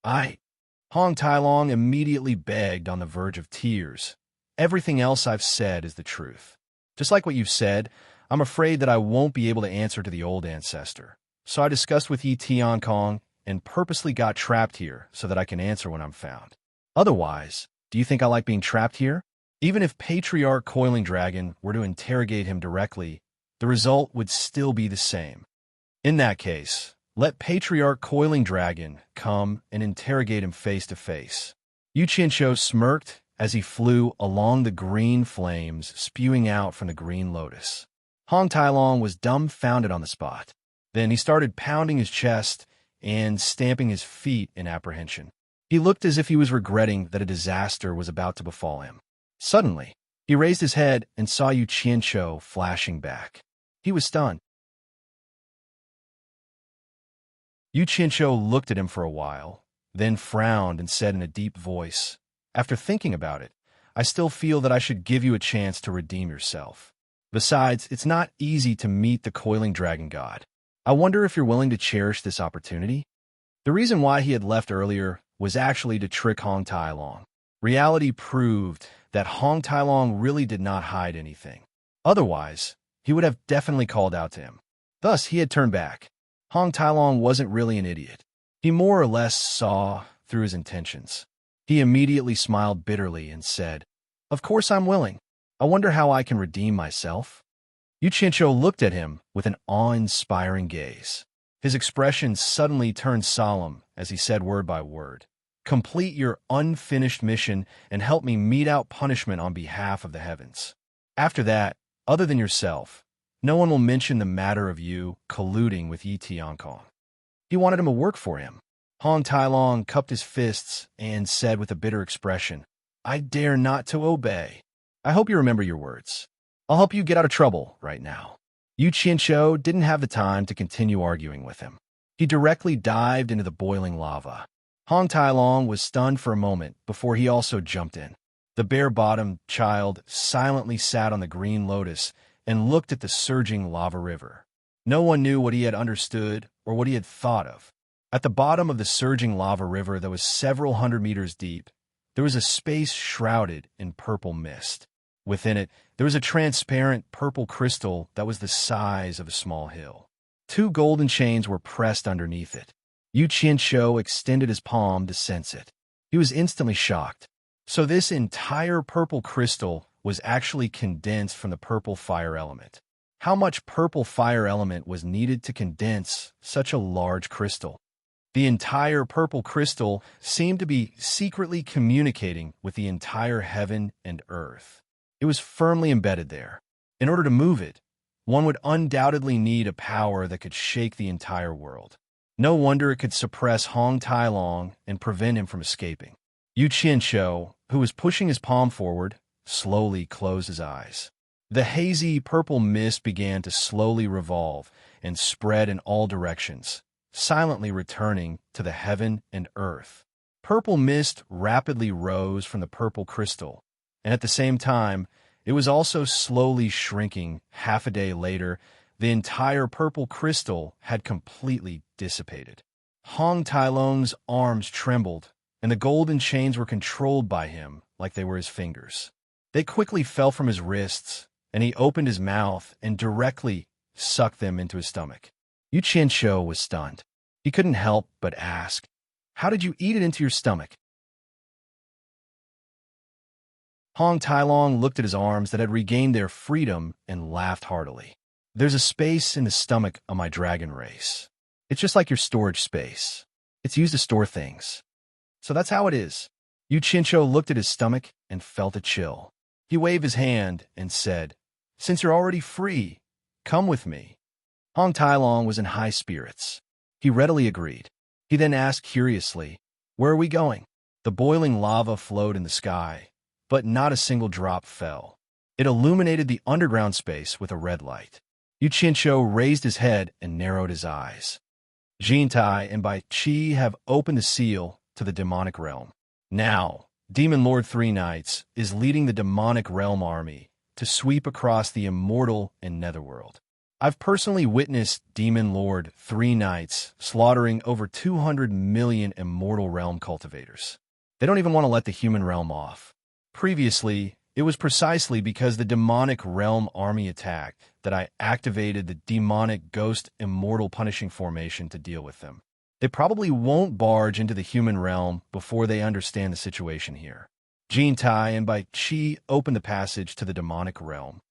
Hong Tailong immediately begged on the verge of tears. "Everything else I've said is the truth. Just like what you've said, I'm afraid that I won't be able to answer to the old ancestor. So I discussed with Yi Tiankong and purposely got trapped here so that I can answer when I'm found. Otherwise, do you think I like being trapped here? Even if Patriarch Coiling Dragon were to interrogate him directly, the result would still be the same. In that case, let Patriarch Coiling Dragon come and interrogate him face to face." Yu Qianqiu smirked as he flew along the green flames spewing out from the green lotus. Hong Tailong was dumbfounded on the spot. Then he started pounding his chest and stamping his feet in apprehension. He looked as if he was regretting that a disaster was about to befall him. Suddenly, he raised his head and saw Yu Qianqiu flashing back. He was stunned. Yu Qianqiu looked at him for a while, then frowned and said in a deep voice, "After thinking about it, I still feel that I should give you a chance to redeem yourself. Besides, it's not easy to meet the Coiling Dragon God. I wonder if you're willing to cherish this opportunity?" The reason why he had left earlier was actually to trick Hong Tailong. Reality proved that Hong Tailong really did not hide anything. Otherwise, he would have definitely called out to him. Thus, he had turned back. Hong Tailong wasn't really an idiot. He more or less saw through his intentions. He immediately smiled bitterly and said, "Of course I'm willing. I wonder how I can redeem myself." Yu Qianqiu looked at him with an awe-inspiring gaze. His expression suddenly turned solemn as he said word by word, "Complete your unfinished mission and help me mete out punishment on behalf of the heavens. After that, other than yourself, no one will mention the matter of you colluding with Yi Tiankong." He wanted him to work for him. Hong Tailong cupped his fists and said with a bitter expression, "I dare not to obey. I hope you remember your words. I'll help you get out of trouble right now." Yu Qianqiu didn't have the time to continue arguing with him. He directly dived into the boiling lava. Hong Tailong was stunned for a moment before he also jumped in. The bare-bottomed child silently sat on the green lotus and looked at the surging lava river. No one knew what he had understood or what he had thought of. At the bottom of the surging lava river that was several hundred meters deep, there was a space shrouded in purple mist. Within it, there was a transparent purple crystal that was the size of a small hill. 2 golden chains were pressed underneath it. Yu Qianqiu extended his palm to sense it. He was instantly shocked. So this entire purple crystal was actually condensed from the purple fire element. How much purple fire element was needed to condense such a large crystal? The entire purple crystal seemed to be secretly communicating with the entire heaven and earth. It was firmly embedded there. In order to move it, one would undoubtedly need a power that could shake the entire world. No wonder it could suppress Hong Tailong and prevent him from escaping. Yu Qianqiu, who was pushing his palm forward, slowly closed his eyes. The hazy purple mist began to slowly revolve and spread in all directions, silently returning to the heaven and earth. Purple mist rapidly rose from the purple crystal, and at the same time, it was also slowly shrinking. Half a day later, the entire purple crystal had completely dissipated. Hong Tailong's arms trembled, and the golden chains were controlled by him like they were his fingers. They quickly fell from his wrists, and he opened his mouth and directly sucked them into his stomach. Yu Qianqiu was stunned. He couldn't help but ask, "How did you eat it into your stomach?" Hong Tailong looked at his arms that had regained their freedom and laughed heartily. "There's a space in the stomach of my dragon race. It's just like your storage space. It's used to store things. So that's how it is." Yu Qianqiu looked at his stomach and felt a chill. He waved his hand and said, "Since you're already free, come with me." Hong Tailong was in high spirits. He readily agreed. He then asked curiously, "Where are we going?" The boiling lava flowed in the sky, but not a single drop fell. It illuminated the underground space with a red light. Yu Qianqiu raised his head and narrowed his eyes. Jintai and Bai Qi have opened the seal to the demonic realm. Now, Demon Lord Three Knights is leading the demonic realm army to sweep across the immortal and netherworld. I've personally witnessed Demon Lord Three Knights slaughtering over 200 million immortal realm cultivators. They don't even want to let the human realm off. Previously, it was precisely because the demonic realm army attacked that I activated the demonic ghost immortal punishing formation to deal with them. They probably won't barge into the human realm before they understand the situation here. Jintai and Bai Qi opened the passage to the demonic realm.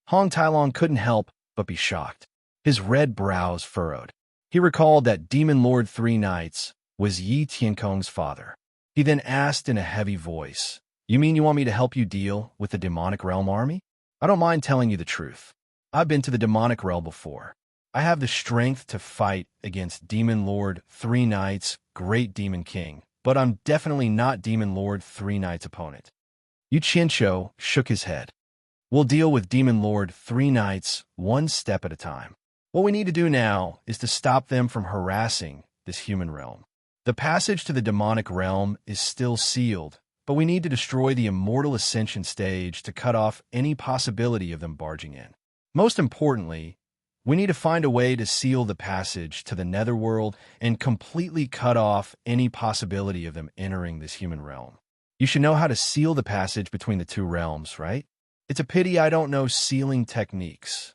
Hong Tailong couldn't help but be shocked. His red brows furrowed. He recalled that Demon Lord Three Knights was Yi Tiankong's father. He then asked in a heavy voice, "You mean you want me to help you deal with the demonic realm army?" "I don't mind telling you the truth. I've been to the demonic realm before. I have the strength to fight against Demon Lord Three Knights' Great Demon King, but I'm definitely not Demon Lord Three Knights' opponent." Yu Qianqiu shook his head. "We'll deal with Demon Lord Three Knights one step at a time. What we need to do now is to stop them from harassing this human realm. The passage to the demonic realm is still sealed, but we need to destroy the immortal ascension stage to cut off any possibility of them barging in. Most importantly, we need to find a way to seal the passage to the netherworld and completely cut off any possibility of them entering this human realm. You should know how to seal the passage between the two realms, right? It's a pity I don't know sealing techniques."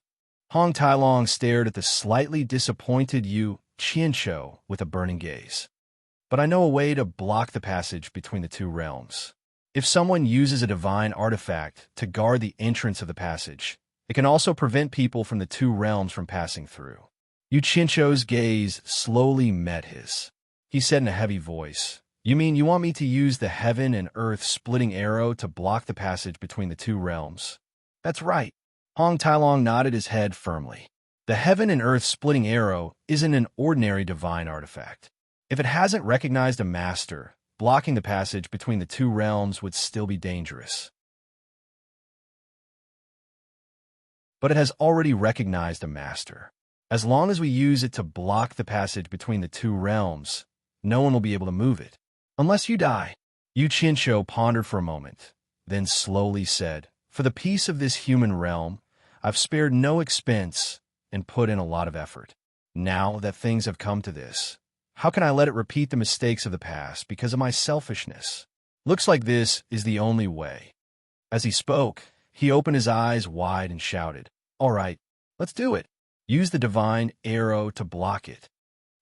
Hong Tailong stared at the slightly disappointed Yu Qianqiu with a burning gaze. "But I know a way to block the passage between the two realms. If someone uses a divine artifact to guard the entrance of the passage, it can also prevent people from the two realms from passing through." Yu Qianqiu's gaze slowly met his. He said in a heavy voice, "You mean you want me to use the heaven and earth splitting arrow to block the passage between the two realms?" "That's right." Hong Tailong nodded his head firmly. The heaven and earth splitting arrow isn't an ordinary divine artifact. If it hasn't recognized a master, blocking the passage between the two realms would still be dangerous. But it has already recognized a master. As long as we use it to block the passage between the two realms, no one will be able to move it. Unless you die. Yu Qianqiu pondered for a moment, then slowly said, "For the peace of this human realm, I've spared no expense and put in a lot of effort. Now that things have come to this, how can I let it repeat the mistakes of the past because of my selfishness? Looks like this is the only way." As he spoke, he opened his eyes wide and shouted, "All right, let's do it. Use the divine arrow to block it."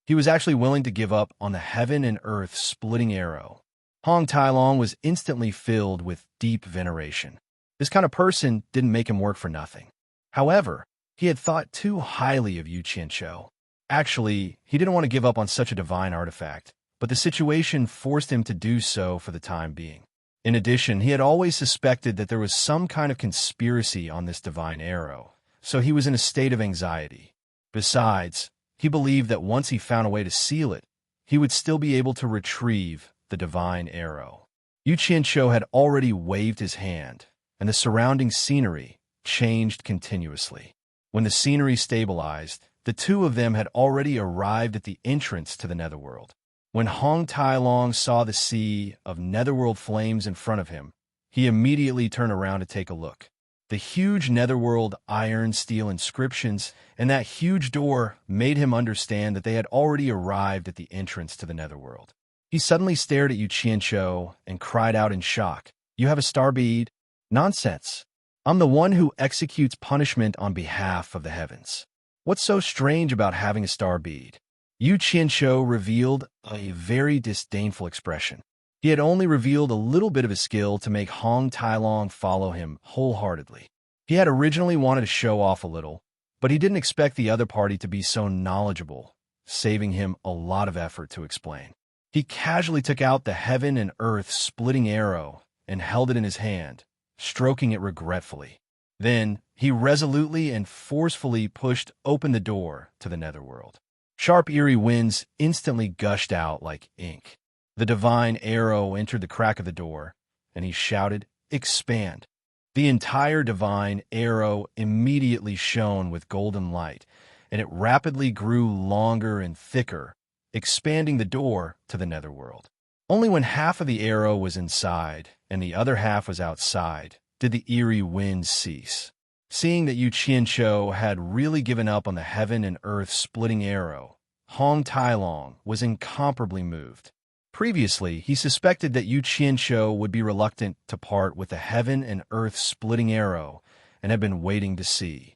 He was actually willing to give up on the heaven and earth splitting arrow. Hong Tailong was instantly filled with deep veneration. This kind of person didn't make him work for nothing. However, he had thought too highly of Yu Qianqiu. Actually, he didn't want to give up on such a divine artifact, but the situation forced him to do so for the time being. In addition, he had always suspected that there was some kind of conspiracy on this divine arrow, so he was in a state of anxiety. Besides, he believed that once he found a way to seal it, he would still be able to retrieve the divine arrow. Yu Qianqiu had already waved his hand, and the surrounding scenery changed continuously. When the scenery stabilized, the two of them had already arrived at the entrance to the netherworld. When Hong Tailong saw the sea of netherworld flames in front of him, he immediately turned around to take a look. The huge netherworld iron steel inscriptions and that huge door made him understand that they had already arrived at the entrance to the netherworld. He suddenly stared at Yu Qianqiu and cried out in shock, "You have a star bead?" "Nonsense. I'm the one who executes punishment on behalf of the heavens. What's so strange about having a star bead? Yu Qianshou revealed a very disdainful expression. He had only revealed a little bit of his skill to make Hong Tailong follow him wholeheartedly. He had originally wanted to show off a little, but he didn't expect the other party to be so knowledgeable, saving him a lot of effort to explain. He casually took out the heaven and earth splitting arrow and held it in his hand, stroking it regretfully. Then he resolutely and forcefully pushed open the door to the netherworld. Sharp, eerie winds instantly gushed out like ink. The divine arrow entered the crack of the door, and he shouted, "Expand!" The entire divine arrow immediately shone with golden light, and it rapidly grew longer and thicker, expanding the door to the netherworld. Only when half of the arrow was inside and the other half was outside did the eerie winds cease. Seeing that Yu Qianshou had really given up on the heaven and earth splitting arrow, Hong Tailong was incomparably moved. Previously, he suspected that Yu Qianshou would be reluctant to part with the heaven and earth splitting arrow and had been waiting to see.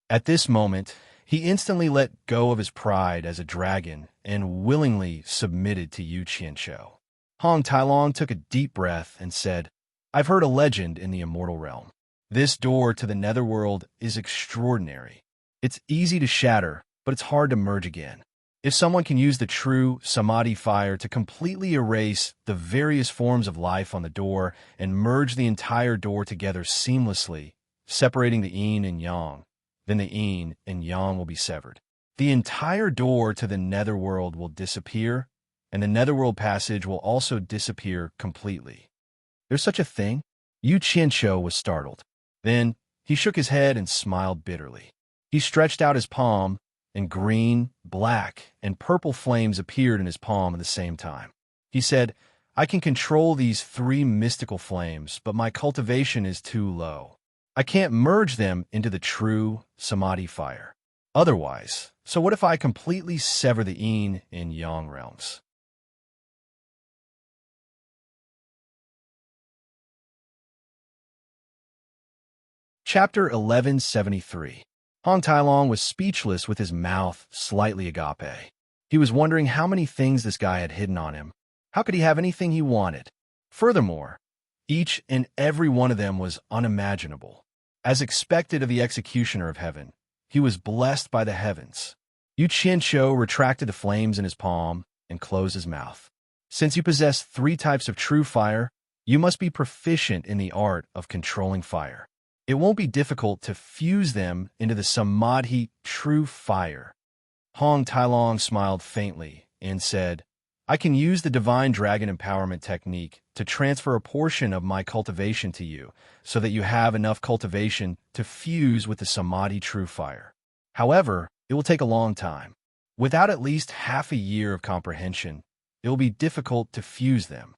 At this moment, he instantly let go of his pride as a dragon and willingly submitted to Yu Qianshou. Hong Tailong took a deep breath and said, "I've heard a legend in the immortal realm. This door to the netherworld is extraordinary. It's easy to shatter, but it's hard to merge again. If someone can use the true Samadhi fire to completely erase the various forms of life on the door and merge the entire door together seamlessly, separating the yin and yang, then the yin and yang will be severed. The entire door to the netherworld will disappear, and the netherworld passage will also disappear completely." "There's such a thing?" Yu Qianshou was startled. Then he shook his head and smiled bitterly. He stretched out his palm, and green, black, and purple flames appeared in his palm at the same time. He said, "I can control these three mystical flames, but my cultivation is too low. I can't merge them into the true Samadhi fire. Otherwise, so what if I completely sever the yin and yang realms?" Chapter 1173. Hong Tailong was speechless with his mouth slightly agape. He was wondering how many things this guy had hidden on him. How could he have anything he wanted? Furthermore, each and every one of them was unimaginable. As expected of the executioner of heaven, he was blessed by the heavens. Yu Qianshou retracted the flames in his palm and closed his mouth. "Since you possess three types of true fire, you must be proficient in the art of controlling fire. It won't be difficult to fuse them into the Samadhi true fire." Hong Tailong smiled faintly and said, "I can use the divine dragon empowerment technique to transfer a portion of my cultivation to you so that you have enough cultivation to fuse with the Samadhi true fire. However, it will take a long time. Without at least half a year of comprehension, it will be difficult to fuse them."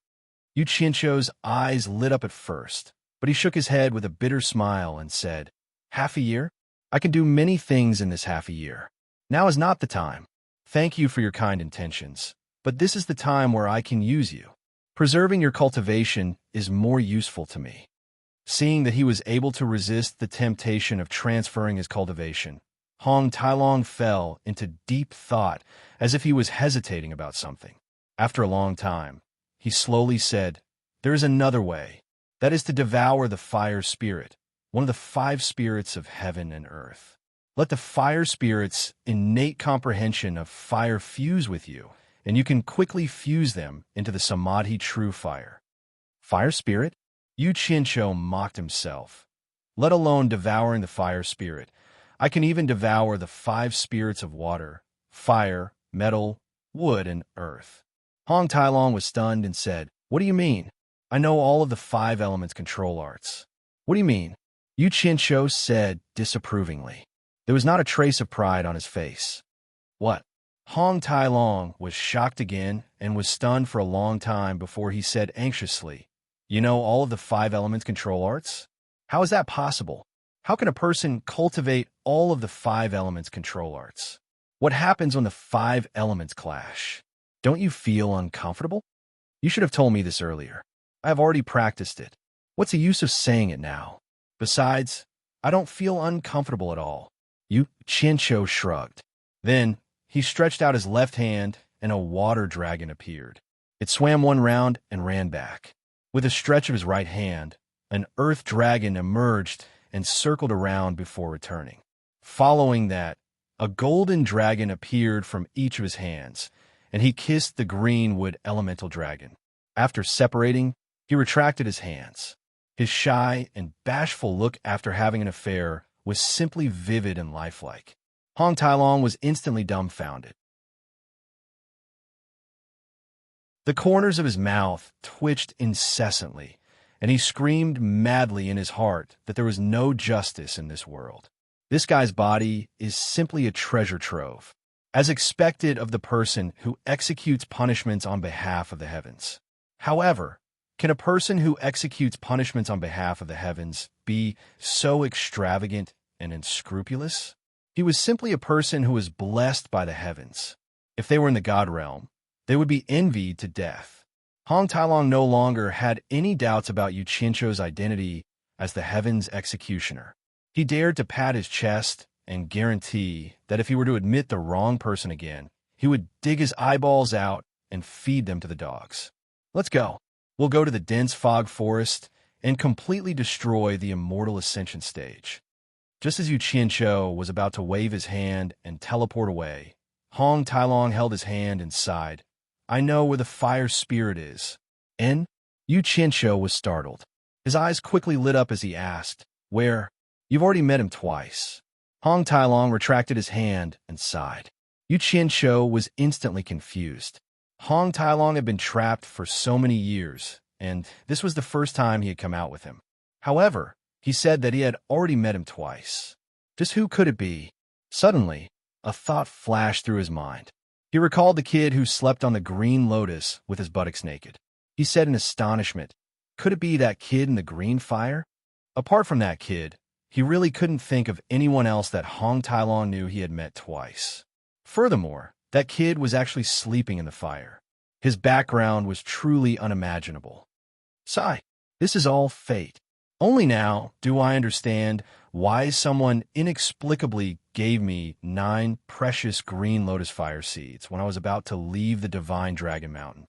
Yu Qianshou's eyes lit up at first, but he shook his head with a bitter smile and said, "Half a year? I can do many things in this half a year. Now is not the time. Thank you for your kind intentions, but this is the time where I can use you. Preserving your cultivation is more useful to me." Seeing that he was able to resist the temptation of transferring his cultivation, Hong Tailong fell into deep thought as if he was hesitating about something. After a long time, he slowly said, "There is another way. That is to devour the fire spirit, one of the 5 spirits of heaven and earth. Let the fire spirit's innate comprehension of fire fuse with you, and you can quickly fuse them into the Samadhi true fire." "Fire spirit?" Yu Qianshou mocked himself. "Let alone devouring the fire spirit, I can even devour the 5 spirits of water, fire, metal, wood, and earth." Hong Tailong was stunned and said, "What do you mean? I know all of the 5 elements control arts." "What do you mean?" Yu Qianshou said disapprovingly. There was not a trace of pride on his face. "What?" Hong Tailong was shocked again and was stunned for a long time before he said anxiously, "You know all of the 5 elements control arts? How is that possible? How can a person cultivate all of the 5 elements control arts? What happens when the 5 elements clash? Don't you feel uncomfortable? You should have told me this earlier." I have already practiced it. What's the use of saying it now? Besides, I don't feel uncomfortable at all. Chincho shrugged. Then, he stretched out his left hand, and a water dragon appeared. It swam one round and ran back. With a stretch of his right hand, an earth dragon emerged and circled around before returning. Following that, a golden dragon appeared from each of his hands, and he kissed the green wood elemental dragon. After separating, he retracted his hands. His shy and bashful look after having an affair was simply vivid and lifelike. Hong Tailong was instantly dumbfounded. The corners of his mouth twitched incessantly, and he screamed madly in his heart that there was no justice in this world. This guy's body is simply a treasure trove, as expected of the person who executes punishments on behalf of the heavens. However, can a person who executes punishments on behalf of the heavens be so extravagant and unscrupulous? He was simply a person who was blessed by the heavens. If they were in the god realm, they would be envied to death. Hong Tailong no longer had any doubts about Yu Qianzhou's identity as the heavens' executioner. He dared to pat his chest and guarantee that if he were to admit the wrong person again, he would dig his eyeballs out and feed them to the dogs. Let's go. We'll go to the dense fog forest and completely destroy the immortal ascension stage. Just as Yu Qianzhou was about to wave his hand and teleport away, Hong Tailong held his hand and sighed. I know where the fire spirit is. And Yu Qianzhou was startled. His eyes quickly lit up as he asked, Where? You've already met him twice. Hong Tailong retracted his hand and sighed. Yu Qianzhou was instantly confused. Hong Tailong had been trapped for so many years, and this was the first time he had come out with him. However, he said that he had already met him twice. Just who could it be? Suddenly, a thought flashed through his mind. He recalled the kid who slept on the green lotus with his buttocks naked. He said in astonishment, could it be that kid in the green fire? Apart from that kid, he really couldn't think of anyone else that Hong Tailong knew he had met twice. Furthermore, that kid was actually sleeping in the fire. His background was truly unimaginable. Sigh, this is all fate. Only now do I understand why someone inexplicably gave me 9 precious green lotus fire seeds when I was about to leave the divine dragon mountain.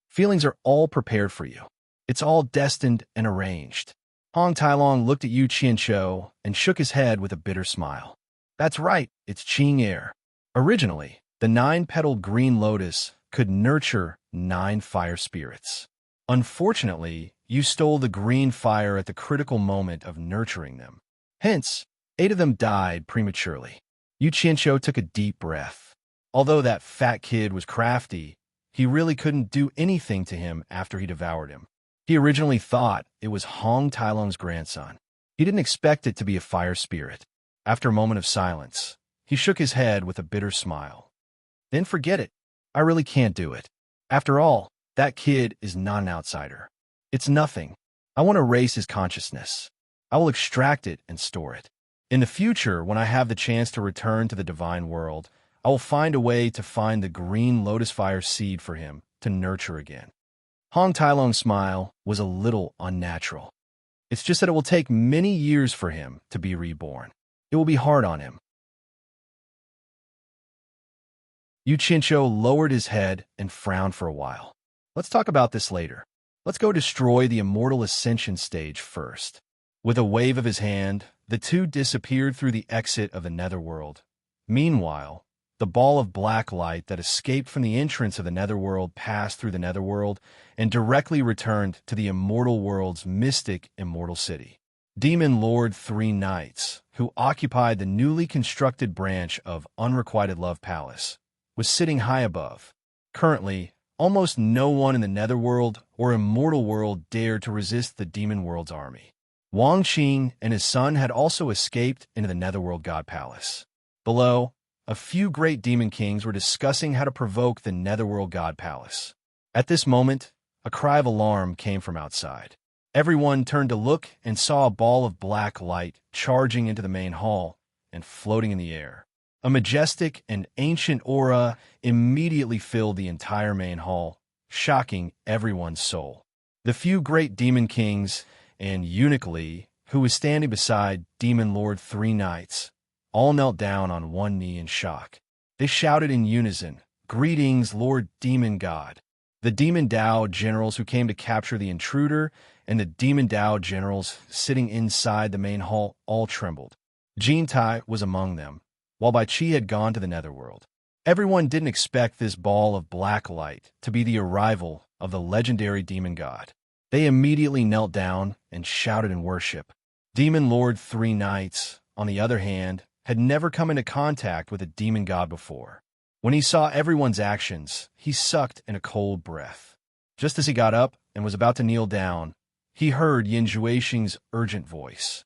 Feelings are all prepared for you. It's all destined and arranged. Hong Tailong looked at Yu Qianzhou and shook his head with a bitter smile. That's right, it's Qing air. Originally, the 9-petaled green lotus could nurture 9 fire spirits. Unfortunately, you stole the green fire at the critical moment of nurturing them. Hence, 8 of them died prematurely. Yu Qianzhou took a deep breath. Although that fat kid was crafty, he really couldn't do anything to him after he devoured him. He originally thought it was Hong Tailong's grandson. He didn't expect it to be a fire spirit. After a moment of silence, he shook his head with a bitter smile. Then forget it. I really can't do it. After all, that kid is not an outsider. It's nothing. I want to erase his consciousness. I will extract it and store it. In the future, when I have the chance to return to the divine world, I will find a way to find the green lotus fire seed for him to nurture again. Hong Tailong's smile was a little unnatural. It's just that it will take many years for him to be reborn. It will be hard on him. Yu Qianzhou lowered his head and frowned for a while. Let's talk about this later. Let's go destroy the immortal ascension stage first. With a wave of his hand, the two disappeared through the exit of the netherworld. Meanwhile, the ball of black light that escaped from the entrance of the netherworld passed through the netherworld and directly returned to the immortal world's mystic immortal city. Demon Lord 3 Knights, who occupied the newly constructed branch of Unrequited Love Palace, was sitting high above. Currently, almost no one in the netherworld or immortal world dared to resist the demon world's army. Wang Qing and his son had also escaped into the netherworld god palace. Below, a few great demon kings were discussing how to provoke the netherworld god palace. At this moment, a cry of alarm came from outside. Everyone turned to look and saw a ball of black light charging into the main hall and floating in the air. A majestic and ancient aura immediately filled the entire main hall, shocking everyone's soul. The few great demon kings and eunuch Li, who was standing beside Demon Lord 3 Knights, all knelt down on one knee in shock. They shouted in unison, "Greetings, Lord Demon God." The Demon Dao generals who came to capture the intruder and the Demon Dao generals sitting inside the main hall all trembled. Jin Tai was among them, while Bai Qi had gone to the netherworld. Everyone didn't expect this ball of black light to be the arrival of the legendary demon god. They immediately knelt down and shouted in worship. Demon Lord 3 Knights, on the other hand, had never come into contact with a demon god before. When he saw everyone's actions, he sucked in a cold breath. Just as he got up and was about to kneel down, he heard Yin Juexing's urgent voice.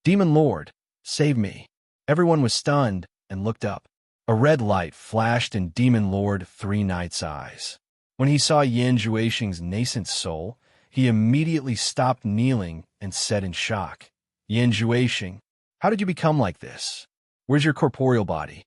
"Demon Lord, save me." Everyone was stunned and looked up. A red light flashed in Demon Lord 3 Knights' eyes. When he saw Yin Juexing's nascent soul, he immediately stopped kneeling and said in shock, "Yin Juexing, how did you become like this? Where's your corporeal body?"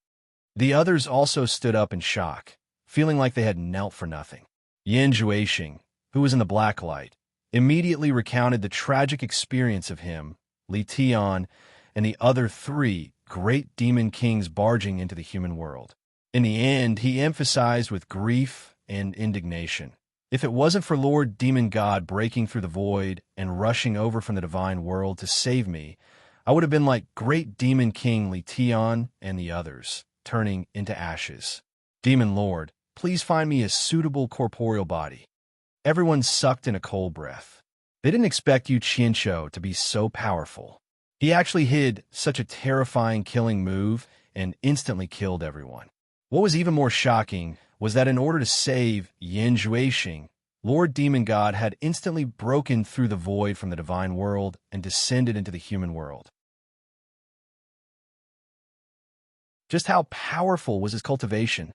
The others also stood up in shock, feeling like they had knelt for nothing. Yin Juexing, who was in the black light, immediately recounted the tragic experience of him, Li Tian, and the other 3 great demon kings barging into the human world. In the end, he emphasized with grief and indignation, "If it wasn't for Lord Demon God breaking through the void and rushing over from the divine world to save me, I would have been like great demon king Li Tian and the others, turning into ashes. Demon Lord, please find me a suitable corporeal body." Everyone sucked in a cold breath. They didn't expect Yu Qianqiu to be so powerful. He actually hid such a terrifying killing move and instantly killed everyone. What was even more shocking was that in order to save Yin Juexing, Lord Demon God had instantly broken through the void from the divine world and descended into the human world. Just how powerful was his cultivation?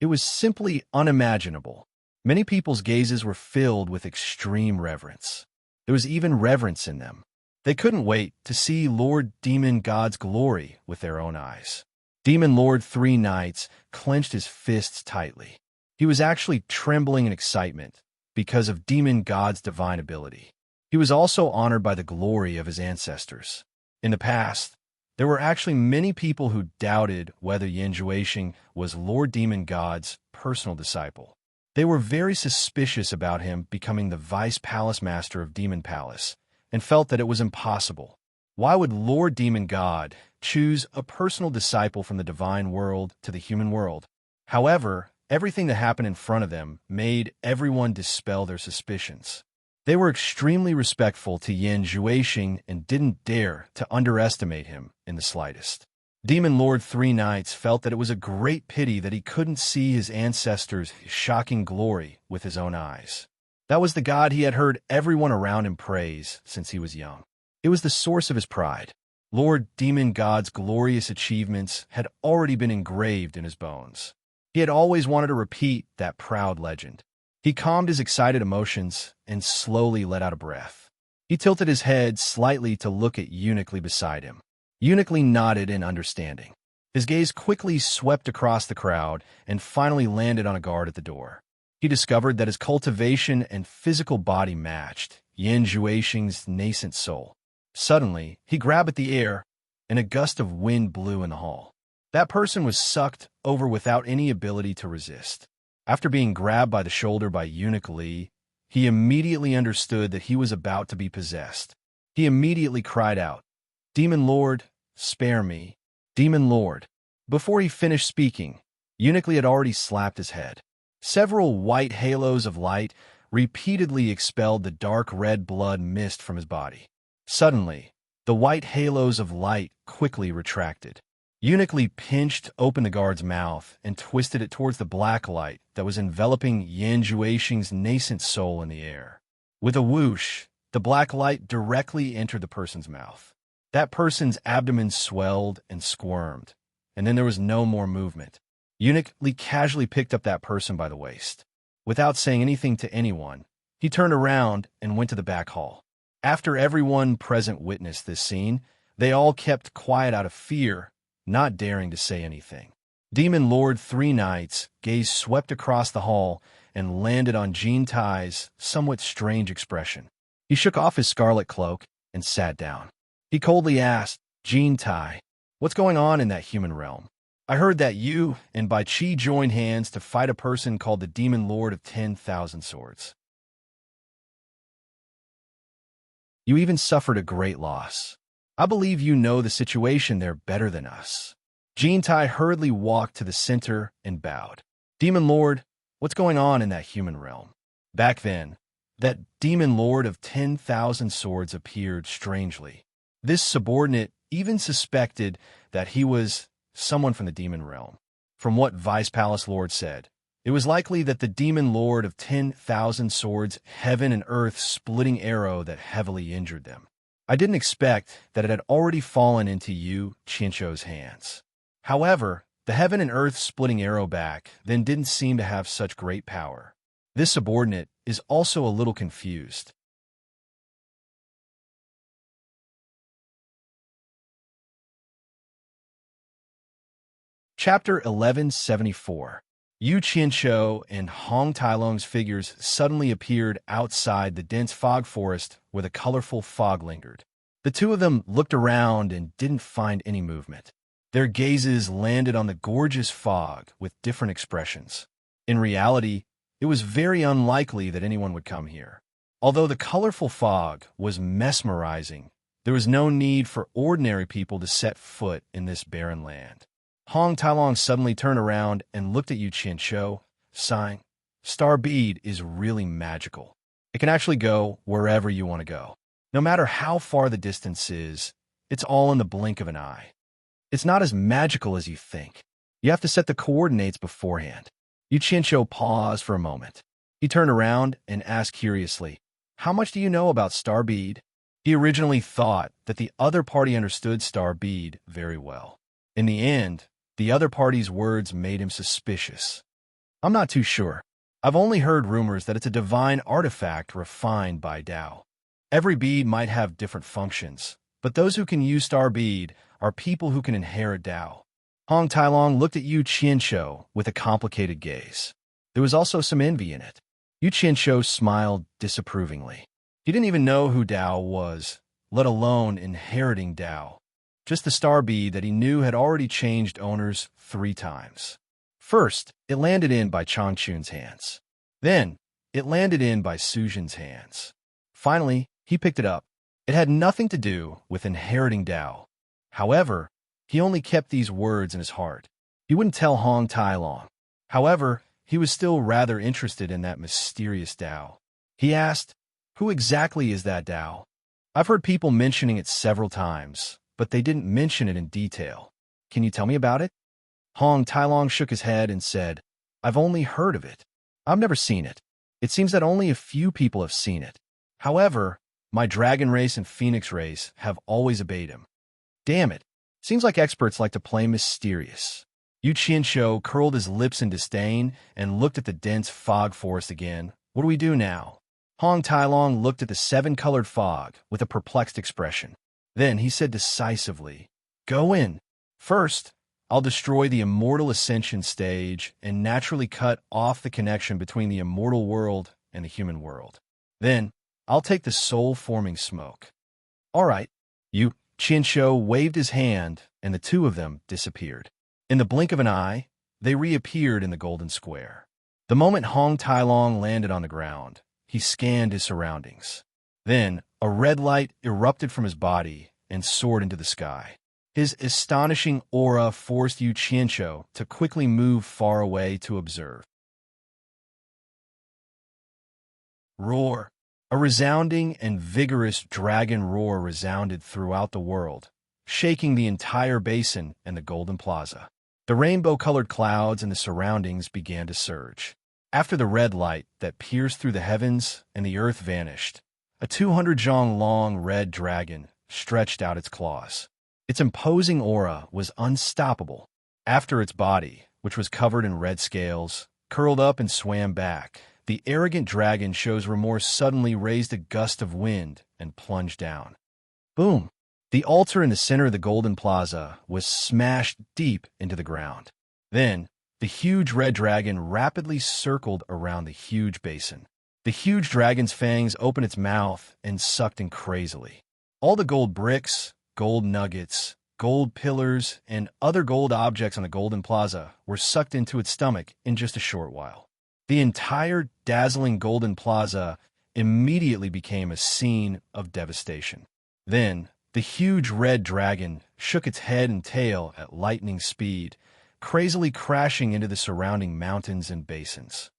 It was simply unimaginable. Many people's gazes were filled with extreme reverence. There was even reverence in them. They couldn't wait to see Lord Demon God's glory with their own eyes. Demon Lord 3 Knights clenched his fists tightly. He was actually trembling in excitement because of Demon God's divine ability. He was also honored by the glory of his ancestors. In the past, there were actually many people who doubted whether Yin Juexing was Lord Demon God's personal disciple. They were very suspicious about him becoming the Vice Palace Master of Demon Palace, and felt that it was impossible. Why would Lord Demon God choose a personal disciple from the divine world to the human world? However, everything that happened in front of them made everyone dispel their suspicions. They were extremely respectful to Yin Juexing and didn't dare to underestimate him in the slightest. Demon Lord 3 Knights felt that it was a great pity that he couldn't see his ancestors' shocking glory with his own eyes. That was the god he had heard everyone around him praise since he was young. It was the source of his pride. Lord Demon God's glorious achievements had already been engraved in his bones. He had always wanted to repeat that proud legend. He calmed his excited emotions and slowly let out a breath. He tilted his head slightly to look at Eunuch Li beside him. Eunuch Li nodded in understanding. His gaze quickly swept across the crowd and finally landed on a guard at the door. He discovered that his cultivation and physical body matched Yin Juexing's nascent soul. Suddenly, he grabbed at the air, and a gust of wind blew in the hall. That person was sucked over without any ability to resist. After being grabbed by the shoulder by Eunuch Li, he immediately understood that he was about to be possessed. He immediately cried out, "Demon Lord, spare me. Demon Lord." Before he finished speaking, Eunuch Li had already slapped his head. Several white halos of light repeatedly expelled the dark red blood mist from his body. Suddenly, the white halos of light quickly retracted. Eunuch Li pinched open the guard's mouth and twisted it towards the black light that was enveloping Yin Juexing's nascent soul in the air. With a whoosh, the black light directly entered the person's mouth. That person's abdomen swelled and squirmed, and then there was no more movement. Eunuch Li casually picked up that person by the waist. Without saying anything to anyone, he turned around and went to the back hall. After everyone present witnessed this scene, they all kept quiet out of fear, not daring to say anything. Demon Lord Three Knights' gaze swept across the hall and landed on Jean Tai's somewhat strange expression. He shook off his scarlet cloak and sat down. He coldly asked, Jean Tai, what's going on in that human realm? I heard that you and Bai Chi joined hands to fight a person called the Demon Lord of 10,000 Swords. You even suffered a great loss. I believe you know the situation there better than us. Jean Tai hurriedly walked to the center and bowed. Demon Lord, what's going on in that human realm? Back then, that Demon Lord of 10,000 Swords appeared strangely. This subordinate even suspected that he was someone from the demon realm. From what Vice Palace Lord said, it was likely that the Demon Lord of 10,000 Swords, heaven and earth splitting arrow that heavily injured them. I didn't expect that it had already fallen into Yu Qianshou's hands. However, the heaven and earth splitting arrow back then didn't seem to have such great power. This subordinate is also a little confused. Chapter 1174. Yu Qianshou and Hong Tailong's figures suddenly appeared outside the dense fog forest where the colorful fog lingered. The two of them looked around and didn't find any movement. Their gazes landed on the gorgeous fog with different expressions. In reality, it was very unlikely that anyone would come here. Although the colorful fog was mesmerizing, there was no need for ordinary people to set foot in this barren land. Hong Tailong suddenly turned around and looked at Yu Qianshou, sighing, Star Bead is really magical. It can actually go wherever you want to go. No matter how far the distance is, it's all in the blink of an eye. It's not as magical as you think. You have to set the coordinates beforehand. Yu Qianshou paused for a moment. He turned around and asked curiously, How much do you know about Star Bead? He originally thought that the other party understood Star Bead very well. In the end, the other party's words made him suspicious. I'm not too sure. I've only heard rumors that it's a divine artifact refined by Tao. Every bead might have different functions, but those who can use Star Bead are people who can inherit Tao. Hong Tailong looked at Yu Qianshou with a complicated gaze. There was also some envy in it. Yu Qianshou smiled disapprovingly. He didn't even know who Tao was, let alone inheriting Tao. Just the Star Bead that he knew had already changed owners 3 times. First, it landed in by Changchun's hands. Then, it landed in by Sujin's hands. Finally, he picked it up. It had nothing to do with inheriting Tao. However, he only kept these words in his heart. He wouldn't tell Hong Tailong. However, he was still rather interested in that mysterious Tao. He asked, Who exactly is that Tao? I've heard people mentioning it several times, but they didn't mention it in detail. Can you tell me about it? Hong Tailong shook his head and said, I've only heard of it. I've never seen it. It seems that only a few people have seen it. However, my dragon race and phoenix race have always obeyed him. Damn it. Seems like experts like to play mysterious. Yu Qianshou curled his lips in disdain and looked at the dense fog forest again. What do we do now? Hong Tailong looked at the 7-colored fog with a perplexed expression. Then he said decisively, Go in. First, I'll destroy the immortal ascension stage and naturally cut off the connection between the immortal world and the human world. Then, I'll take the soul-forming smoke. All right. Yu Qianshou waved his hand, and the two of them disappeared. In the blink of an eye, they reappeared in the golden square. The moment Hong Tailong landed on the ground, he scanned his surroundings. Then, a red light erupted from his body and soared into the sky. His astonishing aura forced Yu Qianshou to quickly move far away to observe. Roar! A resounding and vigorous dragon roar resounded throughout the world, shaking the entire basin and the Golden Plaza. The rainbow-colored clouds in the surroundings began to surge. After the red light that pierced through the heavens and the earth vanished, a 200-zhong-long red dragon stretched out its claws. Its imposing aura was unstoppable. After its body, which was covered in red scales, curled up and swam back, the arrogant dragon shows remorse suddenly raised a gust of wind and plunged down. Boom! The altar in the center of the Golden Plaza was smashed deep into the ground. Then, the huge red dragon rapidly circled around the huge basin. The huge dragon's fangs opened its mouth and sucked in crazily. All the gold bricks, gold nuggets, gold pillars, and other gold objects on the golden plaza were sucked into its stomach in just a short while. The entire dazzling golden plaza immediately became a scene of devastation. Then, the huge red dragon shook its head and tail at lightning speed, crazily crashing into the surrounding mountains and basins.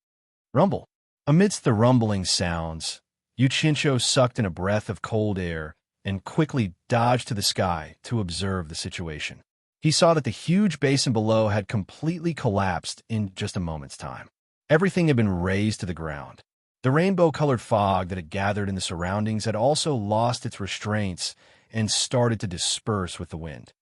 Rumble. Amidst the rumbling sounds, Yuchincho sucked in a breath of cold air and quickly dodged to the sky to observe the situation. He saw that the huge basin below had completely collapsed in just a moment's time. Everything had been razed to the ground. The rainbow-colored fog that had gathered in the surroundings had also lost its restraints and started to disperse with the wind.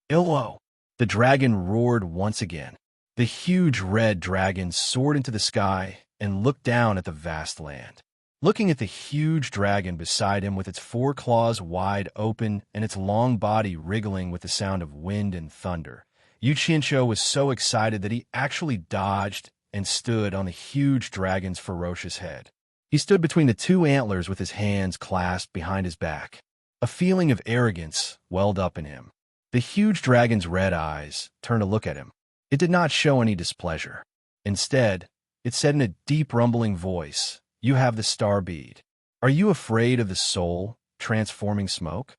Illo! The dragon roared once again. The huge red dragon soared into the sky and looked down at the vast land. Looking at the huge dragon beside him with its 4 claws wide open and its long body wriggling with the sound of wind and thunder, Yuchincho was so excited that he actually dodged and stood on the huge dragon's ferocious head. He stood between the 2 antlers with his hands clasped behind his back. A feeling of arrogance welled up in him. The huge dragon's red eyes turned to look at him. It did not show any displeasure. Instead, it said in a deep rumbling voice, "You have the star bead. Are you afraid of the soul transforming smoke?"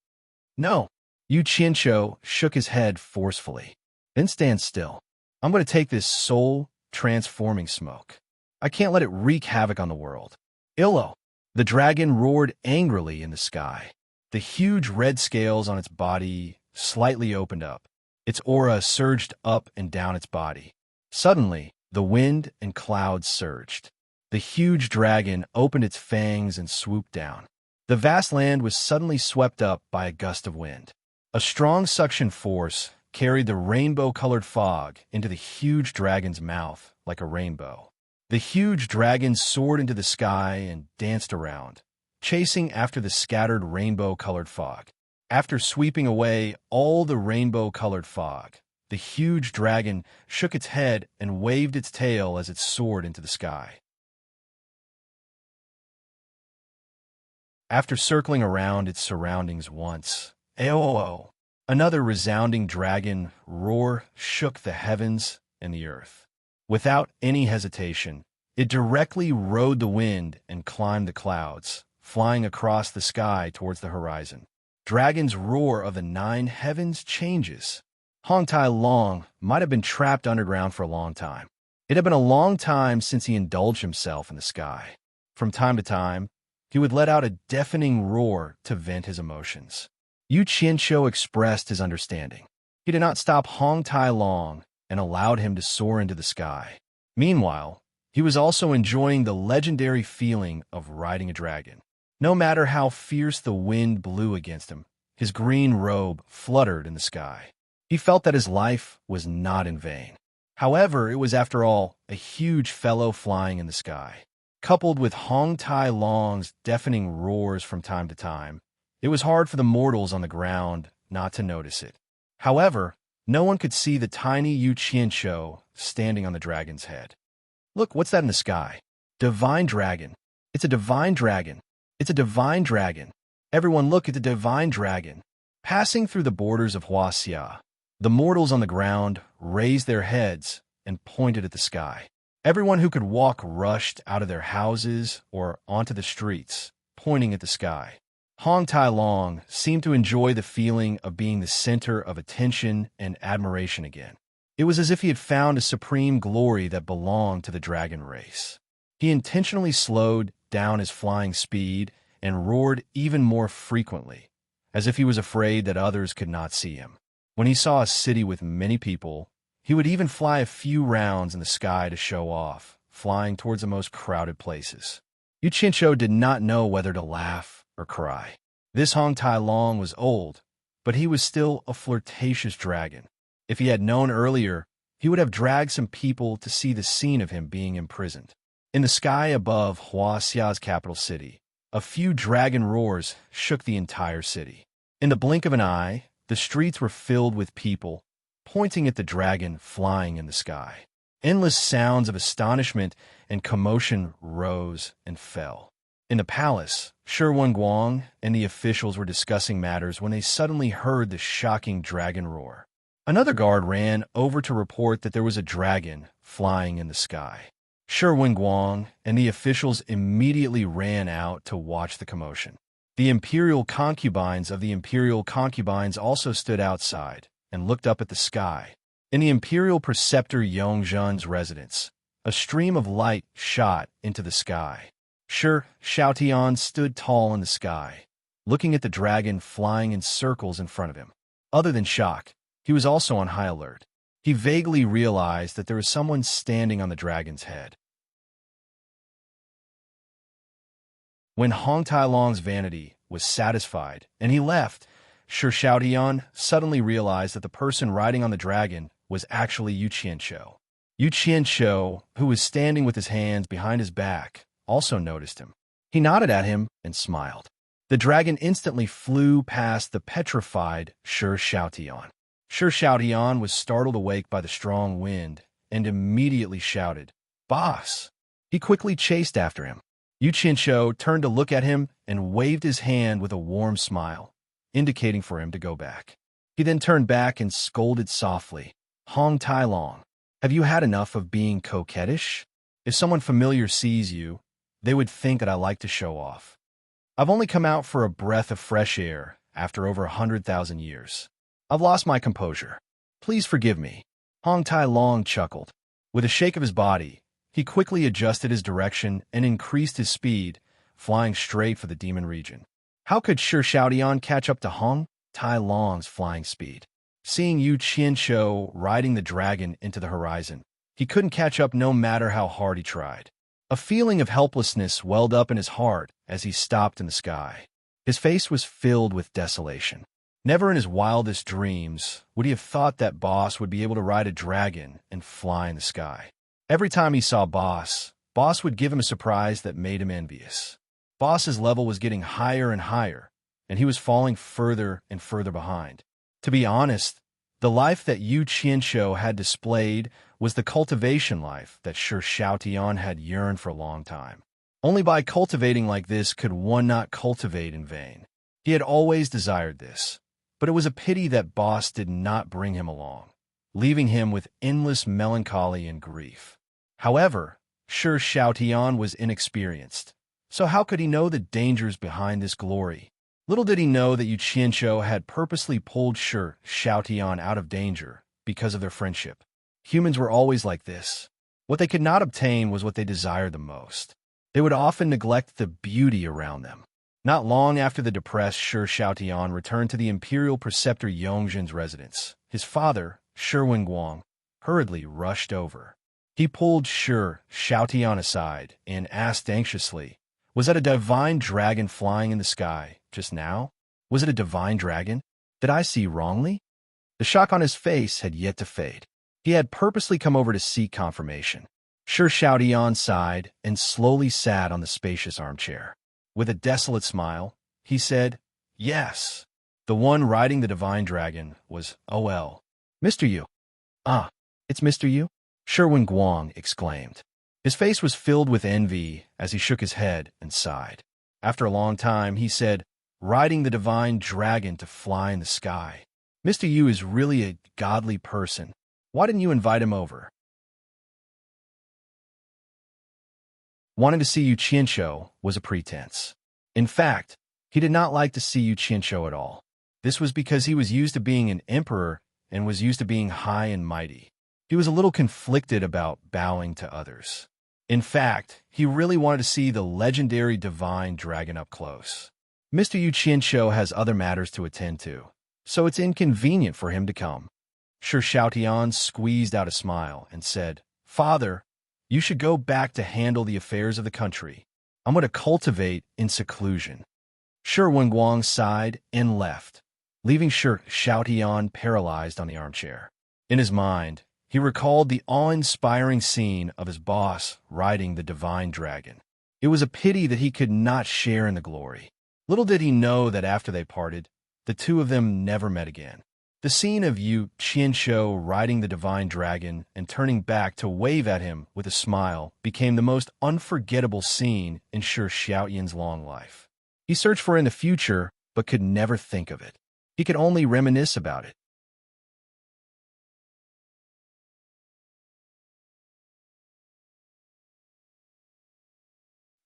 "No." Yuchincho shook his head forcefully. "Then stand still. I'm going to take this soul transforming smoke. I can't let it wreak havoc on the world." "Illo!" The dragon roared angrily in the sky. The huge red scales on its body slightly opened up. Its aura surged up and down its body. Suddenly, the wind and clouds surged. The huge dragon opened its fangs and swooped down. The vast land was suddenly swept up by a gust of wind. A strong suction force carried the rainbow-colored fog into the huge dragon's mouth like a rainbow. The huge dragon soared into the sky and danced around, chasing after the scattered rainbow-colored fog. After sweeping away all the rainbow-colored fog, the huge dragon shook its head and waved its tail as it soared into the sky. After circling around its surroundings once, "Aoo!" Another resounding dragon roar shook the heavens and the earth. Without any hesitation, it directly rode the wind and climbed the clouds, flying across the sky towards the horizon. Dragon's roar of the 9 heavens changes. Hong Tai Long might have been trapped underground for a long time. It had been a long time since he indulged himself in the sky. From time to time, he would let out a deafening roar to vent his emotions. Yuchincho expressed his understanding. He did not stop Hong Tai Long and allowed him to soar into the sky. Meanwhile, he was also enjoying the legendary feeling of riding a dragon. No matter how fierce the wind blew against him, his green robe fluttered in the sky. He felt that his life was not in vain. However, it was, after all, a huge fellow flying in the sky. Coupled with Hong Tai Long's deafening roars from time to time, it was hard for the mortals on the ground not to notice it. However, no one could see the tiny Yuchincho standing on the dragon's head. "Look, what's that in the sky?" "Divine dragon. It's a divine dragon. It's a divine dragon. Everyone look at the divine dragon." Passing through the borders of Huaxia, the mortals on the ground raised their heads and pointed at the sky. Everyone who could walk rushed out of their houses or onto the streets, pointing at the sky. Hong Tai Long seemed to enjoy the feeling of being the center of attention and admiration again. It was as if he had found a supreme glory that belonged to the dragon race. He intentionally slowed down his flying speed and roared even more frequently, as if he was afraid that others could not see him. When he saw a city with many people, he would even fly a few rounds in the sky to show off, flying towards the most crowded places. Yuchincho did not know whether to laugh or cry. This Hong Tai Long was old, but he was still a flirtatious dragon. If he had known earlier, he would have dragged some people to see the scene of him being imprisoned. In the sky above Huaxia's capital city, a few dragon roars shook the entire city. In the blink of an eye, the streets were filled with people, pointing at the dragon flying in the sky. Endless sounds of astonishment and commotion rose and fell. In the palace, Shi Wenguang and the officials were discussing matters when they suddenly heard the shocking dragon roar. Another guard ran over to report that there was a dragon flying in the sky. Shi Wenguang and the officials immediately ran out to watch the commotion. The imperial concubines of the imperial concubines also stood outside and looked up at the sky. In the imperial preceptor Yongzhen's residence, a stream of light shot into the sky. Shi Xiaotian stood tall in the sky, looking at the dragon flying in circles in front of him. Other than shock, he was also on high alert. He vaguely realized that there was someone standing on the dragon's head. When Hong Tailong's vanity was satisfied and he left, Shi Xiaotian suddenly realized that the person riding on the dragon was actually Yu Qianshou. Yu Qianshou, who was standing with his hands behind his back, also noticed him. He nodded at him and smiled. The dragon instantly flew past the petrified Shi Xiaotian. Shi Xiaotian was startled awake by the strong wind and immediately shouted, "Boss!" He quickly chased after him. Yu Qianshou turned to look at him and waved his hand with a warm smile, indicating for him to go back. He then turned back and scolded softly, "Hong Tailong, have you had enough of being coquettish? If someone familiar sees you, they would think that I like to show off. I've only come out for a breath of fresh air after over 100,000 years. I've lost my composure. Please forgive me." Hong Tailong chuckled. With a shake of his body, he quickly adjusted his direction and increased his speed, flying straight for the demon region. How could Shi Xiaotian catch up to Hong Tailong's flying speed? Seeing Yu Qianshou riding the dragon into the horizon, he couldn't catch up no matter how hard he tried. A feeling of helplessness welled up in his heart as he stopped in the sky. His face was filled with desolation. Never in his wildest dreams would he have thought that Boss would be able to ride a dragon and fly in the sky. Every time he saw Boss would give him a surprise that made him envious. Boss's level was getting higher and higher, and he was falling further and further behind. To be honest, the life that Yu Qianshou had displayed was the cultivation life that Shi Xiaotian had yearned for a long time. Only by cultivating like this could one not cultivate in vain. He had always desired this, but it was a pity that Boss did not bring him along, leaving him with endless melancholy and grief. However, Shi Xiaotian was inexperienced, so how could he know the dangers behind this glory? Little did he know that Yu Qianshou had purposely pulled Shi Xiaotian out of danger because of their friendship. Humans were always like this. What they could not obtain was what they desired the most. They would often neglect the beauty around them. Not long after the depressed Shi Xiaotian returned to the imperial preceptor Yongzhen's residence, his father, Shi Wenguang, hurriedly rushed over. He pulled Shi Xiaotian aside and asked anxiously, "Was that a divine dragon flying in the sky just now? Was it a divine dragon? Did I see wrongly?" The shock on his face had yet to fade. He had purposely come over to seek confirmation. Shi Xiaotian sighed and slowly sat on the spacious armchair. With a desolate smile, he said, "Yes, the one riding the divine dragon was OL. Mr. Yu." "Ah, it's Mr. Yu?" Shi Wenguang exclaimed. His face was filled with envy as he shook his head and sighed. After a long time, he said, "Riding the divine dragon to fly in the sky. Mr. Yu is really a godly person. Why didn't you invite him over?" Wanting to see Yu Qianshou was a pretense. In fact, he did not like to see Yu Qianshou at all. This was because he was used to being an emperor and was used to being high and mighty. He was a little conflicted about bowing to others. In fact, he really wanted to see the legendary divine dragon up close. Mr. Yu Qianshou has other matters to attend to, so it's inconvenient for him to come. Shi Xiaotian squeezed out a smile and said, "Father, you should go back to handle the affairs of the country. I'm going to cultivate in seclusion." Shi Wenguang sighed and left, leaving Shi Xiaotian paralyzed on the armchair. In his mind, he recalled the awe-inspiring scene of his boss riding the divine dragon. It was a pity that he could not share in the glory. Little did he know that after they parted, the two of them never met again. The scene of Yu Qianshou riding the divine dragon and turning back to wave at him with a smile became the most unforgettable scene in Shi Xiaoyan's long life. He searched for it in the future, but could never think of it. He could only reminisce about it.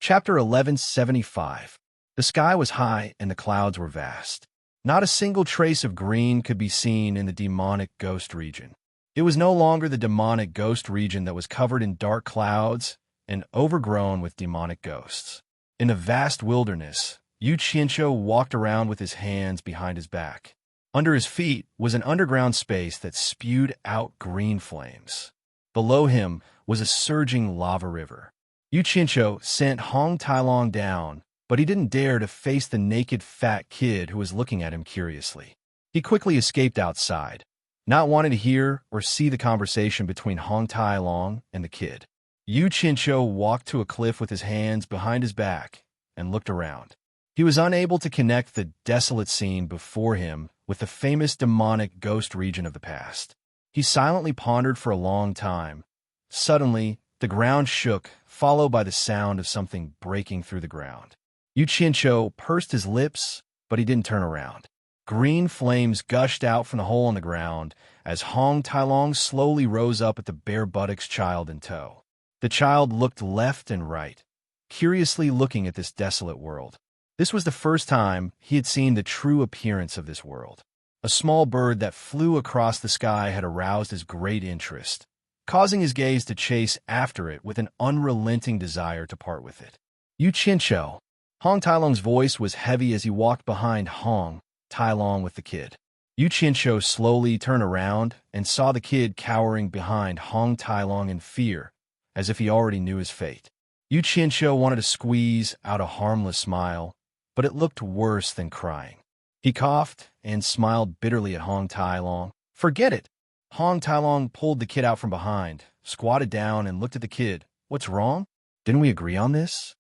Chapter 1175. The sky was high and the clouds were vast. Not a single trace of green could be seen in the demonic ghost region. It was no longer the demonic ghost region that was covered in dark clouds and overgrown with demonic ghosts. In the vast wilderness, Yu Qianshou walked around with his hands behind his back. Under his feet was an underground space that spewed out green flames. Below him was a surging lava river. Yu Qianshou sent Hong Tailong down, but he didn't dare to face the naked fat kid who was looking at him curiously. He quickly escaped outside, not wanting to hear or see the conversation between Hong Tailong and the kid. Yu Qianshou walked to a cliff with his hands behind his back and looked around. He was unable to connect the desolate scene before him with the famous demonic ghost region of the past. He silently pondered for a long time. Suddenly, the ground shook, followed by the sound of something breaking through the ground. Yu Qianshou pursed his lips, but he didn't turn around. Green flames gushed out from the hole in the ground as Hong Tailong slowly rose up at the bare buttocks child in tow. The child looked left and right, curiously looking at this desolate world. This was the first time he had seen the true appearance of this world. A small bird that flew across the sky had aroused his great interest, causing his gaze to chase after it with an unrelenting desire to part with it. Yu Qianshou. Hong Tailong's voice was heavy as he walked behind Hong Tailong with the kid. Yu Qianshou slowly turned around and saw the kid cowering behind Hong Tailong in fear, as if he already knew his fate. Yu Qianshou wanted to squeeze out a harmless smile, but it looked worse than crying. He coughed and smiled bitterly at Hong Tailong. "Forget it!" Hong Tailong pulled the kid out from behind, squatted down, and looked at the kid. "What's wrong? Didn't we agree on this?"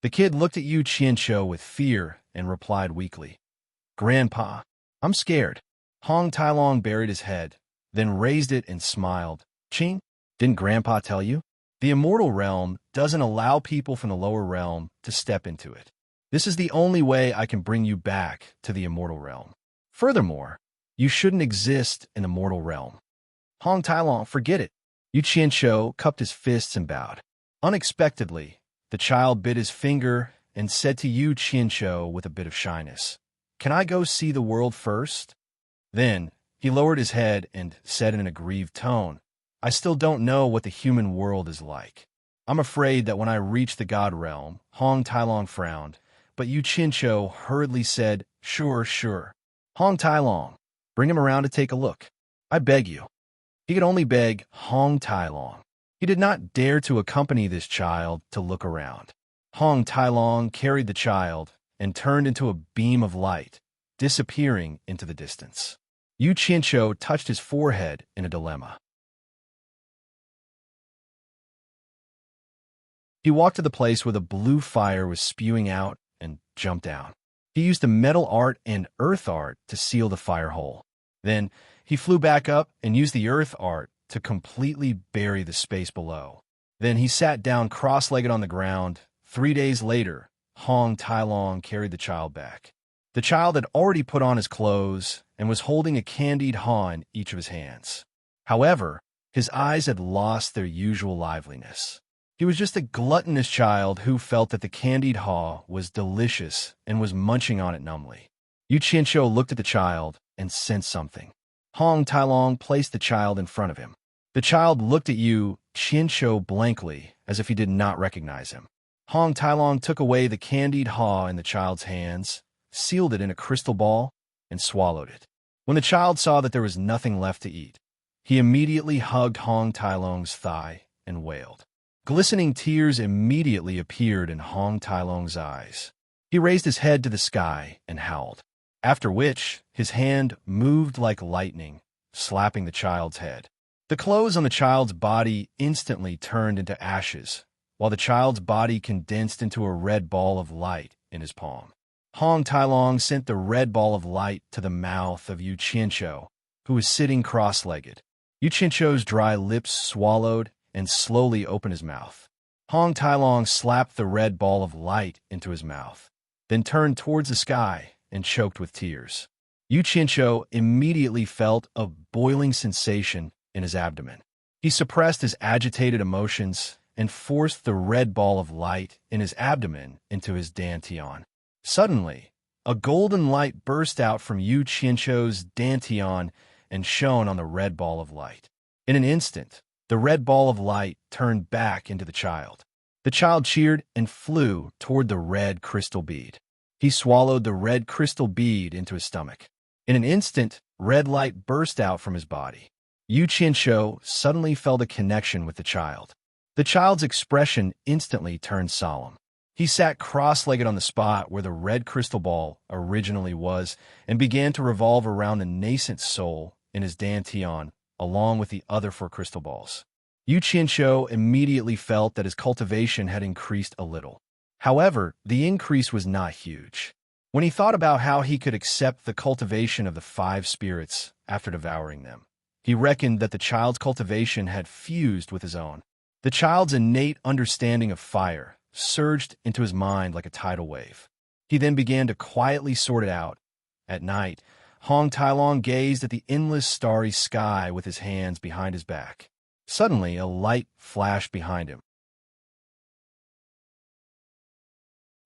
The kid looked at Yu Qianshou with fear and replied weakly, "Grandpa, I'm scared." Hong Tailong buried his head, then raised it and smiled. "Ching, didn't Grandpa tell you? The immortal realm doesn't allow people from the lower realm to step into it. This is the only way I can bring you back to the immortal realm. Furthermore, you shouldn't exist in the mortal realm." Hong Tailong, "Forget it." Yu Qianshou cupped his fists and bowed. Unexpectedly, the child bit his finger and said to Yu Qianshou with a bit of shyness, "Can I go see the world first?" Then he lowered his head and said in an aggrieved tone, "I still don't know what the human world is like. I'm afraid that when I reach the god realm." Hong Tailong frowned, but Yu Qianshou hurriedly said, "Sure, sure. Hong Tailong, bring him around to take a look. I beg you." He could only beg Hong Tailong. He did not dare to accompany this child to look around. Hong Tailong carried the child and turned into a beam of light, disappearing into the distance. Yu Qianshou touched his forehead in a dilemma. He walked to the place where the blue fire was spewing out and jumped down. He used the metal art and earth art to seal the fire hole. Then he flew back up and used the earth art to completely bury the space below. Then he sat down cross-legged on the ground. 3 days later, Hong Tailong carried the child back. The child had already put on his clothes and was holding a candied haw in each of his hands. However, his eyes had lost their usual liveliness. He was just a gluttonous child who felt that the candied haw was delicious and was munching on it numbly. Yu Qianshou looked at the child and sensed something. Hong Tailong placed the child in front of him. The child looked at Yu Qianshou blankly, as if he did not recognize him. Hong Tailong took away the candied haw in the child's hands, sealed it in a crystal ball, and swallowed it. When the child saw that there was nothing left to eat, he immediately hugged Hong Tailong's thigh and wailed. Glistening tears immediately appeared in Hong Tailong's eyes. He raised his head to the sky and howled, after which his hand moved like lightning, slapping the child's head. The clothes on the child's body instantly turned into ashes, while the child's body condensed into a red ball of light in his palm. Hong Tailong sent the red ball of light to the mouth of Yu Qianshou, who was sitting cross-legged. Yu Qianqiu's dry lips swallowed and slowly opened his mouth. Hong Tailong slapped the red ball of light into his mouth, then turned towards the sky and choked with tears. Yu Qianqiu immediately felt a boiling sensation in his abdomen. He suppressed his agitated emotions and forced the red ball of light in his abdomen into his dantian. Suddenly, a golden light burst out from Yu Qianqiu's dantian and shone on the red ball of light. In an instant, the red ball of light turned back into the child. The child cheered and flew toward the red crystal bead. He swallowed the red crystal bead into his stomach. In an instant, red light burst out from his body. Yu Qianqiu suddenly felt a connection with the child. The child's expression instantly turned solemn. He sat cross-legged on the spot where the red crystal ball originally was and began to revolve around the nascent soul in his dantian, along with the other 4 crystal balls. Yu Qianqiu immediately felt that his cultivation had increased a little. However, the increase was not huge. When he thought about how he could accept the cultivation of the 5 spirits after devouring them, he reckoned that the child's cultivation had fused with his own. The child's innate understanding of fire surged into his mind like a tidal wave. He then began to quietly sort it out. At night, Hong Tailong gazed at the endless starry sky with his hands behind his back. Suddenly, a light flashed behind him.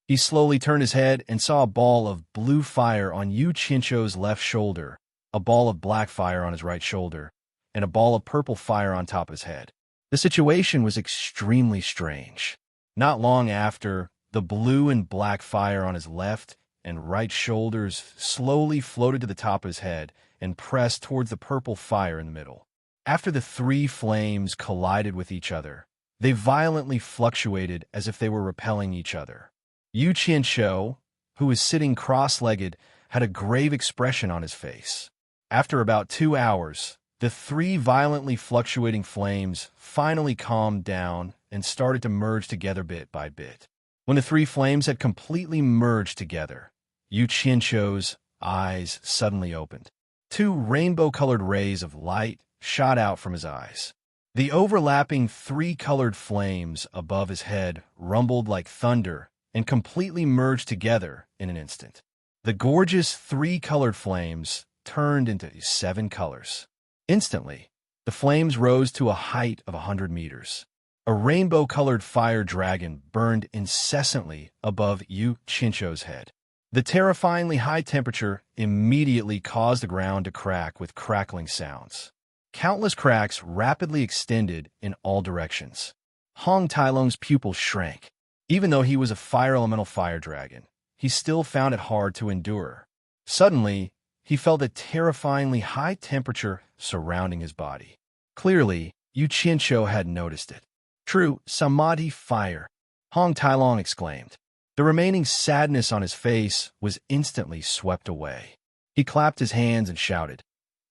He slowly turned his head and saw a ball of blue fire on Yu Qianqiu's left shoulder, a ball of black fire on his right shoulder, and a ball of purple fire on top of his head. The situation was extremely strange. Not long after, the blue and black fire on his left and right shoulders slowly floated to the top of his head and pressed towards the purple fire in the middle. After the 3 flames collided with each other, they violently fluctuated as if they were repelling each other. Yu Qianqiu, who was sitting cross-legged, had a grave expression on his face. After about 2 hours, the 3 violently fluctuating flames finally calmed down and started to merge together bit by bit. When the 3 flames had completely merged together, Yu Qianqiu's eyes suddenly opened. 2 rainbow-colored rays of light shot out from his eyes. The overlapping 3 colored flames above his head rumbled like thunder and completely merged together in an instant. The gorgeous 3 colored flames turned into 7 colors. Instantly, the flames rose to a height of 100 meters. A rainbow-colored fire dragon burned incessantly above Yu Qianqiu's head. The terrifyingly high temperature immediately caused the ground to crack with crackling sounds. Countless cracks rapidly extended in all directions. Hong Tailong's pupils shrank. Even though he was a fire elemental fire dragon, he still found it hard to endure. Suddenly, he felt a terrifyingly high temperature surrounding his body. Clearly, Yu Qianqiu had noticed it. True Samadhi fire, Hong Tailong exclaimed. The remaining sadness on his face was instantly swept away. He clapped his hands and shouted,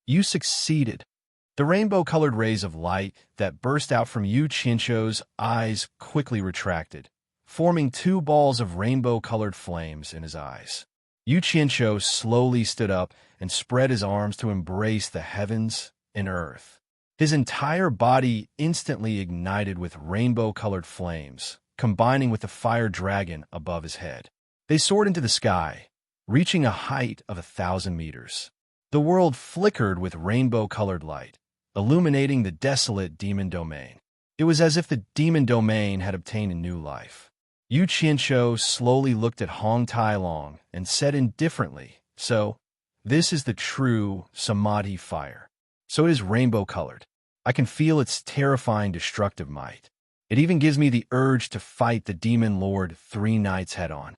"You succeeded!" The rainbow-colored rays of light that burst out from Yu Qianqiu's eyes quickly retracted, forming 2 balls of rainbow-colored flames in his eyes. Yu Qianqiu slowly stood up and spread his arms to embrace the heavens and earth. His entire body instantly ignited with rainbow-colored flames, combining with the fire dragon above his head. They soared into the sky, reaching a height of 1,000 meters. The world flickered with rainbow-colored light, illuminating the desolate demon domain. It was as if the demon domain had obtained a new life. Yu Qianqiu slowly looked at Hong Tailong and said indifferently, "So, this is the true Samadhi fire. So it is rainbow-colored. I can feel its terrifying destructive might. It even gives me the urge to fight the demon lord 3 nights head-on."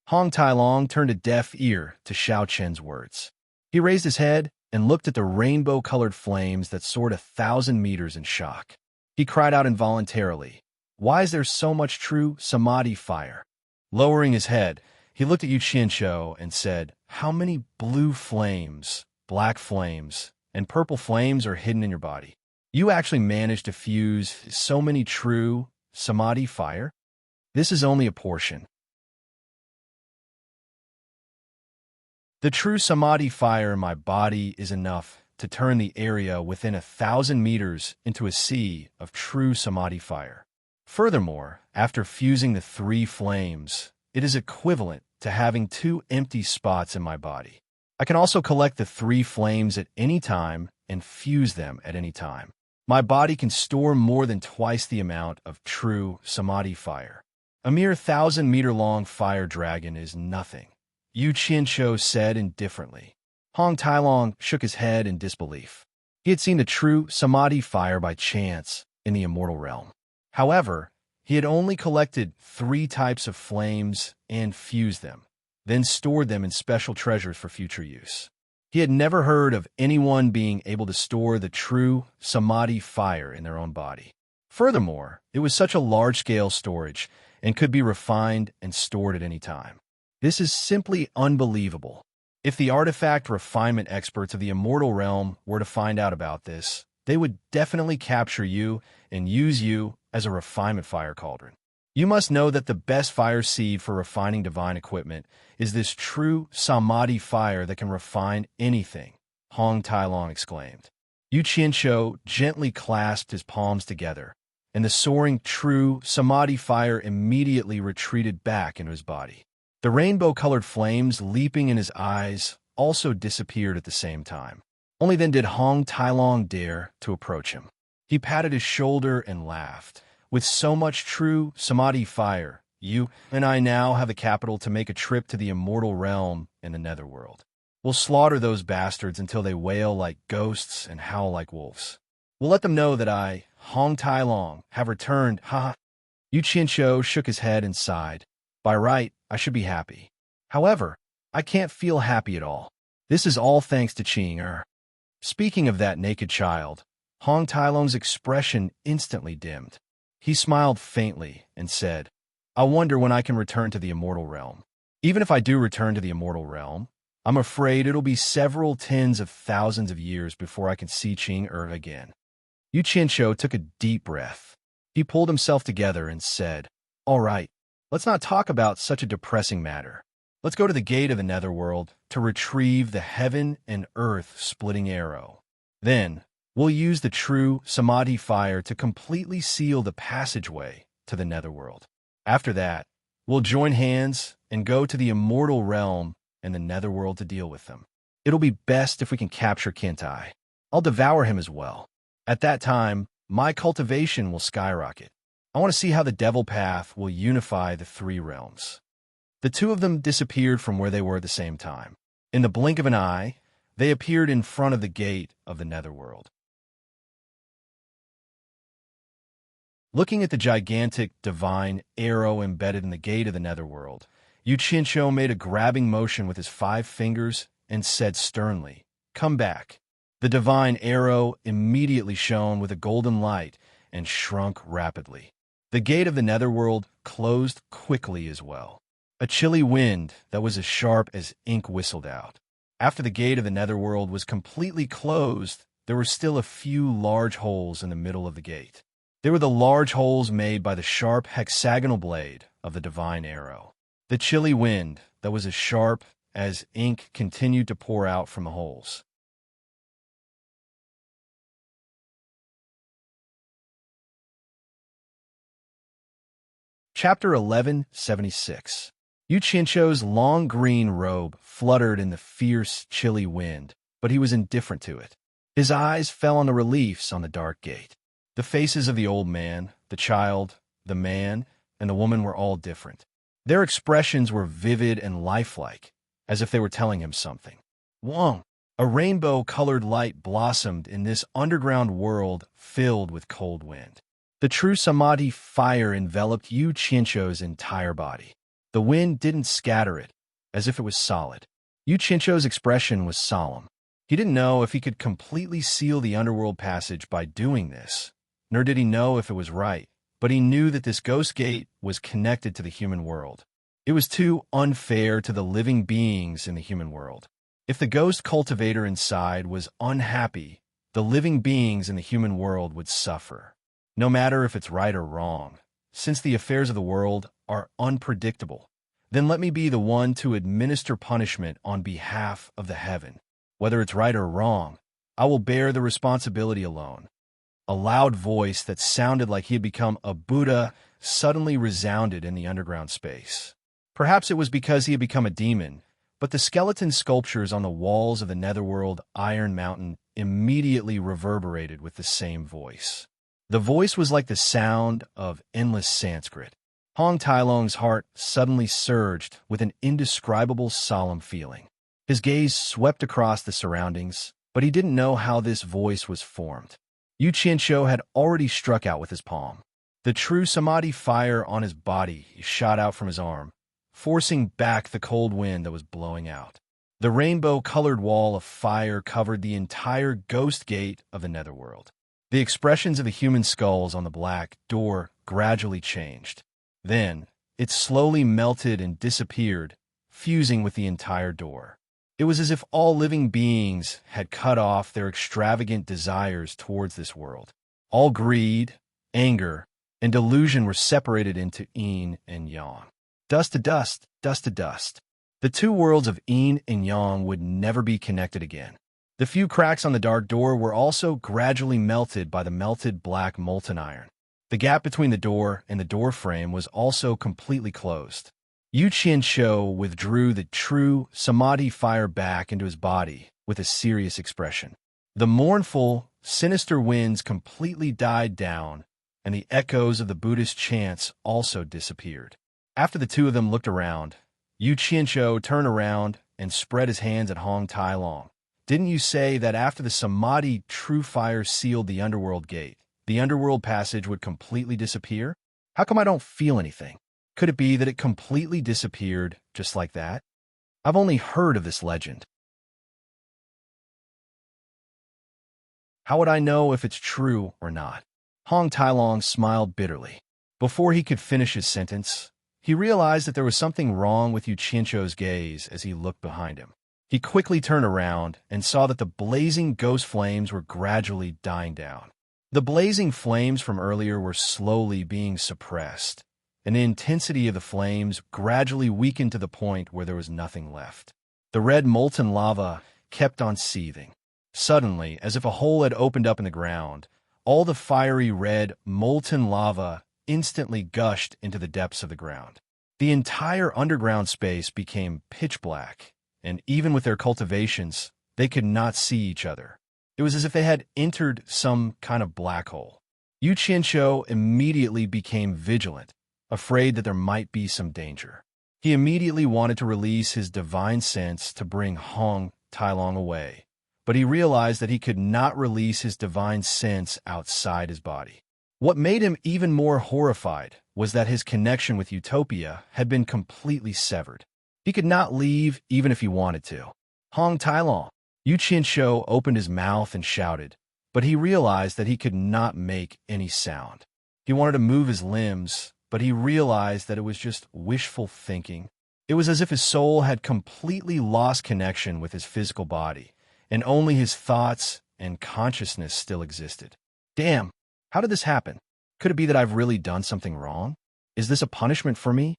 Hong Tailong turned a deaf ear to Xiao Chen's words. He raised his head and looked at the rainbow-colored flames that soared 1,000 meters in shock. He cried out involuntarily, "Why is there so much true Samadhi fire?" Lowering his head, he looked at Yu Qianqiu and said, "How many blue flames, black flames, and purple flames are hidden in your body? You actually managed to fuse so many true Samadhi fire? This is only a portion. The true Samadhi fire in my body is enough to turn the area within 1,000 meters into a sea of true samadhi fire. Furthermore, after fusing the 3 flames, it is equivalent to having 2 empty spots in my body. I can also collect the 3 flames at any time and fuse them at any time. My body can store more than twice the amount of true samadhi fire. A mere 1,000-meter-long fire dragon is nothing, Yu Qianqiu said indifferently. Hong Tailong shook his head in disbelief. He had seen the true samadhi fire by chance in the immortal realm. However, he had only collected 3 types of flames and fused them, then stored them in special treasures for future use. He had never heard of anyone being able to store the true samadhi fire in their own body. Furthermore, it was such a large-scale storage and could be refined and stored at any time. This is simply unbelievable. If the artifact refinement experts of the immortal realm were to find out about this, they would definitely capture you and use you as a refinement fire cauldron. You must know that the best fire seed for refining divine equipment is this true samadhi fire that can refine anything, Hong Tailong exclaimed. Yu Qianqiu gently clasped his palms together, and the soaring true samadhi fire immediately retreated back into his body. The rainbow-colored flames leaping in his eyes also disappeared at the same time. Only then did Hong Tailong dare to approach him. He patted his shoulder and laughed. With so much true samadhi fire, you and I now have the capital to make a trip to the immortal realm in the netherworld. We'll slaughter those bastards until they wail like ghosts and howl like wolves. We'll let them know that I, Hong Tailong, have returned, ha! Yu Qianqiu shook his head and sighed. By right, I should be happy. However, I can't feel happy at all. This is all thanks to Qing. Speaking of that naked child, Hong Tailong's expression instantly dimmed. He smiled faintly and said, I wonder when I can return to the immortal realm. Even if I do return to the immortal realm, I'm afraid it'll be several tens of thousands of years before I can see Qing again. Yu Qianqiu took a deep breath. He pulled himself together and said, All right, let's not talk about such a depressing matter. Let's go to the gate of the netherworld to retrieve the heaven and earth splitting arrow. Then, we'll use the true samadhi fire to completely seal the passageway to the netherworld. After that, we'll join hands and go to the immortal realm and the netherworld to deal with them. It'll be best if we can capture Kintai. I'll devour him as well. At that time, my cultivation will skyrocket. I want to see how the devil path will unify the 3 realms. The 2 of them disappeared from where they were at the same time. In the blink of an eye, they appeared in front of the gate of the netherworld. Looking at the gigantic divine arrow embedded in the gate of the netherworld, Yu Qianqiu made a grabbing motion with his 5 fingers and said sternly, Come back. The divine arrow immediately shone with a golden light and shrunk rapidly. The gate of the netherworld closed quickly as well. A chilly wind that was as sharp as ink whistled out. After the gate of the netherworld was completely closed, there were still a few large holes in the middle of the gate. They were the large holes made by the sharp hexagonal blade of the divine arrow. The chilly wind that was as sharp as ink continued to pour out from the holes. Chapter 1176. Yu Qianqiu's long green robe fluttered in the fierce, chilly wind, but he was indifferent to it. His eyes fell on the reliefs on the dark gate. The faces of the old man, the child, the man, and the woman were all different. Their expressions were vivid and lifelike, as if they were telling him something. Wong! A rainbow-colored light blossomed in this underground world filled with cold wind. The true samadhi fire enveloped Yu Qianqiu's entire body. The wind didn't scatter it, as if it was solid. Yu Qianqiu's expression was solemn. He didn't know if he could completely seal the underworld passage by doing this, nor did he know if it was right, but he knew that this ghost gate was connected to the human world. It was too unfair to the living beings in the human world. If the ghost cultivator inside was unhappy, the living beings in the human world would suffer. No matter if it's right or wrong, since the affairs of the world are unpredictable, then let me be the one to administer punishment on behalf of the heaven. Whether it's right or wrong, I will bear the responsibility alone. A loud voice that sounded like he had become a Buddha suddenly resounded in the underground space. Perhaps it was because he had become a demon, but the skeleton sculptures on the walls of the netherworld Iron Mountain immediately reverberated with the same voice. The voice was like the sound of endless Sanskrit. Hong Tailong's heart suddenly surged with an indescribable solemn feeling. His gaze swept across the surroundings, but he didn't know how this voice was formed. Yu Qianqiu had already struck out with his palm. The true samadhi fire on his body shot out from his arm, forcing back the cold wind that was blowing out. The rainbow-colored wall of fire covered the entire ghost gate of the netherworld. The expressions of the human skulls on the black door gradually changed. Then, it slowly melted and disappeared, fusing with the entire door. It was as if all living beings had cut off their extravagant desires towards this world. All greed, anger, and delusion were separated into yin and yang. Dust to dust, dust to dust. The two worlds of yin and yang would never be connected again. The few cracks on the dark door were also gradually melted by the melted black molten iron. The gap between the door and the door frame was also completely closed. Yu Qianqiu withdrew the true samadhi fire back into his body with a serious expression. The mournful, sinister winds completely died down, and the echoes of the Buddhist chants also disappeared. After the two of them looked around, Yu Qianqiu turned around and spread his hands at Hong Tailong. Didn't you say that after the samadhi true fire sealed the underworld gate, the underworld passage would completely disappear? How come I don't feel anything? Could it be that it completely disappeared just like that? I've only heard of this legend. How would I know if it's true or not? Hong Tailong smiled bitterly. Before he could finish his sentence, he realized that there was something wrong with Yu Qianqiu's gaze as he looked behind him. He quickly turned around and saw that the blazing ghost flames were gradually dying down. The blazing flames from earlier were slowly being suppressed, and the intensity of the flames gradually weakened to the point where there was nothing left. The red molten lava kept on seething. Suddenly, as if a hole had opened up in the ground, all the fiery red molten lava instantly gushed into the depths of the ground. The entire underground space became pitch black, and even with their cultivations, they could not see each other. It was as if they had entered some kind of black hole. Yu Qianqiu immediately became vigilant, afraid that there might be some danger. He immediately wanted to release his divine sense to bring Hong Tailong away, but he realized that he could not release his divine sense outside his body. What made him even more horrified was that his connection with Utopia had been completely severed. He could not leave even if he wanted to. Hong Tailong. Yu Qianqiu opened his mouth and shouted, but he realized that he could not make any sound. He wanted to move his limbs, but he realized that it was just wishful thinking. It was as if his soul had completely lost connection with his physical body, and only his thoughts and consciousness still existed. Damn, how did this happen? Could it be that I've really done something wrong? Is this a punishment for me?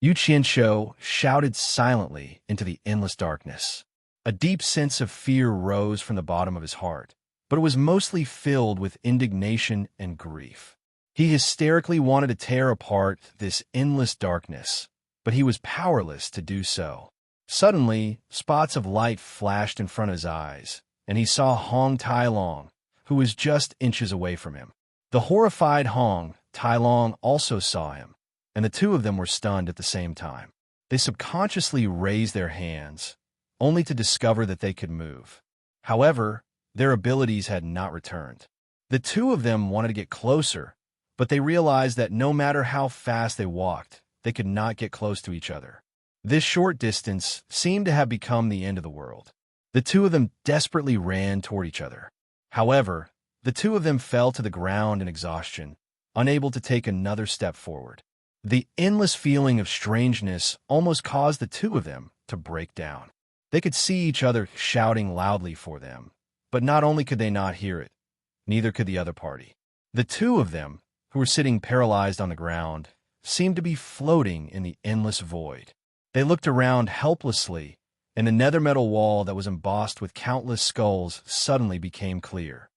Yu Qianqiu shouted silently into the endless darkness. A deep sense of fear rose from the bottom of his heart, but it was mostly filled with indignation and grief. He hysterically wanted to tear apart this endless darkness, but he was powerless to do so. Suddenly, spots of light flashed in front of his eyes, and he saw Hong Tailong, who was just inches away from him. The horrified Hong Tailong also saw him, and the two of them were stunned at the same time. They subconsciously raised their hands, only to discover that they could move. However, their abilities had not returned. The two of them wanted to get closer, but they realized that no matter how fast they walked, they could not get close to each other. This short distance seemed to have become the end of the world. The two of them desperately ran toward each other. However, the two of them fell to the ground in exhaustion, unable to take another step forward. The endless feeling of strangeness almost caused the two of them to break down. They could see each other shouting loudly for them, but not only could they not hear it, neither could the other party. The two of them, who were sitting paralyzed on the ground, seemed to be floating in the endless void. They looked around helplessly and the nether metal wall that was embossed with countless skulls suddenly became clear.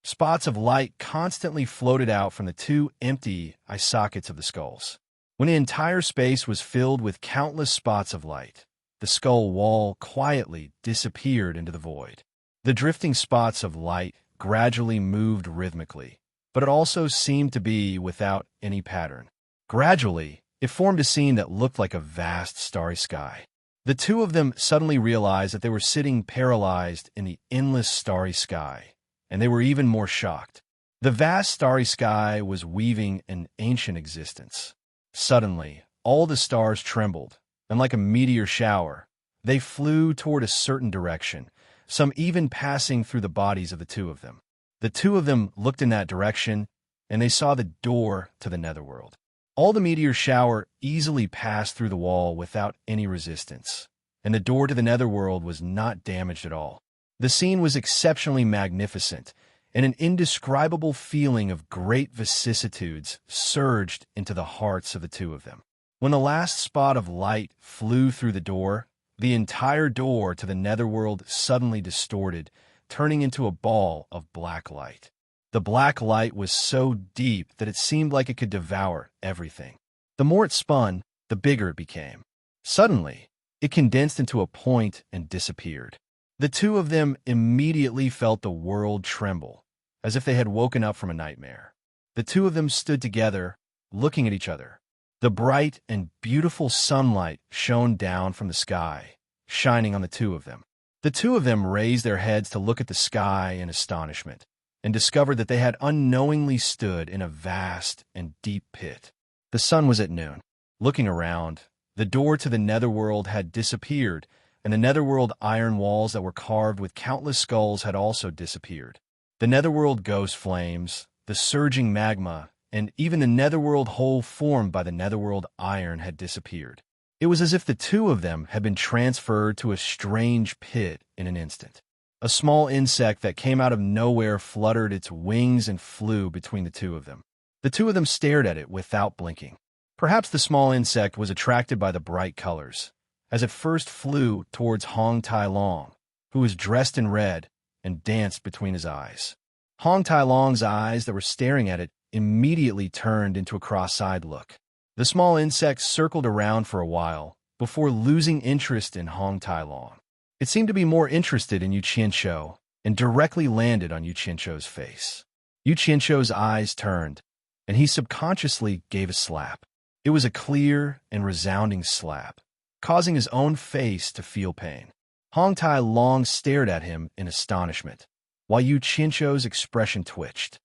Spots of light constantly floated out from the two empty eye sockets of the skulls. When the entire space was filled with countless spots of light, the skull wall quietly disappeared into the void. The drifting spots of light gradually moved rhythmically, but it also seemed to be without any pattern. Gradually, it formed a scene that looked like a vast starry sky. The two of them suddenly realized that they were sitting paralyzed in the endless starry sky, and they were even more shocked. The vast starry sky was weaving an ancient existence. Suddenly, all the stars trembled, and like a meteor shower, they flew toward a certain direction, some even passing through the bodies of the two of them. The two of them looked in that direction, and they saw the door to the netherworld. All the meteor shower easily passed through the wall without any resistance, and the door to the netherworld was not damaged at all. The scene was exceptionally magnificent, and an indescribable feeling of great vicissitudes surged into the hearts of the two of them. When the last spot of light flew through the door, the entire door to the netherworld suddenly distorted, turning into a ball of black light. The black light was so deep that it seemed like it could devour everything. The more it spun, the bigger it became. Suddenly, it condensed into a point and disappeared. The two of them immediately felt the world tremble, as if they had woken up from a nightmare. The two of them stood together, looking at each other. The bright and beautiful sunlight shone down from the sky, shining on the two of them. The two of them raised their heads to look at the sky in astonishment, and discovered that they had unknowingly stood in a vast and deep pit. The sun was at noon. Looking around, the door to the netherworld had disappeared, and the netherworld iron walls that were carved with countless skulls had also disappeared. The netherworld ghost flames, the surging magma, and even the netherworld hole formed by the netherworld iron had disappeared. It was as if the two of them had been transferred to a strange pit in an instant. A small insect that came out of nowhere fluttered its wings and flew between the two of them. The two of them stared at it without blinking. Perhaps the small insect was attracted by the bright colors, as it first flew towards Hong Tai Long, who was dressed in red and danced between his eyes. Hong Tai Long's eyes that were staring at it immediately turned into a cross-eyed look. The small insect circled around for a while before losing interest in Hong Tai Long. It seemed to be more interested in Yu Qianqiu and directly landed on Yu Qianqiu's face. Yu Qianqiu's eyes turned, and he subconsciously gave a slap. It was a clear and resounding slap, causing his own face to feel pain. Hong Tai Long stared at him in astonishment, while Yu Qianqiu's expression twitched.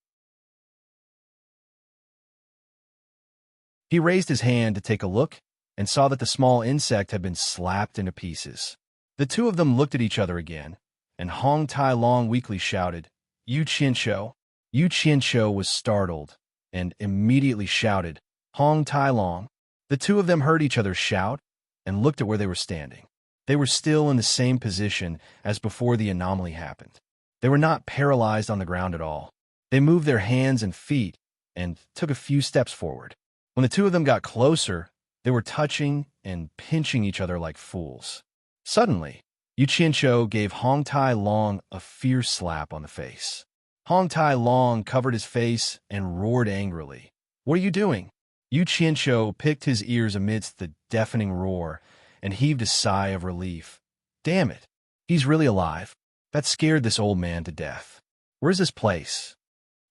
He raised his hand to take a look and saw that the small insect had been slapped into pieces. The two of them looked at each other again, and Hong Tai Long weakly shouted, "Yu Qianqiu." Yu Qianqiu was startled and immediately shouted, "Hong Tai Long." The two of them heard each other shout and looked at where they were standing. They were still in the same position as before the anomaly happened. They were not paralyzed on the ground at all. They moved their hands and feet and took a few steps forward. When the two of them got closer, they were touching and pinching each other like fools. Suddenly, Yu Qianqiu gave Hong Tai Long a fierce slap on the face. Hong Tai Long covered his face and roared angrily. "What are you doing?" Yu Qianqiu picked his ears amidst the deafening roar and heaved a sigh of relief. "Damn it, he's really alive. That scared this old man to death. Where's this place?"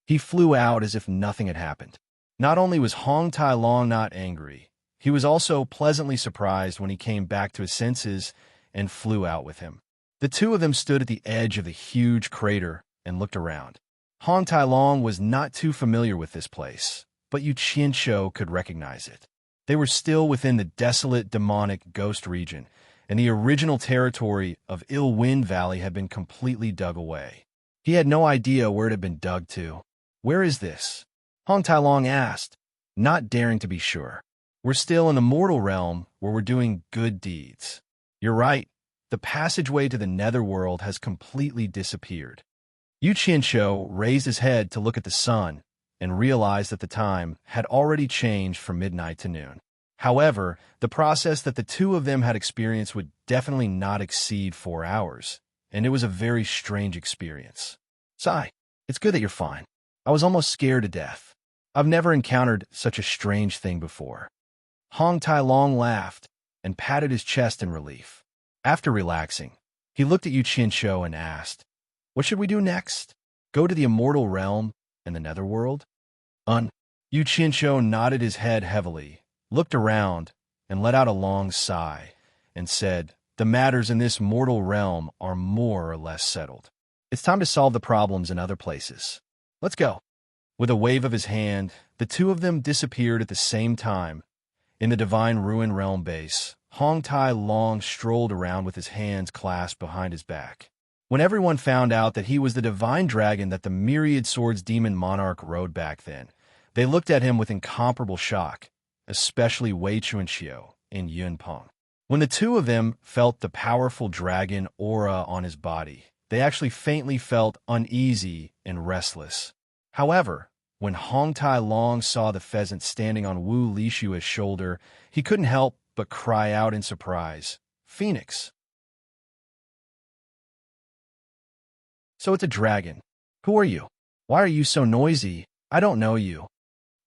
He flew out as if nothing had happened. Not only was Hong Tai Long not angry, he was also pleasantly surprised when he came back to his senses and flew out with him. The two of them stood at the edge of the huge crater and looked around. Hong Tai Long was not too familiar with this place, but Yu Qianqiu could recognize it. They were still within the desolate demonic ghost region, and the original territory of Ill Wind Valley had been completely dug away. He had no idea where it had been dug to. "Where is this?" Hong Tai Long asked, not daring to be sure. "We're still in the mortal realm where we're doing good deeds." "You're right. The passageway to the netherworld has completely disappeared." Yu Qianqiu raised his head to look at the sun and realized that the time had already changed from midnight to noon. However, the process that the two of them had experienced would definitely not exceed 4 hours, and it was a very strange experience. Sigh, it's good that you're fine. I was almost scared to death. I've never encountered such a strange thing before. Hong Tai Long laughed and patted his chest in relief. After relaxing, he looked at Yu Qianqiu and asked, "What should we do next? Go to the immortal realm and the netherworld?" Yu Qianqiu nodded his head heavily, looked around, and let out a long sigh, and said, "The matters in this mortal realm are more or less settled. It's time to solve the problems in other places. Let's go." With a wave of his hand, the two of them disappeared at the same time. In the Divine Ruin Realm base, Hong Tai Long strolled around with his hands clasped behind his back. When everyone found out that he was the divine dragon that the Myriad Swords Demon Monarch rode back then, they looked at him with incomparable shock, especially Wei Chunqiu and Yun Peng. When the two of them felt the powerful dragon aura on his body, they actually faintly felt uneasy and restless. However, when Hong Tai Long saw the pheasant standing on Wu Lishua's shoulder, he couldn't help but cry out in surprise, "Phoenix!" "So it's a dragon. Who are you? Why are you so noisy? I don't know you."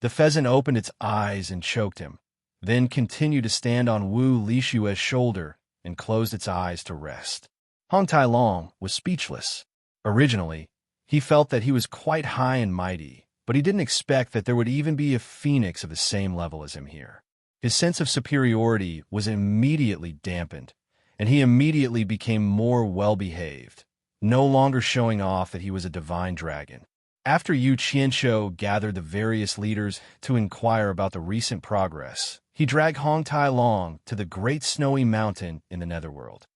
The pheasant opened its eyes and choked him, then continued to stand on Wu Lishua's shoulder and closed its eyes to rest. Hong Tai Long was speechless. Originally, he felt that he was quite high and mighty, but he didn't expect that there would even be a phoenix of the same level as him here. His sense of superiority was immediately dampened, and he immediately became more well-behaved, no longer showing off that he was a divine dragon. After Yu Qianqiu gathered the various leaders to inquire about the recent progress, he dragged Hong Tai Long to the great snowy mountain in the netherworld.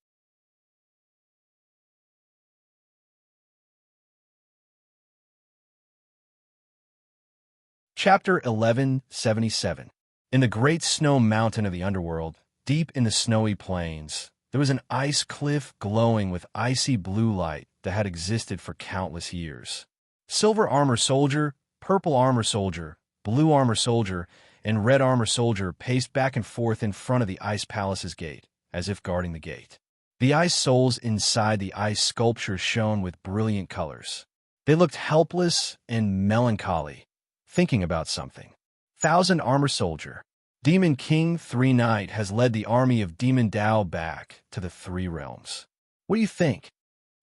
Chapter 1177. In the great snow mountain of the underworld, deep in the snowy plains, there was an ice cliff glowing with icy blue light that had existed for countless years. Silver armor soldier, purple armor soldier, blue armor soldier, and red armor soldier paced back and forth in front of the ice palace's gate, as if guarding the gate. The ice souls inside the ice sculpture shone with brilliant colors. They looked helpless and melancholy, thinking about something. 1,000 armor soldier. Demon King 3 Knight has led the army of Demon Dao back to the Three Realms. What do you think?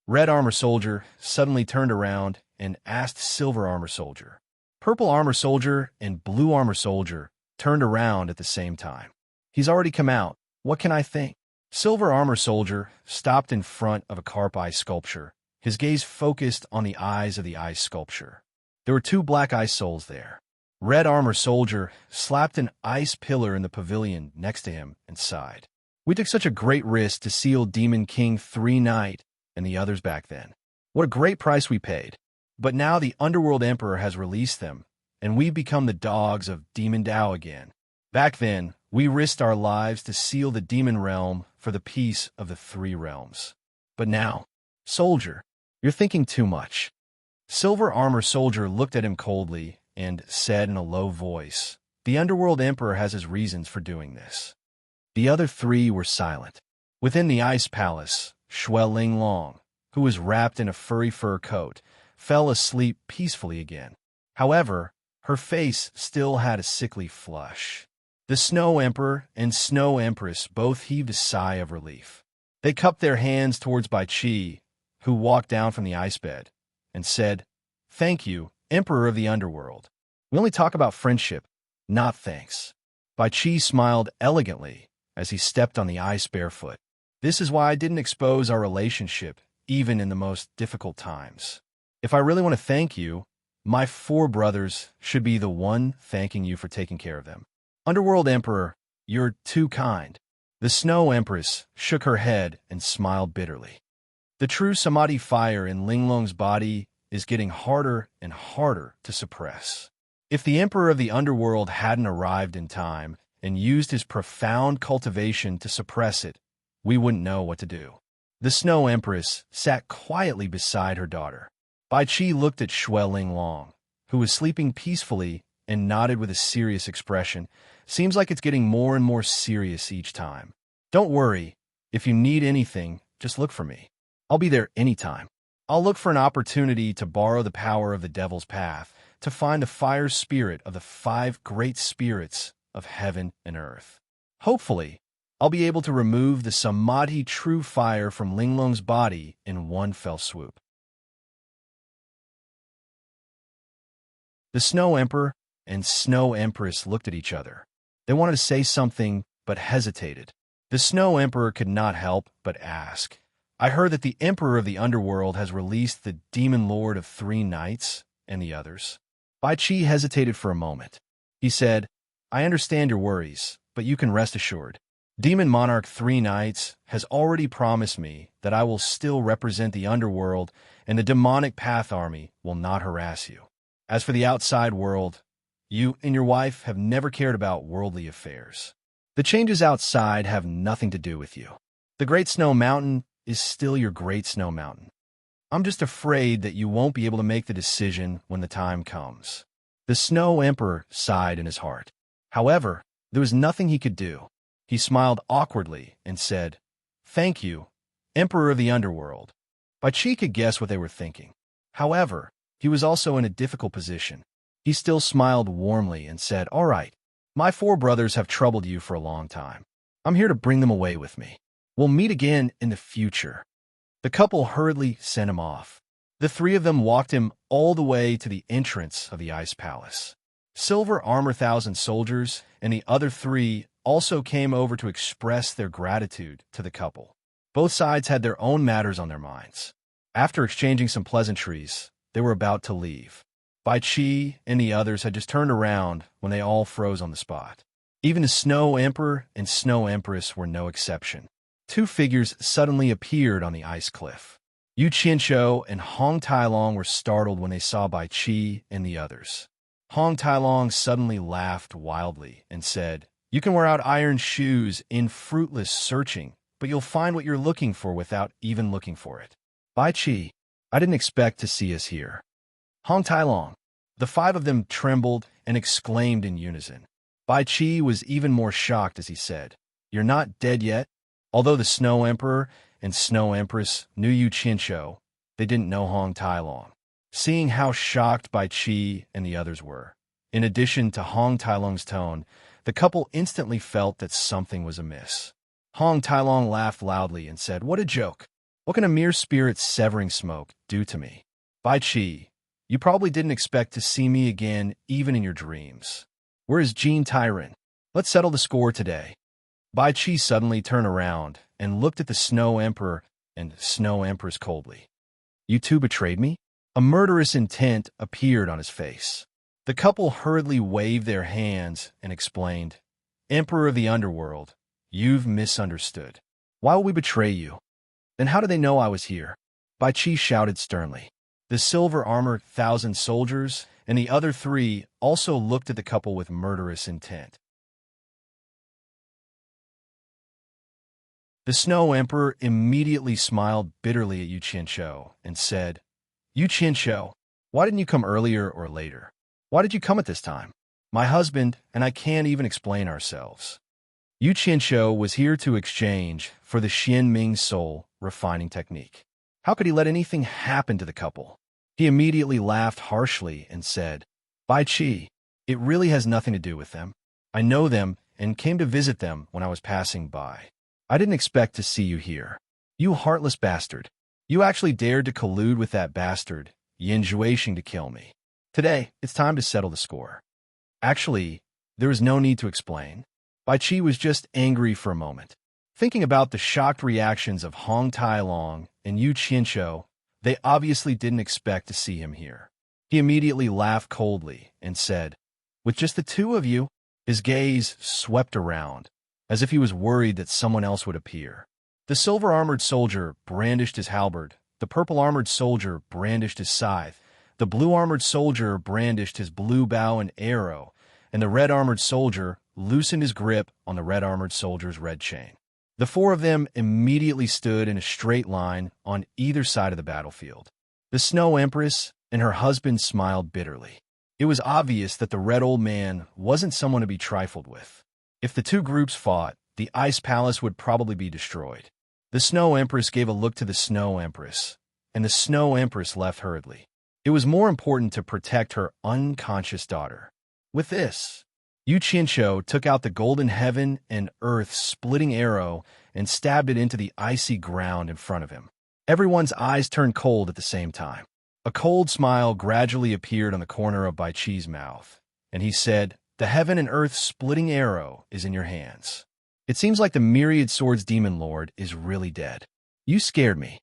Red armor soldier suddenly turned around and asked silver armor soldier. Purple armor soldier and blue armor soldier turned around at the same time. He's already come out. What can I think? Silver armor soldier stopped in front of a carp ice sculpture, his gaze focused on the eyes of the ice sculpture. There were 2 black ice souls there. Red armor soldier slapped an ice pillar in the pavilion next to him and sighed. We took such a great risk to seal Demon King 3 Knight and the others back then. What a great price we paid. But now the Underworld Emperor has released them, and we've become the dogs of Demon Dao again. Back then, we risked our lives to seal the demon realm for the peace of the 3 realms. But now, soldier, you're thinking too much. Silver armor soldier looked at him coldly and said in a low voice, "The Underworld Emperor has his reasons for doing this." The other 3 were silent. Within the ice palace, Shui Linglong, who was wrapped in a furry fur coat, fell asleep peacefully again. However, her face still had a sickly flush. The Snow Emperor and Snow Empress both heaved a sigh of relief. They cupped their hands towards Bai Qi, who walked down from the ice bed, and said, "Thank you, Emperor of the Underworld. We only talk about friendship, not thanks." Bai Qi smiled elegantly as he stepped on the ice barefoot. "This is why I didn't expose our relationship, even in the most difficult times. If I really want to thank you, my 4 brothers should be the one thanking you for taking care of them. Underworld Emperor, you're too kind." The Snow Empress shook her head and smiled bitterly. The true Samadhi fire in Linglong's body is getting harder and harder to suppress. If the Emperor of the Underworld hadn't arrived in time and used his profound cultivation to suppress it, we wouldn't know what to do. The Snow Empress sat quietly beside her daughter. Bai Qi looked at Shui Linglong, who was sleeping peacefully and nodded with a serious expression. Seems like it's getting more and more serious each time. Don't worry. If you need anything, just look for me. I'll be there anytime. I'll look for an opportunity to borrow the power of the devil's path, to find the fire spirit of the 5 great spirits of heaven and earth. Hopefully, I'll be able to remove the Samadhi true fire from Linglong's body in one fell swoop. The Snow Emperor and Snow Empress looked at each other. They wanted to say something, but hesitated. The Snow Emperor could not help but ask, I heard that the Emperor of the Underworld has released the Demon Lord of 3 Nights and the others. Bai Qi hesitated for a moment. He said, I understand your worries, but you can rest assured. Demon Monarch 3 Nights has already promised me that I will still represent the Underworld and the Demonic Path Army will not harass you. As for the outside world, you and your wife have never cared about worldly affairs. The changes outside have nothing to do with you. The Great Snow Mountain is still your Great Snow Mountain. I'm just afraid that you won't be able to make the decision when the time comes. The Snow Emperor sighed in his heart. However, there was nothing he could do. He smiled awkwardly and said, Thank you, Emperor of the Underworld. Bai Qi could guess what they were thinking. However, he was also in a difficult position. He still smiled warmly and said, All right, my 4 brothers have troubled you for a long time. I'm here to bring them away with me. We'll meet again in the future. The couple hurriedly sent him off. The 3 of them walked him all the way to the entrance of the Ice Palace. Silver Armor 1,000 soldiers and the other 3 also came over to express their gratitude to the couple. Both sides had their own matters on their minds. After exchanging some pleasantries, they were about to leave. Bai Qi and the others had just turned around when they all froze on the spot. Even the Snow Emperor and Snow Empress were no exception. 2 figures suddenly appeared on the ice cliff. Yu Qianqiu and Hong Tailong were startled when they saw Bai Qi and the others. Hong Tailong suddenly laughed wildly and said, You can wear out iron shoes in fruitless searching, but you'll find what you're looking for without even looking for it. Bai Qi, I didn't expect to see us here. Hong Tailong. The 5 of them trembled and exclaimed in unison. Bai Qi was even more shocked as he said, You're not dead yet? Although the Snow Emperor and Snow Empress knew Yu Qianqiu, they didn't know Hong Tailong. Seeing how shocked Bai Qi and the others were, in addition to Hong Tailong's tone, the couple instantly felt that something was amiss. Hong Tailong laughed loudly and said, What a joke! What can a mere spirit severing smoke do to me? Bai Qi, you probably didn't expect to see me again even in your dreams. Where is Jean Tyron? Let's settle the score today. Bai Qi suddenly turned around and looked at the Snow Emperor and Snow Empress coldly. You 2 betrayed me? A murderous intent appeared on his face. The couple hurriedly waved their hands and explained, Emperor of the Underworld, you've misunderstood. Why will we betray you? Then how did they know I was here? Bai Qi shouted sternly. The Silver Armor 1,000 soldiers and the other 3 also looked at the couple with murderous intent. The Snow Emperor immediately smiled bitterly at Yu Qianqiu and said, Yu Qianqiu, why didn't you come earlier or later? Why did you come at this time? My husband and I can't even explain ourselves. Yu Qianqiu was here to exchange for the Xianming soul refining technique. How could he let anything happen to the couple? He immediately laughed harshly and said, Bai Qi, it really has nothing to do with them. I know them and came to visit them when I was passing by. I didn't expect to see you here. You heartless bastard. You actually dared to collude with that bastard, Yin Zhuixing, to kill me. Today, it's time to settle the score. Actually, there is no need to explain. Bai Qi was just angry for a moment. Thinking about the shocked reactions of Hong Tailong and Yu Qianqiu, they obviously didn't expect to see him here. He immediately laughed coldly and said, With just the 2 of you, his gaze swept around, as if he was worried that someone else would appear. The silver-armored soldier brandished his halberd, the purple-armored soldier brandished his scythe, the blue-armored soldier brandished his blue bow and arrow, and the red-armored soldier loosened his grip on the red-armored soldier's red chain. The 4 of them immediately stood in a straight line on either side of the battlefield. The Snow Empress and her husband smiled bitterly. It was obvious that the red old man wasn't someone to be trifled with. If the two groups fought, the Ice Palace would probably be destroyed. The Snow Empress gave a look to the Snow Empress, and the Snow Empress left hurriedly. It was more important to protect her unconscious daughter. With this, Yu Qianqiu took out the golden heaven and earth splitting arrow and stabbed it into the icy ground in front of him. Everyone's eyes turned cold at the same time. A cold smile gradually appeared on the corner of Bai Qi's mouth, and he said, "The heaven and earth splitting arrow is in your hands. It seems like the Myriad Swords Demon Lord is really dead. You scared me."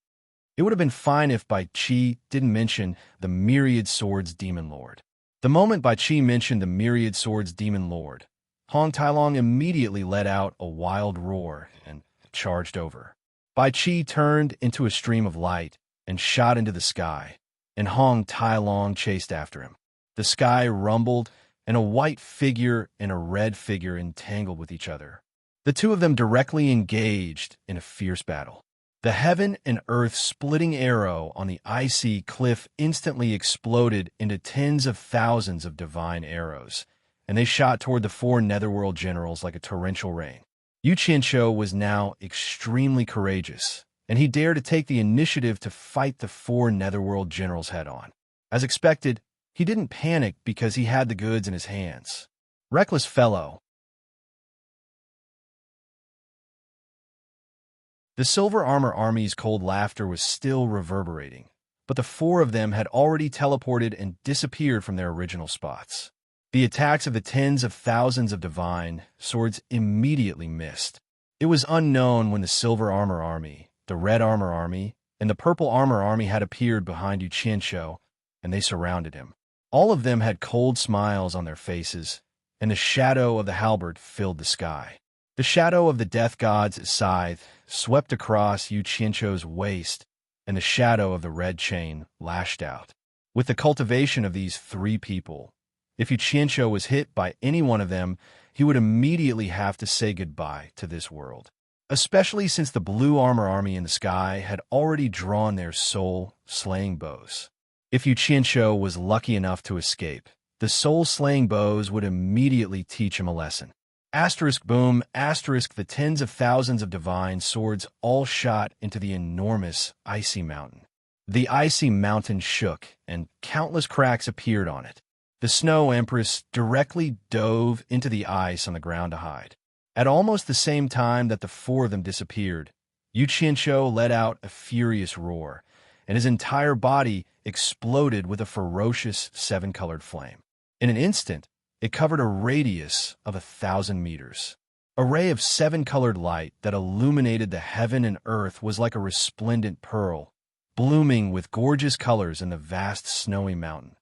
It would have been fine if Bai Qi didn't mention the Myriad Swords Demon Lord. The moment Bai Qi mentioned the Myriad Swords Demon Lord, Hong Tailong immediately let out a wild roar and charged over. Bai Qi turned into a stream of light and shot into the sky, and Hong Tailong chased after him. The sky rumbled, and a white figure and a red figure entangled with each other. The two of them directly engaged in a fierce battle. The heaven and earth splitting arrow on the icy cliff instantly exploded into tens of thousands of divine arrows, and they shot toward the four netherworld generals like a torrential rain. Yu Qianqiu was now extremely courageous, and he dared to take the initiative to fight the four netherworld generals head-on. As expected, he didn't panic because he had the goods in his hands. Reckless fellow. The Silver Armor Army's cold laughter was still reverberating, but the four of them had already teleported and disappeared from their original spots. The attacks of the tens of thousands of divine swords immediately missed. It was unknown when the Silver Armor Army, the Red Armor Army, and the Purple Armor Army had appeared behind Yu Qianqiu, and they surrounded him. All of them had cold smiles on their faces, and the shadow of the halberd filled the sky. The shadow of the death god's scythe swept across Yu Qianqiu's waist, and the shadow of the red chain lashed out. With the cultivation of these three people, if Yu Qianqiu was hit by any one of them, he would immediately have to say goodbye to this world, especially since the Blue Armor Army in the sky had already drawn their soul-slaying bows. If Yu Qianqiu was lucky enough to escape, the soul-slaying bows would immediately teach him a lesson. Asterisk boom, asterisk the tens of thousands of divine swords all shot into the enormous icy mountain. The icy mountain shook, and countless cracks appeared on it. The Snow Empress directly dove into the ice on the ground to hide. At almost the same time that the four of them disappeared, Yu Qianqiu let out a furious roar, and his entire body exploded with a ferocious seven-colored flame. In an instant, it covered a radius of 1,000 meters. A ray of seven-colored light that illuminated the heaven and earth was like a resplendent pearl, blooming with gorgeous colors in the vast snowy mountain.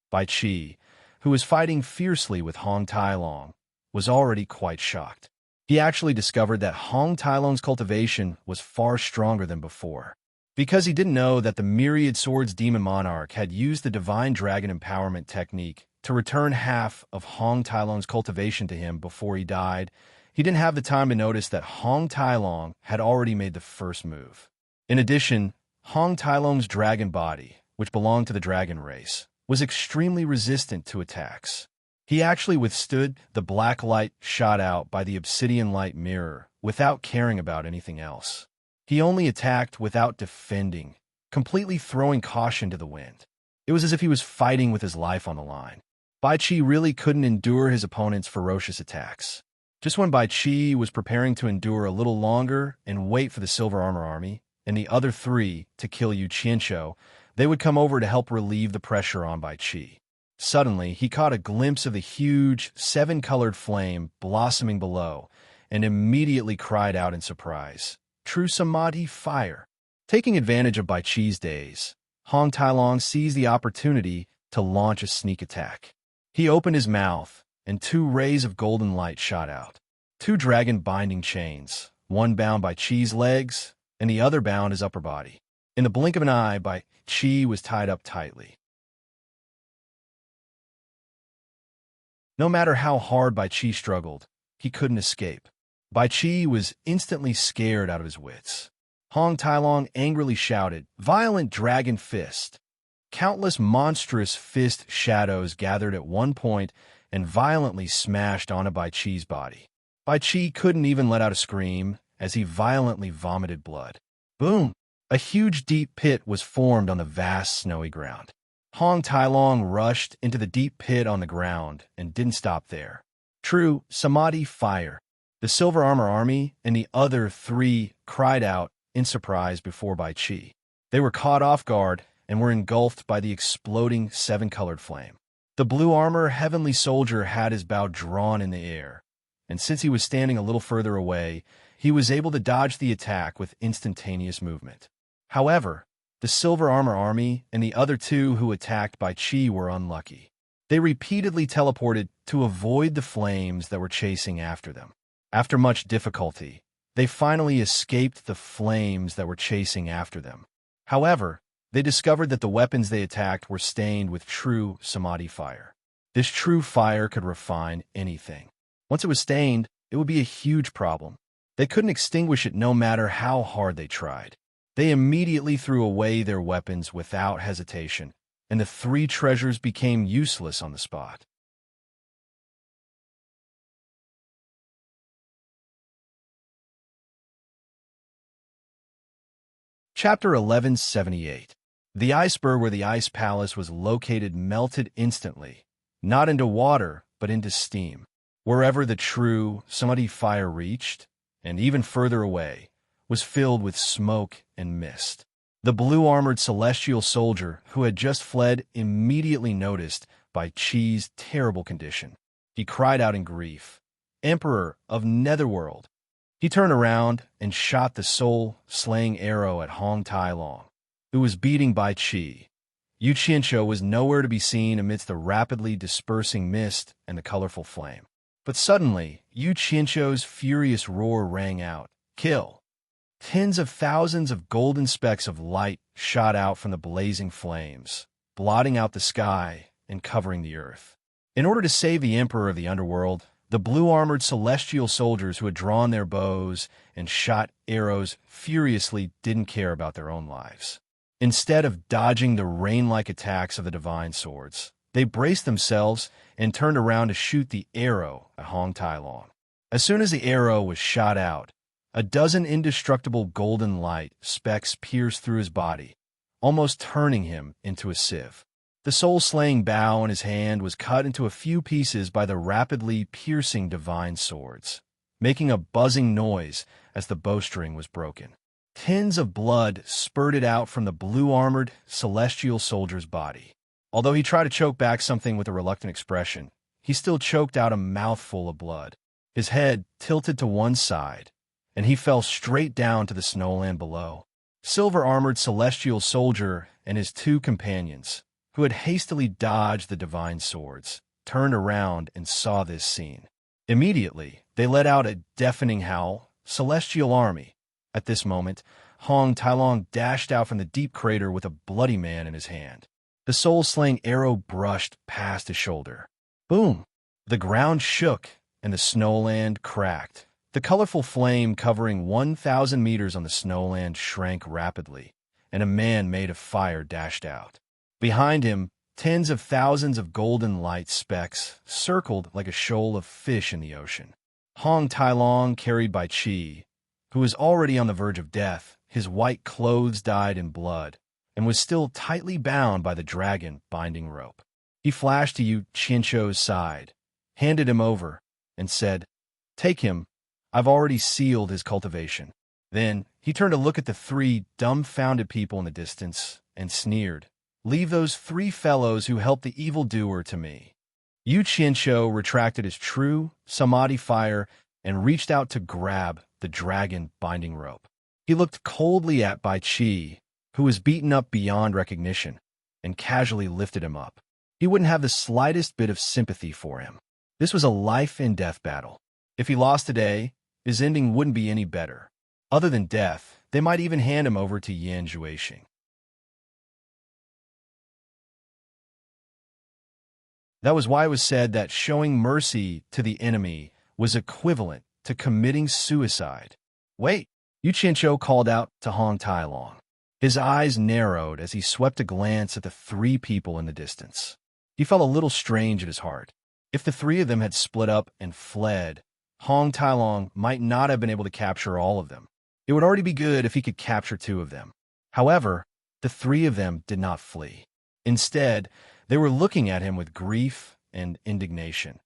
Bai Qi, who was fighting fiercely with Hong Tailong, was already quite shocked. He actually discovered that Hong Tailong's cultivation was far stronger than before. Because he didn't know that the Myriad Swords Demon Monarch had used the Divine Dragon Empowerment technique to return half of Hong Tailong's cultivation to him before he died, he didn't have the time to notice that Hong Tailong had already made the first move. In addition, Hong Tailong's dragon body, which belonged to the dragon race, was extremely resistant to attacks. He actually withstood the black light shot out by the obsidian light mirror without caring about anything else. He only attacked without defending, completely throwing caution to the wind. It was as if he was fighting with his life on the line. Bai Qi really couldn't endure his opponent's ferocious attacks. Just when Bai Qi was preparing to endure a little longer and wait for the Silver Armor Army and the other three to kill Yu Qianqiu, they would come over to help relieve the pressure on Bai Qi. Suddenly, he caught a glimpse of the huge, seven-colored flame blossoming below and immediately cried out in surprise, "True Samadhi fire!" Taking advantage of Bai Qi's daze, Hong Tailong seized the opportunity to launch a sneak attack. He opened his mouth, and two rays of golden light shot out. Two dragon binding chains, one bound Bai Qi's legs, and the other bound his upper body. In the blink of an eye, Bai Qi was tied up tightly. No matter how hard Bai Qi struggled, he couldn't escape. Bai Qi was instantly scared out of his wits. Hong Tailong angrily shouted, "Violent Dragon Fist!" Countless monstrous fist shadows gathered at one point and violently smashed onto Bai Chi's body. Bai Chi couldn't even let out a scream as he violently vomited blood. Boom! A huge deep pit was formed on the vast snowy ground. Hong Tailong rushed into the deep pit on the ground and didn't stop there. True, Samadhi fire. The Silver Armor Army and the other three cried out in surprise before Bai Chi. They were caught off guard and were engulfed by the exploding seven-colored flame. The Blue Armor Heavenly Soldier had his bow drawn in the air, and since he was standing a little further away, he was able to dodge the attack with instantaneous movement. However, the Silver Armor Army and the other two who attacked Bai Chi were unlucky. They repeatedly teleported to avoid the flames that were chasing after them. After much difficulty, they finally escaped the flames that were chasing after them. However, they discovered that the weapons they attacked were stained with true Samadhi fire. This true fire could refine anything. Once it was stained, it would be a huge problem. They couldn't extinguish it no matter how hard they tried. They immediately threw away their weapons without hesitation, and the three treasures became useless on the spot. Chapter 1178. The iceberg where the ice palace was located melted instantly, not into water, but into steam. Wherever the true Samadhi fire reached, and even further away, was filled with smoke and mist. The blue-armored celestial soldier who had just fled immediately noticed Bai Chi's terrible condition. He cried out in grief, "Emperor of Netherworld!" He turned around and shot the soul-slaying arrow at Hong Tailong, who was beating Bai Chi. Yu Qianqiu was nowhere to be seen amidst the rapidly dispersing mist and the colorful flame. But suddenly, Yu Qianqiu's furious roar rang out, "Kill!" Tens of thousands of golden specks of light shot out from the blazing flames, blotting out the sky and covering the earth. In order to save the Emperor of the Underworld, the blue-armored celestial soldiers who had drawn their bows and shot arrows furiously didn't care about their own lives. Instead of dodging the rain-like attacks of the divine swords, they braced themselves and turned around to shoot the arrow at Hong Tailong. As soon as the arrow was shot out, a dozen indestructible golden light specks pierced through his body, almost turning him into a sieve. The soul-slaying bow in his hand was cut into a few pieces by the rapidly piercing divine swords, making a buzzing noise as the bowstring was broken. Tins of blood spurted out from the blue-armored celestial soldier's body. Although he tried to choke back something with a reluctant expression, he still choked out a mouthful of blood. His head tilted to one side, and he fell straight down to the snowland below. Silver-armored celestial soldier and his two companions, who had hastily dodged the divine swords, turned around and saw this scene. Immediately, they let out a deafening howl, "Celestial Army!" At this moment, Hong Tailong dashed out from the deep crater with a bloody man in his hand. The soul-slaying arrow brushed past his shoulder. Boom! The ground shook, and the snowland cracked. The colorful flame covering 1,000 meters on the snowland shrank rapidly, and a man made of fire dashed out. Behind him, tens of thousands of golden light specks circled like a shoal of fish in the ocean. Hong Tailong carried Bai Chi, who was already on the verge of death. His white clothes dyed in blood, and was still tightly bound by the dragon binding rope. He flashed to Yu Qianqiu's side, handed him over, and said, "Take him. I've already sealed his cultivation." Then he turned to look at the three dumbfounded people in the distance and sneered, "Leave those three fellows who helped the evildoer to me." Yu Qianqiu retracted his true Samadhi fire and reached out to grab the dragon binding rope. He looked coldly at Bai Chi, who was beaten up beyond recognition, and casually lifted him up. He wouldn't have the slightest bit of sympathy for him. This was a life-and-death battle. If he lost today, his ending wouldn't be any better. Other than death, they might even hand him over to Yan Zhuixing. That was why it was said that showing mercy to the enemy was equivalent to committing suicide. "Wait!" Yu Qianqiu called out to Hong Tailong. His eyes narrowed as he swept a glance at the three people in the distance. He felt a little strange at his heart. If the three of them had split up and fled, Hong Tailong might not have been able to capture all of them. It would already be good if he could capture two of them. However, the three of them did not flee. Instead, they were looking at him with grief and indignation.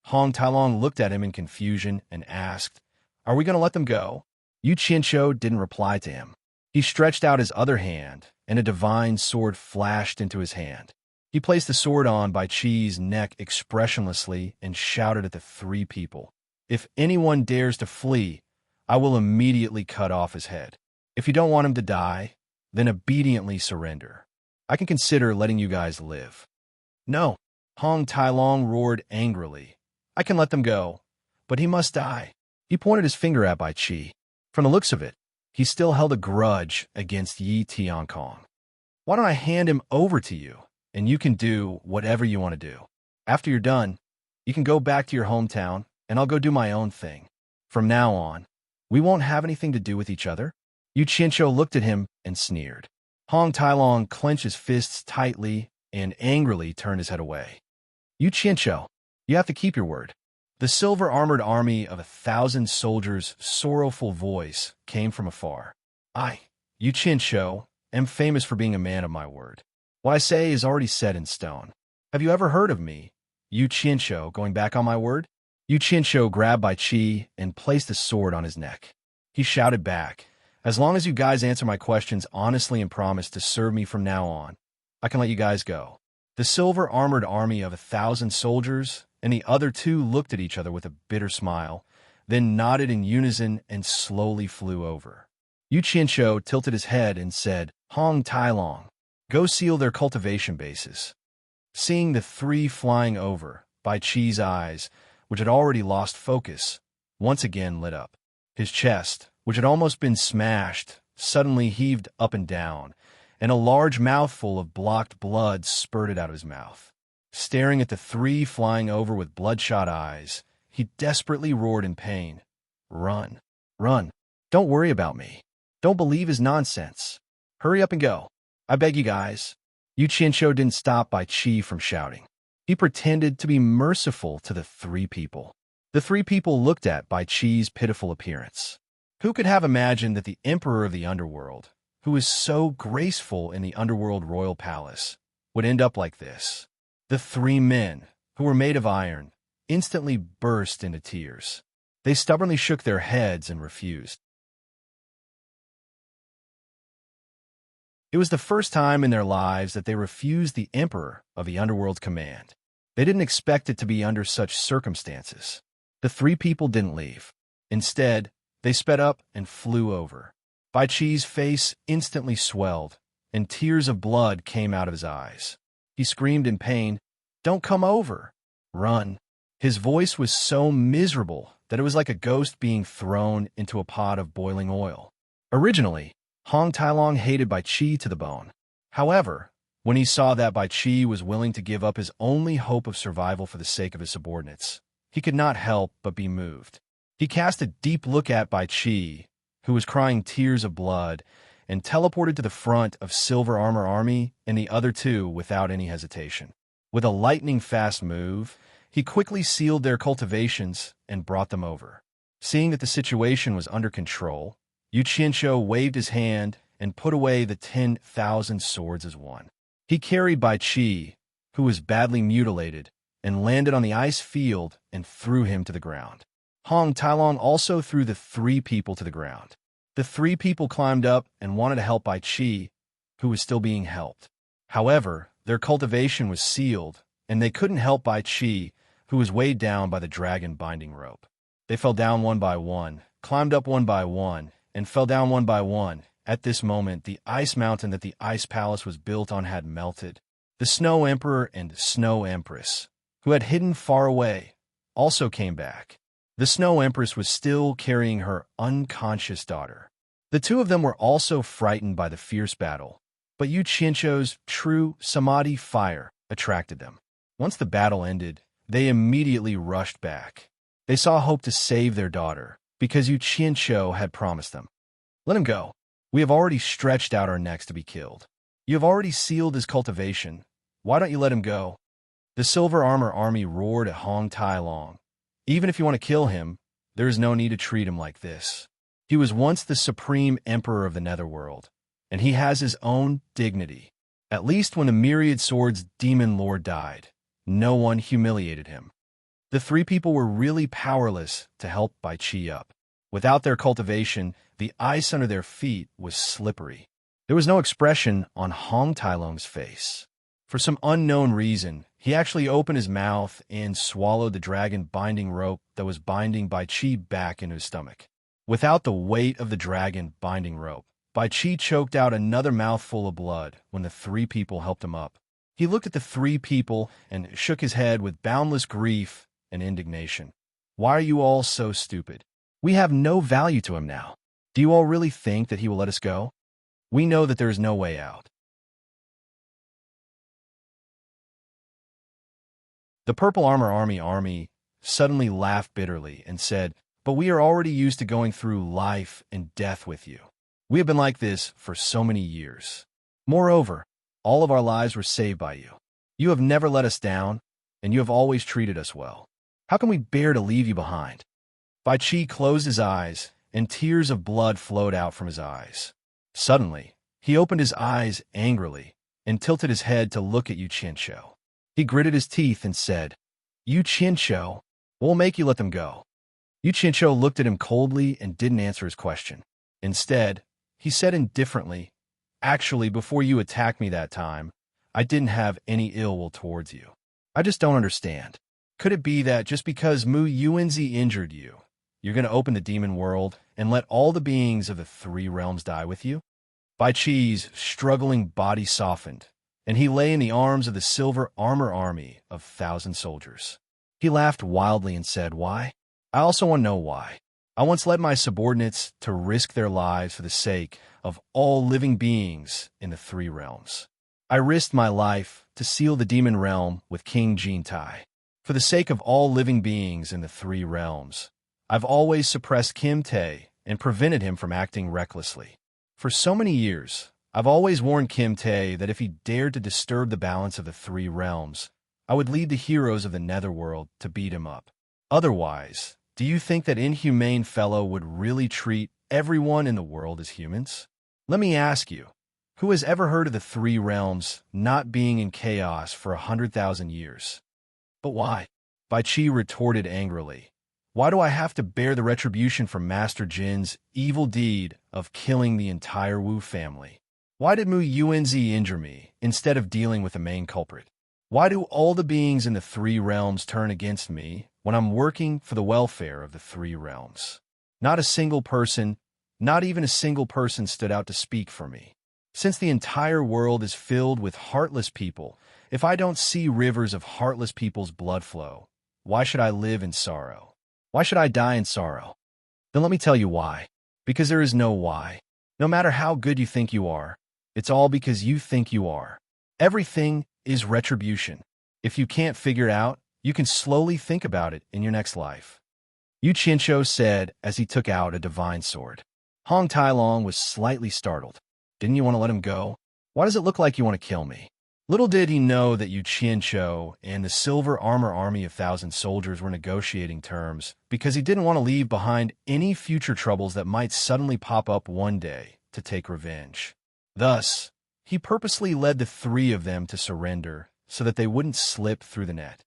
Hong Tailong looked at him in confusion and asked, "Are we going to let them go?" Yu Qianqiu didn't reply to him. He stretched out his other hand, and a divine sword flashed into his hand. He placed the sword on Bai Qi's neck expressionlessly and shouted at the three people, "If anyone dares to flee, I will immediately cut off his head. If you don't want him to die, then obediently surrender. I can consider letting you guys live." "No," Hong Tailong roared angrily. "I can let them go, but he must die." He pointed his finger at Bai Qi. From the looks of it, he still held a grudge against Yi Tiankong. "Why don't I hand him over to you, and you can do whatever you want to do. After you're done, you can go back to your hometown, and I'll go do my own thing. From now on, we won't have anything to do with each other." Yu Qianqiu looked at him and sneered. Hong Tailong clenched his fists tightly and angrily turned his head away. "Yu Qianqiu, you have to keep your word." The silver-armored army of 1,000 soldiers' sorrowful voice came from afar. "I, Yu Qianqiu, am famous for being a man of my word. What I say is already set in stone. Have you ever heard of me, Yu Qianqiu, going back on my word?" Yu Qianqiu grabbed Bai Qi and placed the sword on his neck. He shouted back, "As long as you guys answer my questions honestly and promise to serve me from now on, I can let you guys go." The silver-armored army of 1,000 soldiers and the other two looked at each other with a bitter smile, then nodded in unison and slowly flew over. Yu Qianqiu tilted his head and said, "Hong Tailong, go seal their cultivation bases." Seeing the three flying over, Bai Qi's eyes, which had already lost focus, once again lit up. His chest, which had almost been smashed, suddenly heaved up and down, and a large mouthful of blocked blood spurted out of his mouth. Staring at the three flying over with bloodshot eyes, he desperately roared in pain, "Run! Run! Don't worry about me. Don't believe his nonsense. Hurry up and go. I beg you guys." Yu Qianqiu didn't stop Bai Qi from shouting. He pretended to be merciful to the three people. The three people looked at Bai Qi's pitiful appearance. Who could have imagined that the Emperor of the Underworld, who was so graceful in the Underworld Royal Palace, would end up like this? The three men, who were made of iron, instantly burst into tears. They stubbornly shook their heads and refused. It was the first time in their lives that they refused the Emperor of the Underworld's command. They didn't expect it to be under such circumstances. The three people didn't leave. Instead, they sped up and flew over. Bai Qi's face instantly swelled, and tears of blood came out of his eyes. He screamed in pain, "Don't come over! Run!" His voice was so miserable that it was like a ghost being thrown into a pot of boiling oil. Originally, Hong Tailong hated Bai Qi to the bone. However, when he saw that Bai Qi was willing to give up his only hope of survival for the sake of his subordinates, he could not help but be moved. He cast a deep look at Bai Qi, who was crying tears of blood, and teleported to the front of Silver Armor Army and the other two without any hesitation. With a lightning-fast move, he quickly sealed their cultivations and brought them over. Seeing that the situation was under control, Yu Qianqiu waved his hand and put away the 10,000 swords as one. He carried Bai Qi, who was badly mutilated, and landed on the ice field and threw him to the ground. Hong Tailong also threw the three people to the ground. The three people climbed up and wanted to help Bai Qi, who was still being helped. However, their cultivation was sealed, and they couldn't help Bai Qi, who was weighed down by the dragon binding rope. They fell down one by one, climbed up one by one, and fell down one by one. At this moment, the ice mountain that the ice palace was built on had melted. The Snow Emperor and Snow Empress, who had hidden far away, also came back. The Snow Empress was still carrying her unconscious daughter. The two of them were also frightened by the fierce battle, but Yu Qianqiu's true Samadhi fire attracted them. Once the battle ended, they immediately rushed back. They saw hope to save their daughter, because Yu Qianqiu had promised them. "Let him go. We have already stretched out our necks to be killed. You have already sealed his cultivation. Why don't you let him go?" The Silver Armor Army roared at Hong Tai Long. "Even if you want to kill him, there is no need to treat him like this. He was once the supreme emperor of the Netherworld, and he has his own dignity. At least when the Myriad Swords Demon Lord died, no one humiliated him." The three people were really powerless to help Bai Qi up. Without their cultivation, the ice under their feet was slippery. There was no expression on Hong Tai Long's face. For some unknown reason, he actually opened his mouth and swallowed the dragon binding rope that was binding Bai Qi back into his stomach. Without the weight of the dragon binding rope, Bai Qi choked out another mouthful of blood when the three people helped him up. He looked at the three people and shook his head with boundless grief and indignation. "Why are you all so stupid? We have no value to him now. Do you all really think that he will let us go? We know that there is no way out." The Purple Armor Army suddenly laughed bitterly and said, "But we are already used to going through life and death with you. We have been like this for so many years. Moreover, all of our lives were saved by you. You have never let us down, and you have always treated us well. How can we bear to leave you behind?" Bai Qi closed his eyes, and tears of blood flowed out from his eyes. Suddenly, he opened his eyes angrily and tilted his head to look at Yu Qianqiu. He gritted his teeth and said, "Yu Qianqiu, we'll make you let them go." Yu Qianqiu looked at him coldly and didn't answer his question. Instead, he said indifferently, "Actually, before you attacked me that time, I didn't have any ill will towards you. I just don't understand. Could it be that just because Mu Yuanzi injured you, you're going to open the demon world and let all the beings of the three realms die with you?" Bai Qi's struggling body softened, and he lay in the arms of the Silver Armor Army of 1,000 soldiers. He laughed wildly and said, "Why? I also want to know why. I once led my subordinates to risk their lives for the sake of all living beings in the three realms. I risked my life to seal the demon realm with King Jin Tai. For the sake of all living beings in the three realms, I've always suppressed Kim Tae and prevented him from acting recklessly. For so many years, I've always warned Kim Tae that if he dared to disturb the balance of the three realms, I would lead the heroes of the Netherworld to beat him up. Otherwise, do you think that inhumane fellow would really treat everyone in the world as humans? Let me ask you, who has ever heard of the three realms not being in chaos for 100,000 years? But why?" Bai Qi retorted angrily. "Why do I have to bear the retribution from Master Jin's evil deed of killing the entire Wu family? Why did Mu Yuanzi injure me instead of dealing with the main culprit? Why do all the beings in the three realms turn against me when I'm working for the welfare of the three realms? Not a single person, not even a single person stood out to speak for me. Since the entire world is filled with heartless people, if I don't see rivers of heartless people's blood flow, why should I live in sorrow? Why should I die in sorrow? Then let me tell you why. Because there is no why. No matter how good you think you are, it's all because you think you are. Everything is retribution. If you can't figure it out, you can slowly think about it in your next life." Yu Qianqiu said as he took out a divine sword. Hong Tai Long was slightly startled. "Didn't you want to let him go? Why does it look like you want to kill me?" Little did he know that Yu Qianqiu and the Silver Armor Army of 1,000 soldiers were negotiating terms because he didn't want to leave behind any future troubles that might suddenly pop up one day to take revenge. Thus, he purposely led the three of them to surrender so that they wouldn't slip through the net.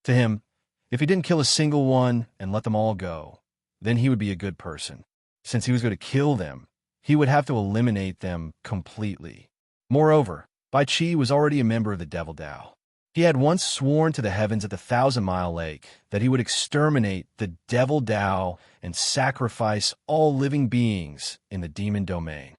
To him, if he didn't kill a single one and let them all go, then he would be a good person. Since he was going to kill them, he would have to eliminate them completely. Moreover, Bai Qi was already a member of the Devil Dao. He had once sworn to the heavens at the 1,000-mile lake that he would exterminate the Devil Dao and sacrifice all living beings in the demon domain.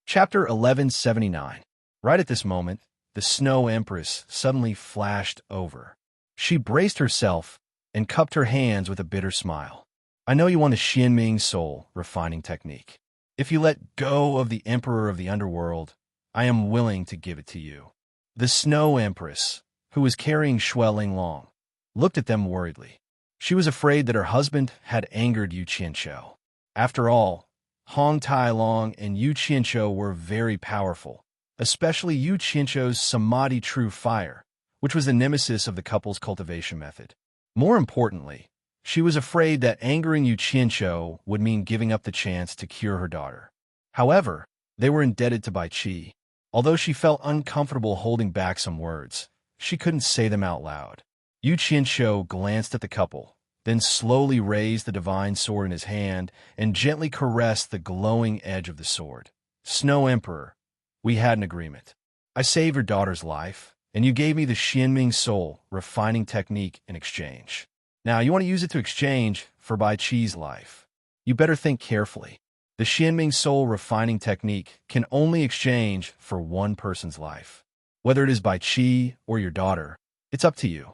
Chapter 1179. Right at this moment, the Snow Empress suddenly flashed over. She braced herself and cupped her hands with a bitter smile. "I know you want the Xianming soul refining technique. If you let go of the Emperor of the Underworld, I am willing to give it to you." The Snow Empress, who was carrying Shueling Long, looked at them worriedly. She was afraid that her husband had angered Yu Qianqiu. After all, Hong Tai Long and Yu Qianqiu were very powerful, especially Yu Qianqiu's Samadhi True Fire, which was the nemesis of the couple's cultivation method. More importantly, she was afraid that angering Yu Qianqiu would mean giving up the chance to cure her daughter. However, they were indebted to Bai Qi. Although she felt uncomfortable holding back some words, she couldn't say them out loud. Yu Qianqiu glanced at the couple, then slowly raised the divine sword in his hand and gently caressed the glowing edge of the sword. "Snow Emperor, we had an agreement. I saved your daughter's life, and you gave me the Xianming Soul refining technique in exchange. Now you want to use it to exchange for Bai Qi's life. You better think carefully. The Xianming Soul refining technique can only exchange for one person's life. Whether it is Bai Qi or your daughter, it's up to you."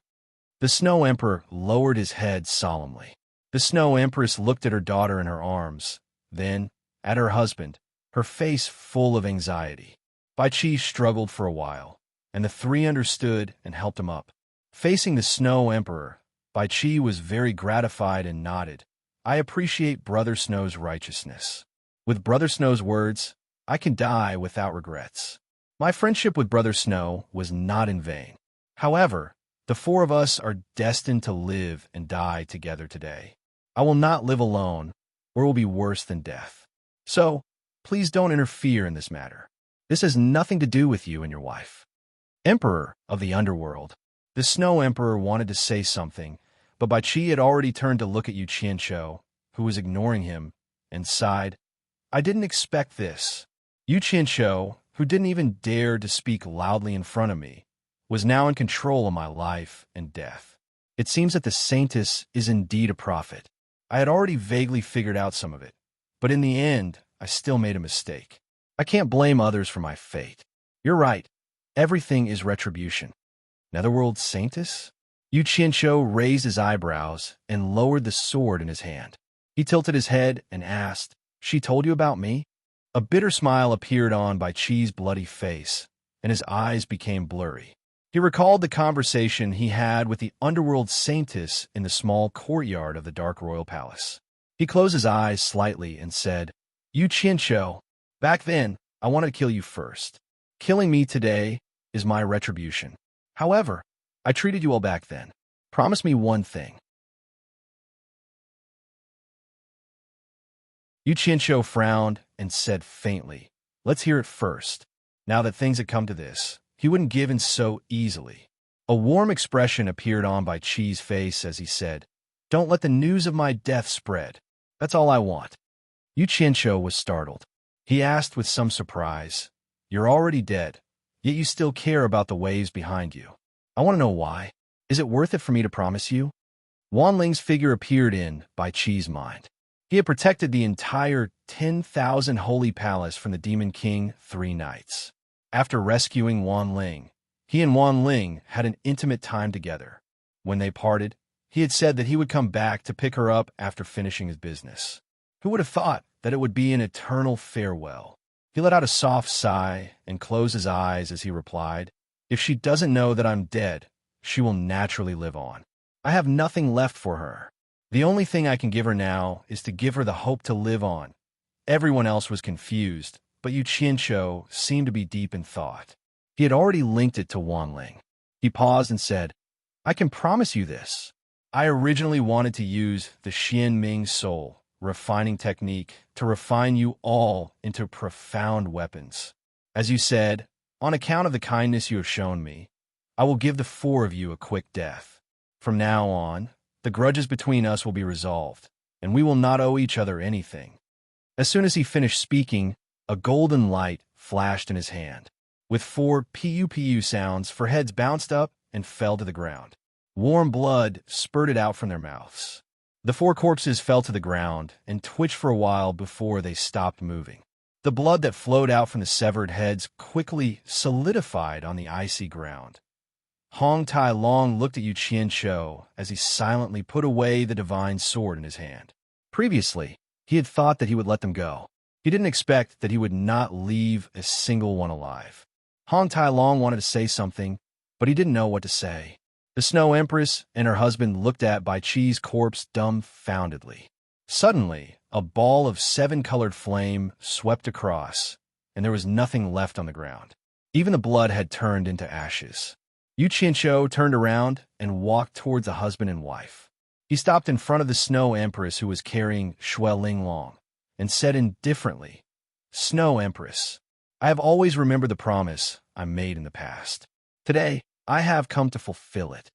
The Snow Emperor lowered his head solemnly. The Snow Empress looked at her daughter in her arms, then at her husband, her face full of anxiety. Bai Qi struggled for a while, and the three understood and helped him up. Facing the Snow Emperor, Bai Qi was very gratified and nodded. "I appreciate Brother Snow's righteousness. With Brother Snow's words, I can die without regrets. My friendship with Brother Snow was not in vain. However, the four of us are destined to live and die together today. I will not live alone, or it will be worse than death. So, please don't interfere in this matter. This has nothing to do with you and your wife." Emperor of the Underworld. The Snow Emperor wanted to say something, but Bai Qi had already turned to look at Yu Qianqiu, who was ignoring him, and sighed, "I didn't expect this." Yu Qianqiu, who didn't even dare to speak loudly in front of me, was now in control of my life and death. It seems that the Saintess is indeed a prophet. I had already vaguely figured out some of it, but in the end, I still made a mistake. I can't blame others for my fate. You're right. Everything is retribution. Netherworld Saintess? Yu Qianqiu raised his eyebrows and lowered the sword in his hand. He tilted his head and asked, "She told you about me?" A bitter smile appeared on Bai Qi's bloody face, and his eyes became blurry. He recalled the conversation he had with the Underworld Saintess in the small courtyard of the Dark Royal Palace. He closed his eyes slightly and said, "Yu Qianqiu, back then, I wanted to kill you first. Killing me today is my retribution. However, I treated you well back then. Promise me one thing." Yu Qianqiu frowned and said faintly, "Let's hear it first." Now that things had come to this, he wouldn't give in so easily. A warm expression appeared on Bai Qi's face as he said, "Don't let the news of my death spread. That's all I want." Yu Qianqiu was startled. He asked with some surprise, "You're already dead, yet you still care about the waves behind you. I want to know why. Is it worth it for me to promise you?" Wan Ling's figure appeared in Bai Qi's mind. He had protected the entire 10,000 Holy Palace from the Demon King 3 nights. After rescuing Wan Ling, he and Wan Ling had an intimate time together. When they parted, he had said that he would come back to pick her up after finishing his business. Who would have thought that it would be an eternal farewell? He let out a soft sigh and closed his eyes as he replied, "If she doesn't know that I'm dead, she will naturally live on. I have nothing left for her. The only thing I can give her now is to give her the hope to live on." Everyone else was confused, but Yu Qianqiu seemed to be deep in thought. He had already linked it to Wan Ling. He paused and said, "I can promise you this. I originally wanted to use the Xianming Soul refining technique to refine you all into profound weapons. As you said, on account of the kindness you have shown me, I will give the 4 of you a quick death. From now on, the grudges between us will be resolved, and we will not owe each other anything." As soon as he finished speaking, a golden light flashed in his hand. With 4 pu-pu sounds, 4 heads bounced up and fell to the ground. Warm blood spurted out from their mouths. The 4 corpses fell to the ground and twitched for a while before they stopped moving. The blood that flowed out from the severed heads quickly solidified on the icy ground. Hong Tai Long looked at Yu Qianqiu as he silently put away the divine sword in his hand. Previously, he had thought that he would let them go. He didn't expect that he would not leave a single one alive. Han Tai Long wanted to say something, but he didn't know what to say. The Snow Empress and her husband looked at Bai Chi's corpse dumbfoundedly. Suddenly, a ball of 7-colored flame swept across, and there was nothing left on the ground. Even the blood had turned into ashes. Yu Qianqiu turned around and walked towards the husband and wife. He stopped in front of the Snow Empress, who was carrying Shui Linglong, and said indifferently, "Snow Empress, I have always remembered the promise I made in the past. Today, I have come to fulfill it."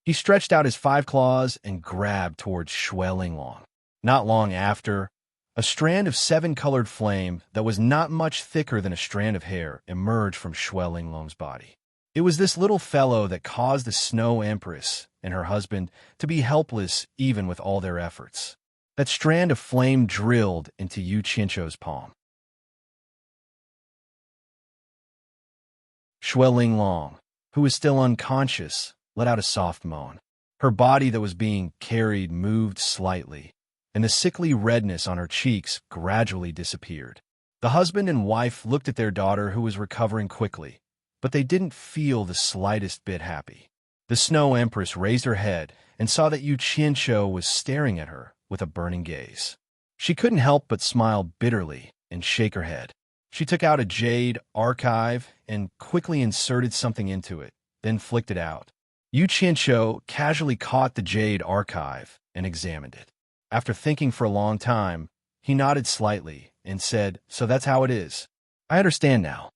He stretched out his 5 claws and grabbed towards Shui Linglong. Not long after, a strand of 7-colored flame that was not much thicker than a strand of hair emerged from Shui Linglong's body. It was this little fellow that caused the Snow Empress and her husband to be helpless even with all their efforts. That strand of flame drilled into Yu Qianqiu's palm. Shui Linglong, who was still unconscious, let out a soft moan. Her body that was being carried moved slightly, and the sickly redness on her cheeks gradually disappeared. The husband and wife looked at their daughter, who was recovering quickly, but they didn't feel the slightest bit happy. The Snow Empress raised her head and saw that Yu Qianqiu was staring at her with a burning gaze. She couldn't help but smile bitterly and shake her head. She took out a Jade archive and quickly inserted something into it, then flicked it out. Yu Qianqiu casually caught the Jade archive and examined it. After thinking for a long time, he nodded slightly and said, "So that's how it is. I understand now."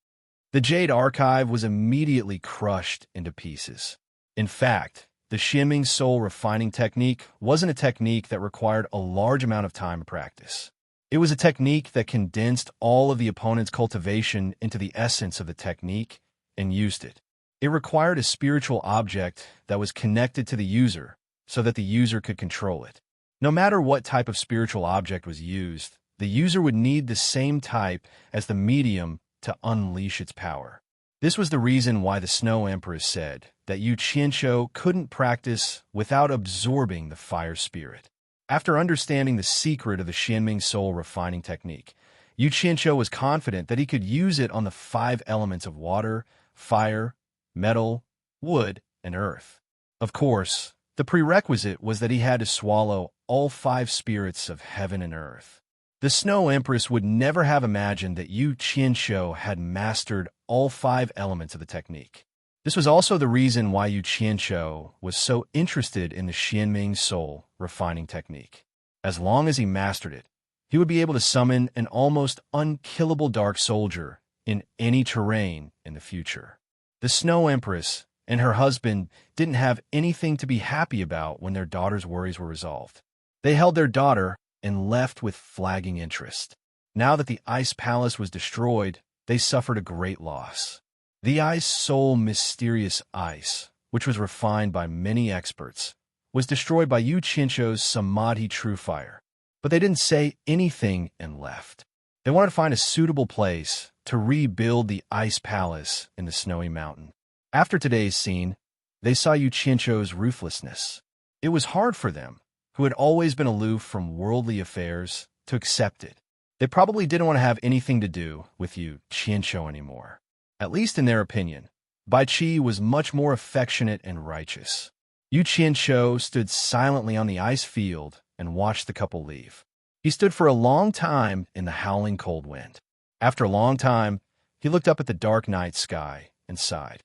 The Jade archive was immediately crushed into pieces. In fact, the Xianming soul refining technique wasn't a technique that required a large amount of time and practice. It was a technique that condensed all of the opponent's cultivation into the essence of the technique and used it. It required a spiritual object that was connected to the user so that the user could control it. No matter what type of spiritual object was used, the user would need the same type as the medium to unleash its power. This was the reason why the Snow Empress said that Yu Qianqiu couldn't practice without absorbing the fire spirit. After understanding the secret of the Xianming soul refining technique, Yu Qianqiu was confident that he could use it on the 5 elements of water, fire, metal, wood, and earth. Of course, the prerequisite was that he had to swallow all 5 spirits of heaven and earth. The Snow Empress would never have imagined that Yu Qianqiu had mastered all 5 elements of the technique. This was also the reason why Yu Qianqiu was so interested in the Xianming soul refining technique. As long as he mastered it, he would be able to summon an almost unkillable dark soldier in any terrain in the future. The Snow Empress and her husband didn't have anything to be happy about when their daughter's worries were resolved. They held their daughter and left with flagging interest. Now that the ice palace was destroyed, they suffered a great loss. The ice soul mysterious ice, which was refined by many experts, was destroyed by Yu Qianqiu's Samadhi true fire. But they didn't say anything and left. They wanted to find a suitable place to rebuild the ice palace in the snowy mountain. After today's scene, they saw Yu Qianqiu's ruthlessness. It was hard for them, who had always been aloof from worldly affairs, to accept it. They probably didn't want to have anything to do with Yu Qianqiu anymore. At least in their opinion, Bai Chi was much more affectionate and righteous. Yu Qianqiu stood silently on the ice field and watched the couple leave. He stood for a long time in the howling cold wind. After a long time, he looked up at the dark night sky and sighed.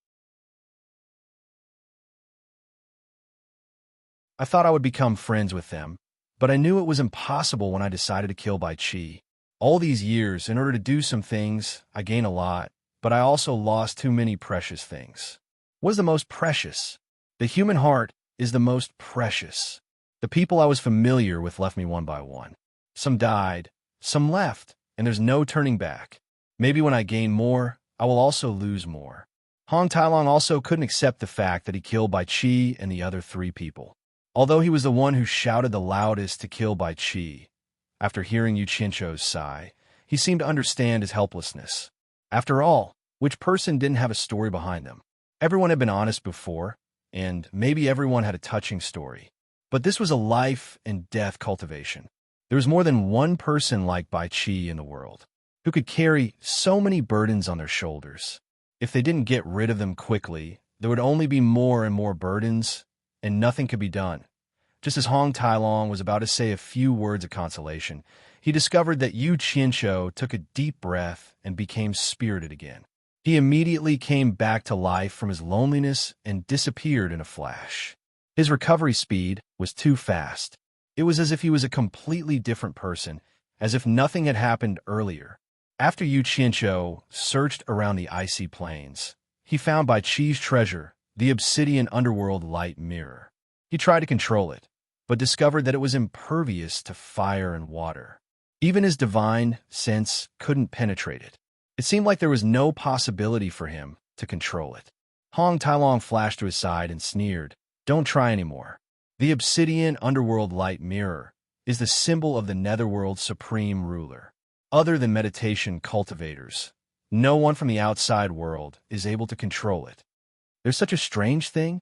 I thought I would become friends with them, but I knew it was impossible when I decided to kill Bai Chi. All these years, in order to do some things, I gained a lot, but I also lost too many precious things. What is the most precious? The human heart is the most precious. The people I was familiar with left me one by one. Some died, some left, and there's no turning back. Maybe when I gain more, I will also lose more. Han Tailong also couldn't accept the fact that he killed Bai Chi and the other 3 people. Although he was the one who shouted the loudest to kill Bai Chi, after hearing Yu Qianqiu's sigh, he seemed to understand his helplessness. After all, which person didn't have a story behind them? Everyone had been honest before, and maybe everyone had a touching story. But this was a life and death cultivation. There was more than one person like Bai Qi in the world, who could carry so many burdens on their shoulders. If they didn't get rid of them quickly, there would only be more and more burdens, and nothing could be done. Just as Hong Tailong was about to say a few words of consolation, he discovered that Yu Qianqiu took a deep breath and became spirited again. He immediately came back to life from his loneliness and disappeared in a flash. His recovery speed was too fast. It was as if he was a completely different person, as if nothing had happened earlier. After Yu Qianqiu searched around the icy plains, he found Bai Qi's treasure, the obsidian underworld light mirror. He tried to control it, but discovered that it was impervious to fire and water. Even his divine sense couldn't penetrate it. It seemed like there was no possibility for him to control it. Hong Tailong flashed to his side and sneered, "Don't try anymore. The obsidian underworld light mirror is the symbol of the netherworld's supreme ruler. Other than meditation cultivators, no one from the outside world is able to control it. There's such a strange thing."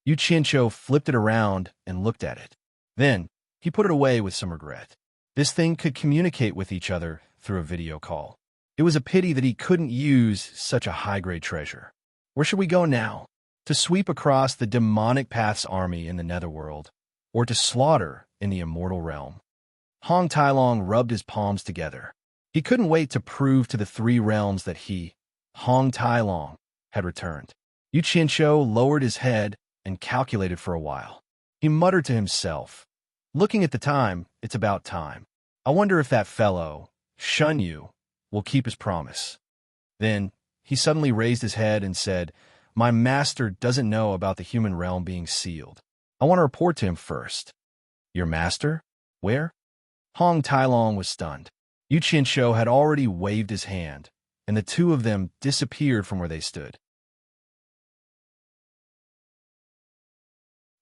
Yu Qianqiu flipped it around and looked at it. Then, he put it away with some regret. This thing could communicate with each other through a video call. It was a pity that he couldn't use such a high-grade treasure. Where should we go now? To sweep across the demonic path's army in the netherworld, or to slaughter in the immortal realm? Hong Tailong rubbed his palms together. He couldn't wait to prove to the three realms that he, Hong Tailong, had returned. Yu Qianqiu lowered his head and calculated for a while. He muttered to himself, "Looking at the time, it's about time. I wonder if that fellow, Shun Yu, will keep his promise." Then, he suddenly raised his head and said, "My master doesn't know about the human realm being sealed. I want to report to him first." "Your master? Where?" Hong Tailong was stunned. Yu Qianqiu had already waved his hand, and the two of them disappeared from where they stood.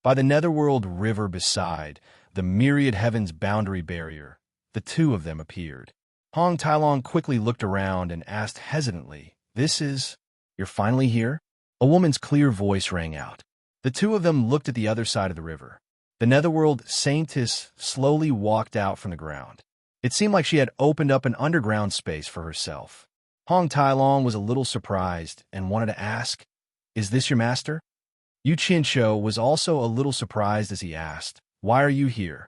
By the netherworld river beside the myriad heavens boundary barrier, the two of them appeared. Hong Tailong quickly looked around and asked hesitantly, "You're finally here?" A woman's clear voice rang out. The two of them looked at the other side of the river. The netherworld saintess slowly walked out from the ground. It seemed like she had opened up an underground space for herself. Hong Tailong was a little surprised and wanted to ask, "Is this your master?" Yu Qianqiu was also a little surprised as he asked, "Why are you here?"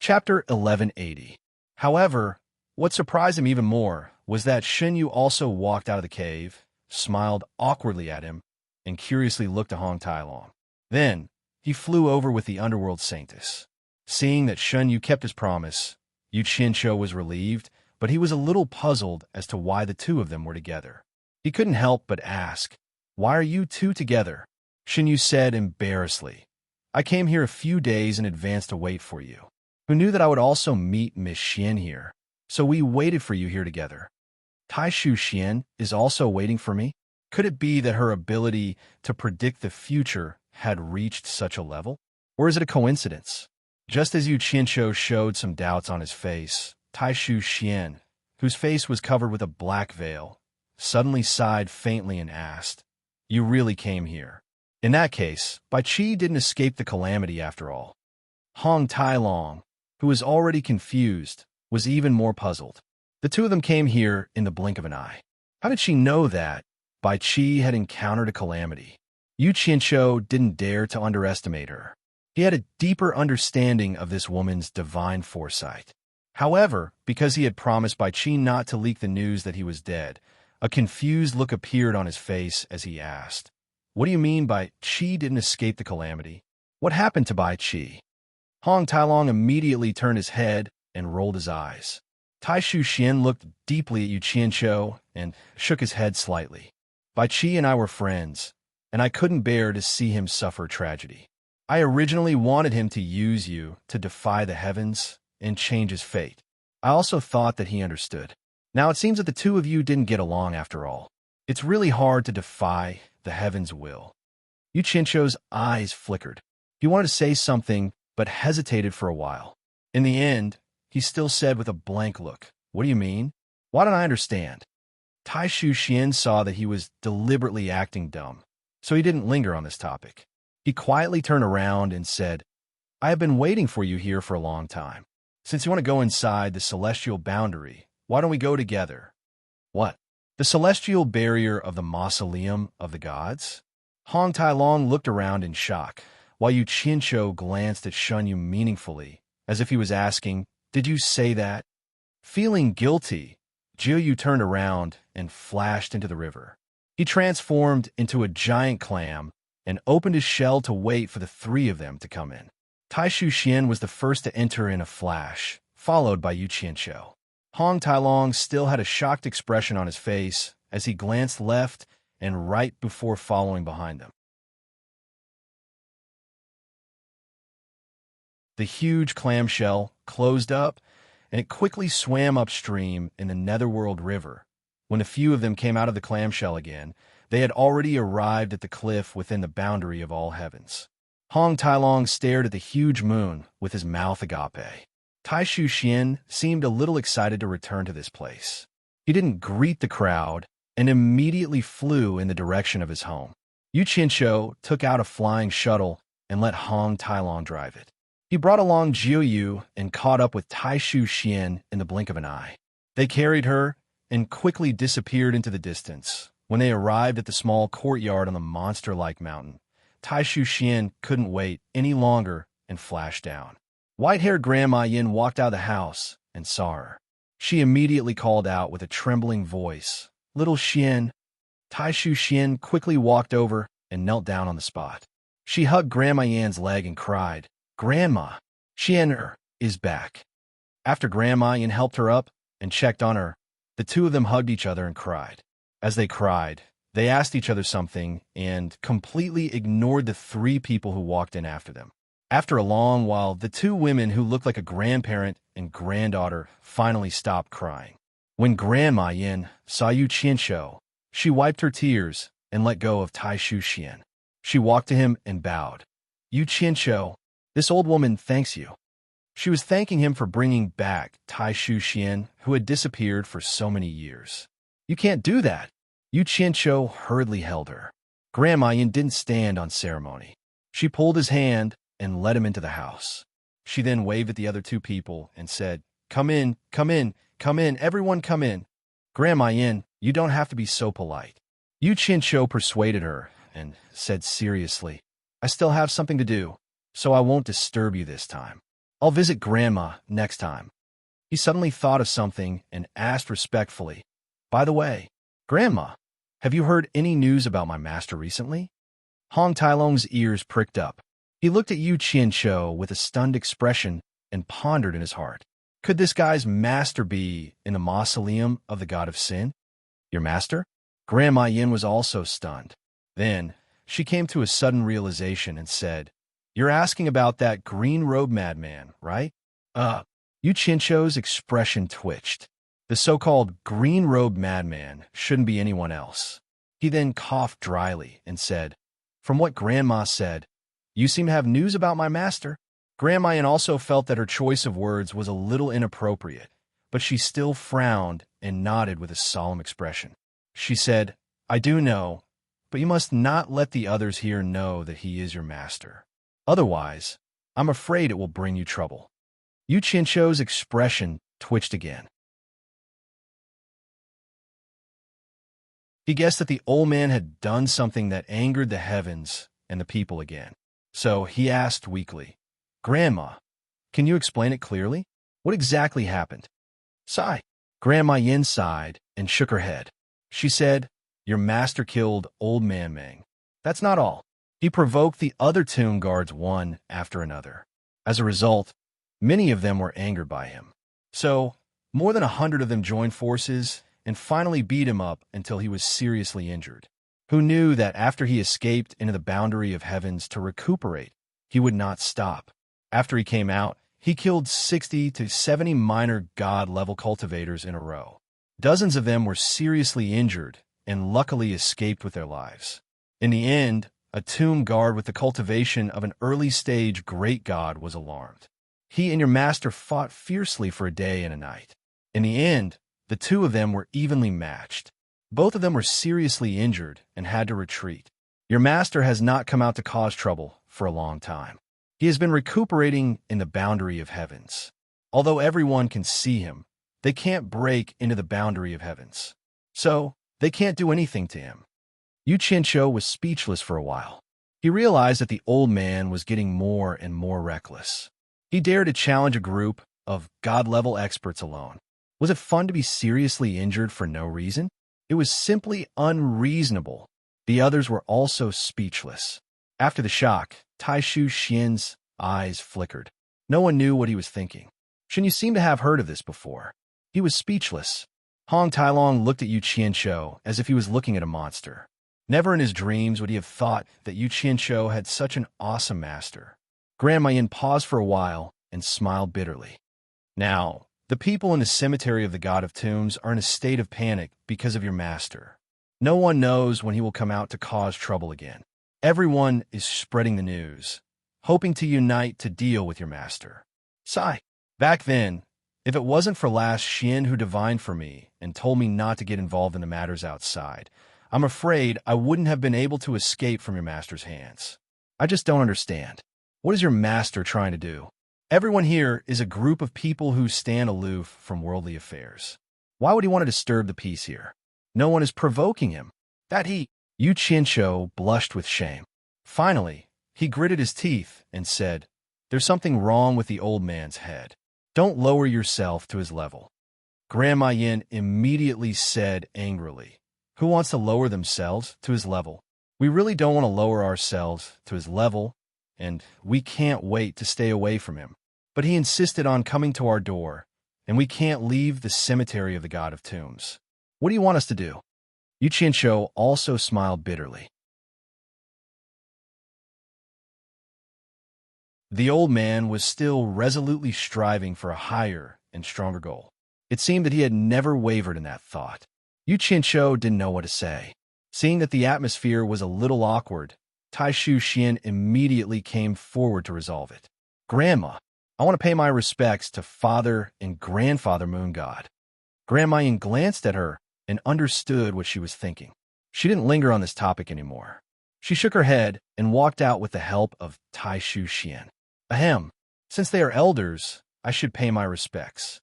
Chapter 1180. However, what surprised him even more was that Shun Yu also walked out of the cave, smiled awkwardly at him, and curiously looked at Hong Tailong. Then, he flew over with the underworld saintess. Seeing that Shun Yu kept his promise, Yu Qianqiu was relieved, but he was a little puzzled as to why the two of them were together. He couldn't help but ask, "Why are you two together?" Shun Yu said embarrassedly, "I came here a few days in advance to wait for you. Who knew that I would also meet Miss Xian here? So we waited for you here together. Taishu Xian is also waiting for me? Could it be that her ability to predict the future had reached such a level? Or is it a coincidence?" Just as Yu Qianqiu showed some doubts on his face, Taishu Xian, whose face was covered with a black veil, suddenly sighed faintly and asked, "You really came here? In that case, Bai Qi didn't escape the calamity after all." Hong Tailong, who was already confused, was even more puzzled. The two of them came here in the blink of an eye. How did she know that Bai Qi had encountered a calamity? Yu Qianqiu didn't dare to underestimate her. He had a deeper understanding of this woman's divine foresight. However, because he had promised Bai Qi not to leak the news that he was dead, a confused look appeared on his face as he asked, "What do you mean by Qi didn't escape the calamity? What happened to Bai Qi?" Hong Tailong immediately turned his head and rolled his eyes. Taishu Xian looked deeply at Yu Qianqiu and shook his head slightly. "Bai Qi and I were friends, and I couldn't bear to see him suffer tragedy. I originally wanted him to use you to defy the heavens and change his fate. I also thought that he understood. Now it seems that the two of you didn't get along after all. It's really hard to defy the heavens' will." Yu Qianqiu's eyes flickered. He wanted to say something, but hesitated for a while. In the end, he still said with a blank look, "What do you mean? Why don't I understand?" Tai Shu Xian saw that he was deliberately acting dumb, so he didn't linger on this topic. He quietly turned around and said, I have been waiting for you here for a long time. Since you want to go inside the celestial boundary, why don't we go together? What? The celestial barrier of the mausoleum of the gods? Hong Tai-long looked around in shock, while Yu Qianqiu glanced at Shunyu meaningfully, as if he was asking, Did you say that? Feeling guilty, Jiuyu turned around and flashed into the river. He transformed into a giant clam and opened his shell to wait for the three of them to come in. Tai Shu Xian was the first to enter in a flash, followed by Yu Qianqiu. Hong Tai-long still had a shocked expression on his face as he glanced left and right before following behind them. The huge clamshell closed up, and it quickly swam upstream in the Netherworld River. When a few of them came out of the clamshell again, they had already arrived at the cliff within the boundary of all heavens. Hong Tai-long stared at the huge moon with his mouth agape. Tai Shu Xian seemed a little excited to return to this place. He didn't greet the crowd and immediately flew in the direction of his home. Yu Qianqiu took out a flying shuttle and let Hong Tai-long drive it. He brought along Jiuyu and caught up with Tai Shu Xian in the blink of an eye. They carried her and quickly disappeared into the distance. When they arrived at the small courtyard on the monster-like mountain, Tai Shu Xian couldn't wait any longer and flashed down. White-haired Grandma Yin walked out of the house and saw her. She immediately called out with a trembling voice, Little Xian. Tai Shu Xian quickly walked over and knelt down on the spot. She hugged Grandma Yan's leg and cried, Grandma, Xian is back. After Grandma Yin helped her up and checked on her, the two of them hugged each other and cried. As they cried, they asked each other something and completely ignored the three people who walked in after them. After a long while, the two women who looked like a grandparent and granddaughter finally stopped crying. When Grandma Yin saw Yu Qianqiu, she wiped her tears and let go of Tai Shu Xian. She walked to him and bowed. Yu Qianqiu, this old woman thanks you. She was thanking him for bringing back Tai Shu Xian, who had disappeared for so many years. You can't do that. Yu Qianqiu hurriedly held her. Grandma Yin didn't stand on ceremony. She pulled his hand and led him into the house. She then waved at the other two people and said, Come in, come in, come in, everyone come in. Grandma Yin, you don't have to be so polite. Yu Qianqiu persuaded her and said seriously, I still have something to do, so I won't disturb you this time. I'll visit Grandma next time. He suddenly thought of something and asked respectfully, By the way, Grandma, have you heard any news about my master recently? Hong Tai-long's ears pricked up. He looked at Yu Qianqiu with a stunned expression and pondered in his heart. Could this guy's master be in the mausoleum of the god of sin? Your master? Grandma Yin was also stunned. Then she came to a sudden realization and said, You're asking about that green-robed madman, right? Yu Qianqiu's expression twitched. The so-called green-robed madman shouldn't be anyone else. He then coughed dryly and said, From what Grandma said, you seem to have news about my master. Grandma Yin also felt that her choice of words was a little inappropriate, but she still frowned and nodded with a solemn expression. She said, I do know, but you must not let the others here know that he is your master. Otherwise, I'm afraid it will bring you trouble. Yu Qianqiu's expression twitched again. He guessed that the old man had done something that angered the heavens and the people again. So he asked weakly, Grandma, can you explain it clearly? What exactly happened? Sigh. Grandma Yin sighed and shook her head. She said, Your master killed old man Meng. That's not all. He provoked the other tomb guards one after another. As a result, many of them were angered by him. So, more than 100 of them joined forces and finally beat him up until he was seriously injured. Who knew that after he escaped into the boundary of heavens to recuperate, he would not stop. After he came out, he killed 60 to 70 minor god-level cultivators in a row. Dozens of them were seriously injured and luckily escaped with their lives. In the end, a tomb guard with the cultivation of an early-stage great god was alarmed. He and your master fought fiercely for a day and a night. In the end, the two of them were evenly matched. Both of them were seriously injured and had to retreat. Your master has not come out to cause trouble for a long time. He has been recuperating in the boundary of heavens. Although everyone can see him, they can't break into the boundary of heavens. So, they can't do anything to him. Yu Qianqiu was speechless for a while. He realized that the old man was getting more and more reckless. He dared to challenge a group of God-level experts alone. Was it fun to be seriously injured for no reason? It was simply unreasonable. The others were also speechless. After the shock, Taishu Xian's eyes flickered. No one knew what he was thinking. Shen, you seem to have heard of this before. He was speechless. Hong Tailong looked at Yu Qianqiu as if he was looking at a monster. Never in his dreams would he have thought that Yu Qianqiu had such an awesome master. Grandma Yin paused for a while and smiled bitterly. Now, the people in the cemetery of the God of Tombs are in a state of panic because of your master. No one knows when he will come out to cause trouble again. Everyone is spreading the news, hoping to unite to deal with your master. Sigh. Back then, if it wasn't for last Xian who divined for me and told me not to get involved in the matters outside, I'm afraid I wouldn't have been able to escape from your master's hands. I just don't understand. What is your master trying to do? Everyone here is a group of people who stand aloof from worldly affairs. Why would he want to disturb the peace here? No one is provoking him. Yu Qianqiu blushed with shame. Finally, he gritted his teeth and said, "There's something wrong with the old man's head. Don't lower yourself to his level." Grandma Yin immediately said angrily, "Who wants to lower themselves to his level? We really don't want to lower ourselves to his level, and we can't wait to stay away from him. But he insisted on coming to our door, and we can't leave the cemetery of the God of Tombs. What do you want us to do?" Yu Qianqiu also smiled bitterly. The old man was still resolutely striving for a higher and stronger goal. It seemed that he had never wavered in that thought. Yu Qianqiu didn't know what to say. Seeing that the atmosphere was a little awkward, Taishu Xian immediately came forward to resolve it. "Grandma, I want to pay my respects to Father and Grandfather Moon God." Grandma Yin glanced at her and understood what she was thinking. She didn't linger on this topic anymore. She shook her head and walked out with the help of Taishu Xian. Ahem, since they are elders, I should pay my respects.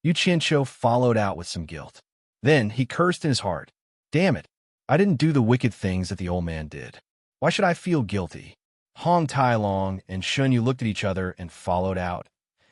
Yu Qianqiu followed out with some guilt. Then he cursed in his heart. Damn it, I didn't do the wicked things that the old man did. Why should I feel guilty? Hong Tailong and Shun Yu looked at each other and followed out.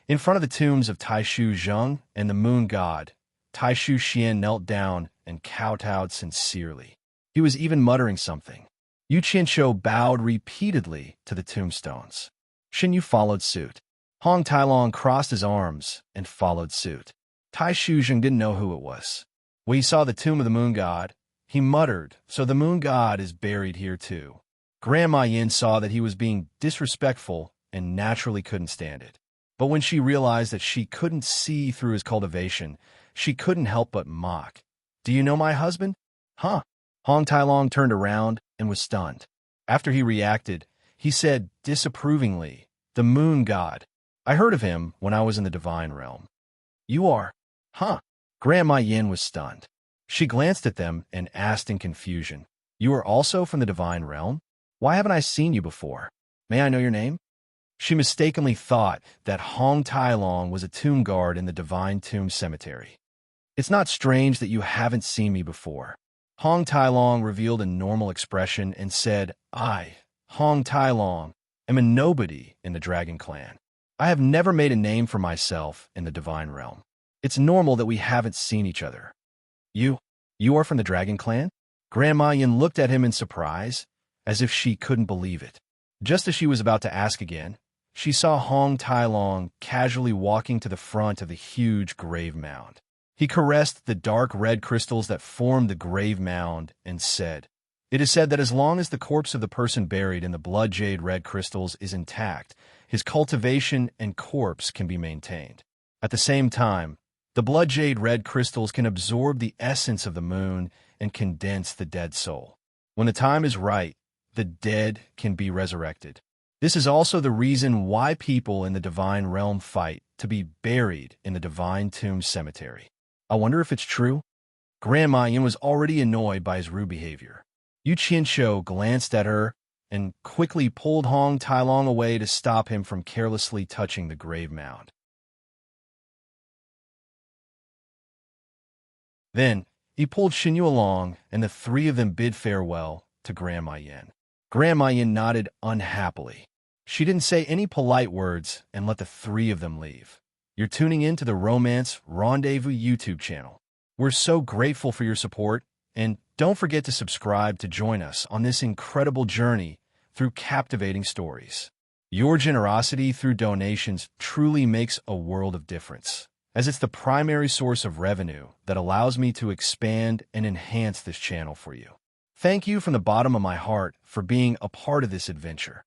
In front of the tombs of Taishu Zheng and the moon god, Taishu Xian knelt down and kowtowed sincerely. He was even muttering something. Yu Qianqiu bowed repeatedly to the tombstones. Shen Yu followed suit. Hong Tailong crossed his arms and followed suit. Taishu Zheng didn't know who it was. When he saw the tomb of the moon god, he muttered, "So the moon god is buried here too." Grandma Yin saw that he was being disrespectful and naturally couldn't stand it. But when she realized that she couldn't see through his cultivation, she couldn't help but mock. "Do you know my husband?" "Huh?" Hong Tailong turned around and was stunned. After he reacted, he said disapprovingly, "The moon god. I heard of him when I was in the divine realm." "You are?" "Huh?" Grandma Yin was stunned. She glanced at them and asked in confusion, "You are also from the divine realm? Why haven't I seen you before? May I know your name?" She mistakenly thought that Hong Tailong was a tomb guard in the Divine Tomb Cemetery. "It's not strange that you haven't seen me before." Hong Tailong revealed a normal expression and said, "I, Hong Tailong, am a nobody in the Dragon Clan. I have never made a name for myself in the Divine Realm. It's normal that we haven't seen each other." You are from the Dragon Clan?" Grandma Yin looked at him in surprise, as if she couldn't believe it. Just as she was about to ask again, she saw Hong Tailong casually walking to the front of the huge grave mound. He caressed the dark red crystals that formed the grave mound and said, "It is said that as long as the corpse of the person buried in the blood jade red crystals is intact, his cultivation and corpse can be maintained. At the same time, the blood jade red crystals can absorb the essence of the moon and condense the dead soul. When the time is right, the dead can be resurrected. This is also the reason why people in the divine realm fight to be buried in the divine tomb cemetery. I wonder if it's true?" Grandma Yin was already annoyed by his rude behavior. Yu Qianqiu glanced at her and quickly pulled Hong Tailong away to stop him from carelessly touching the grave mound. Then, he pulled Xinyu along, and the three of them bid farewell to Grandma Yin. Grandma Yin nodded unhappily. She didn't say any polite words and let the three of them leave. You're tuning in to the Romance Rendezvous YouTube channel. We're so grateful for your support, and don't forget to subscribe to join us on this incredible journey through captivating stories. Your generosity through donations truly makes a world of difference, as it's the primary source of revenue that allows me to expand and enhance this channel for you. Thank you from the bottom of my heart for being a part of this adventure.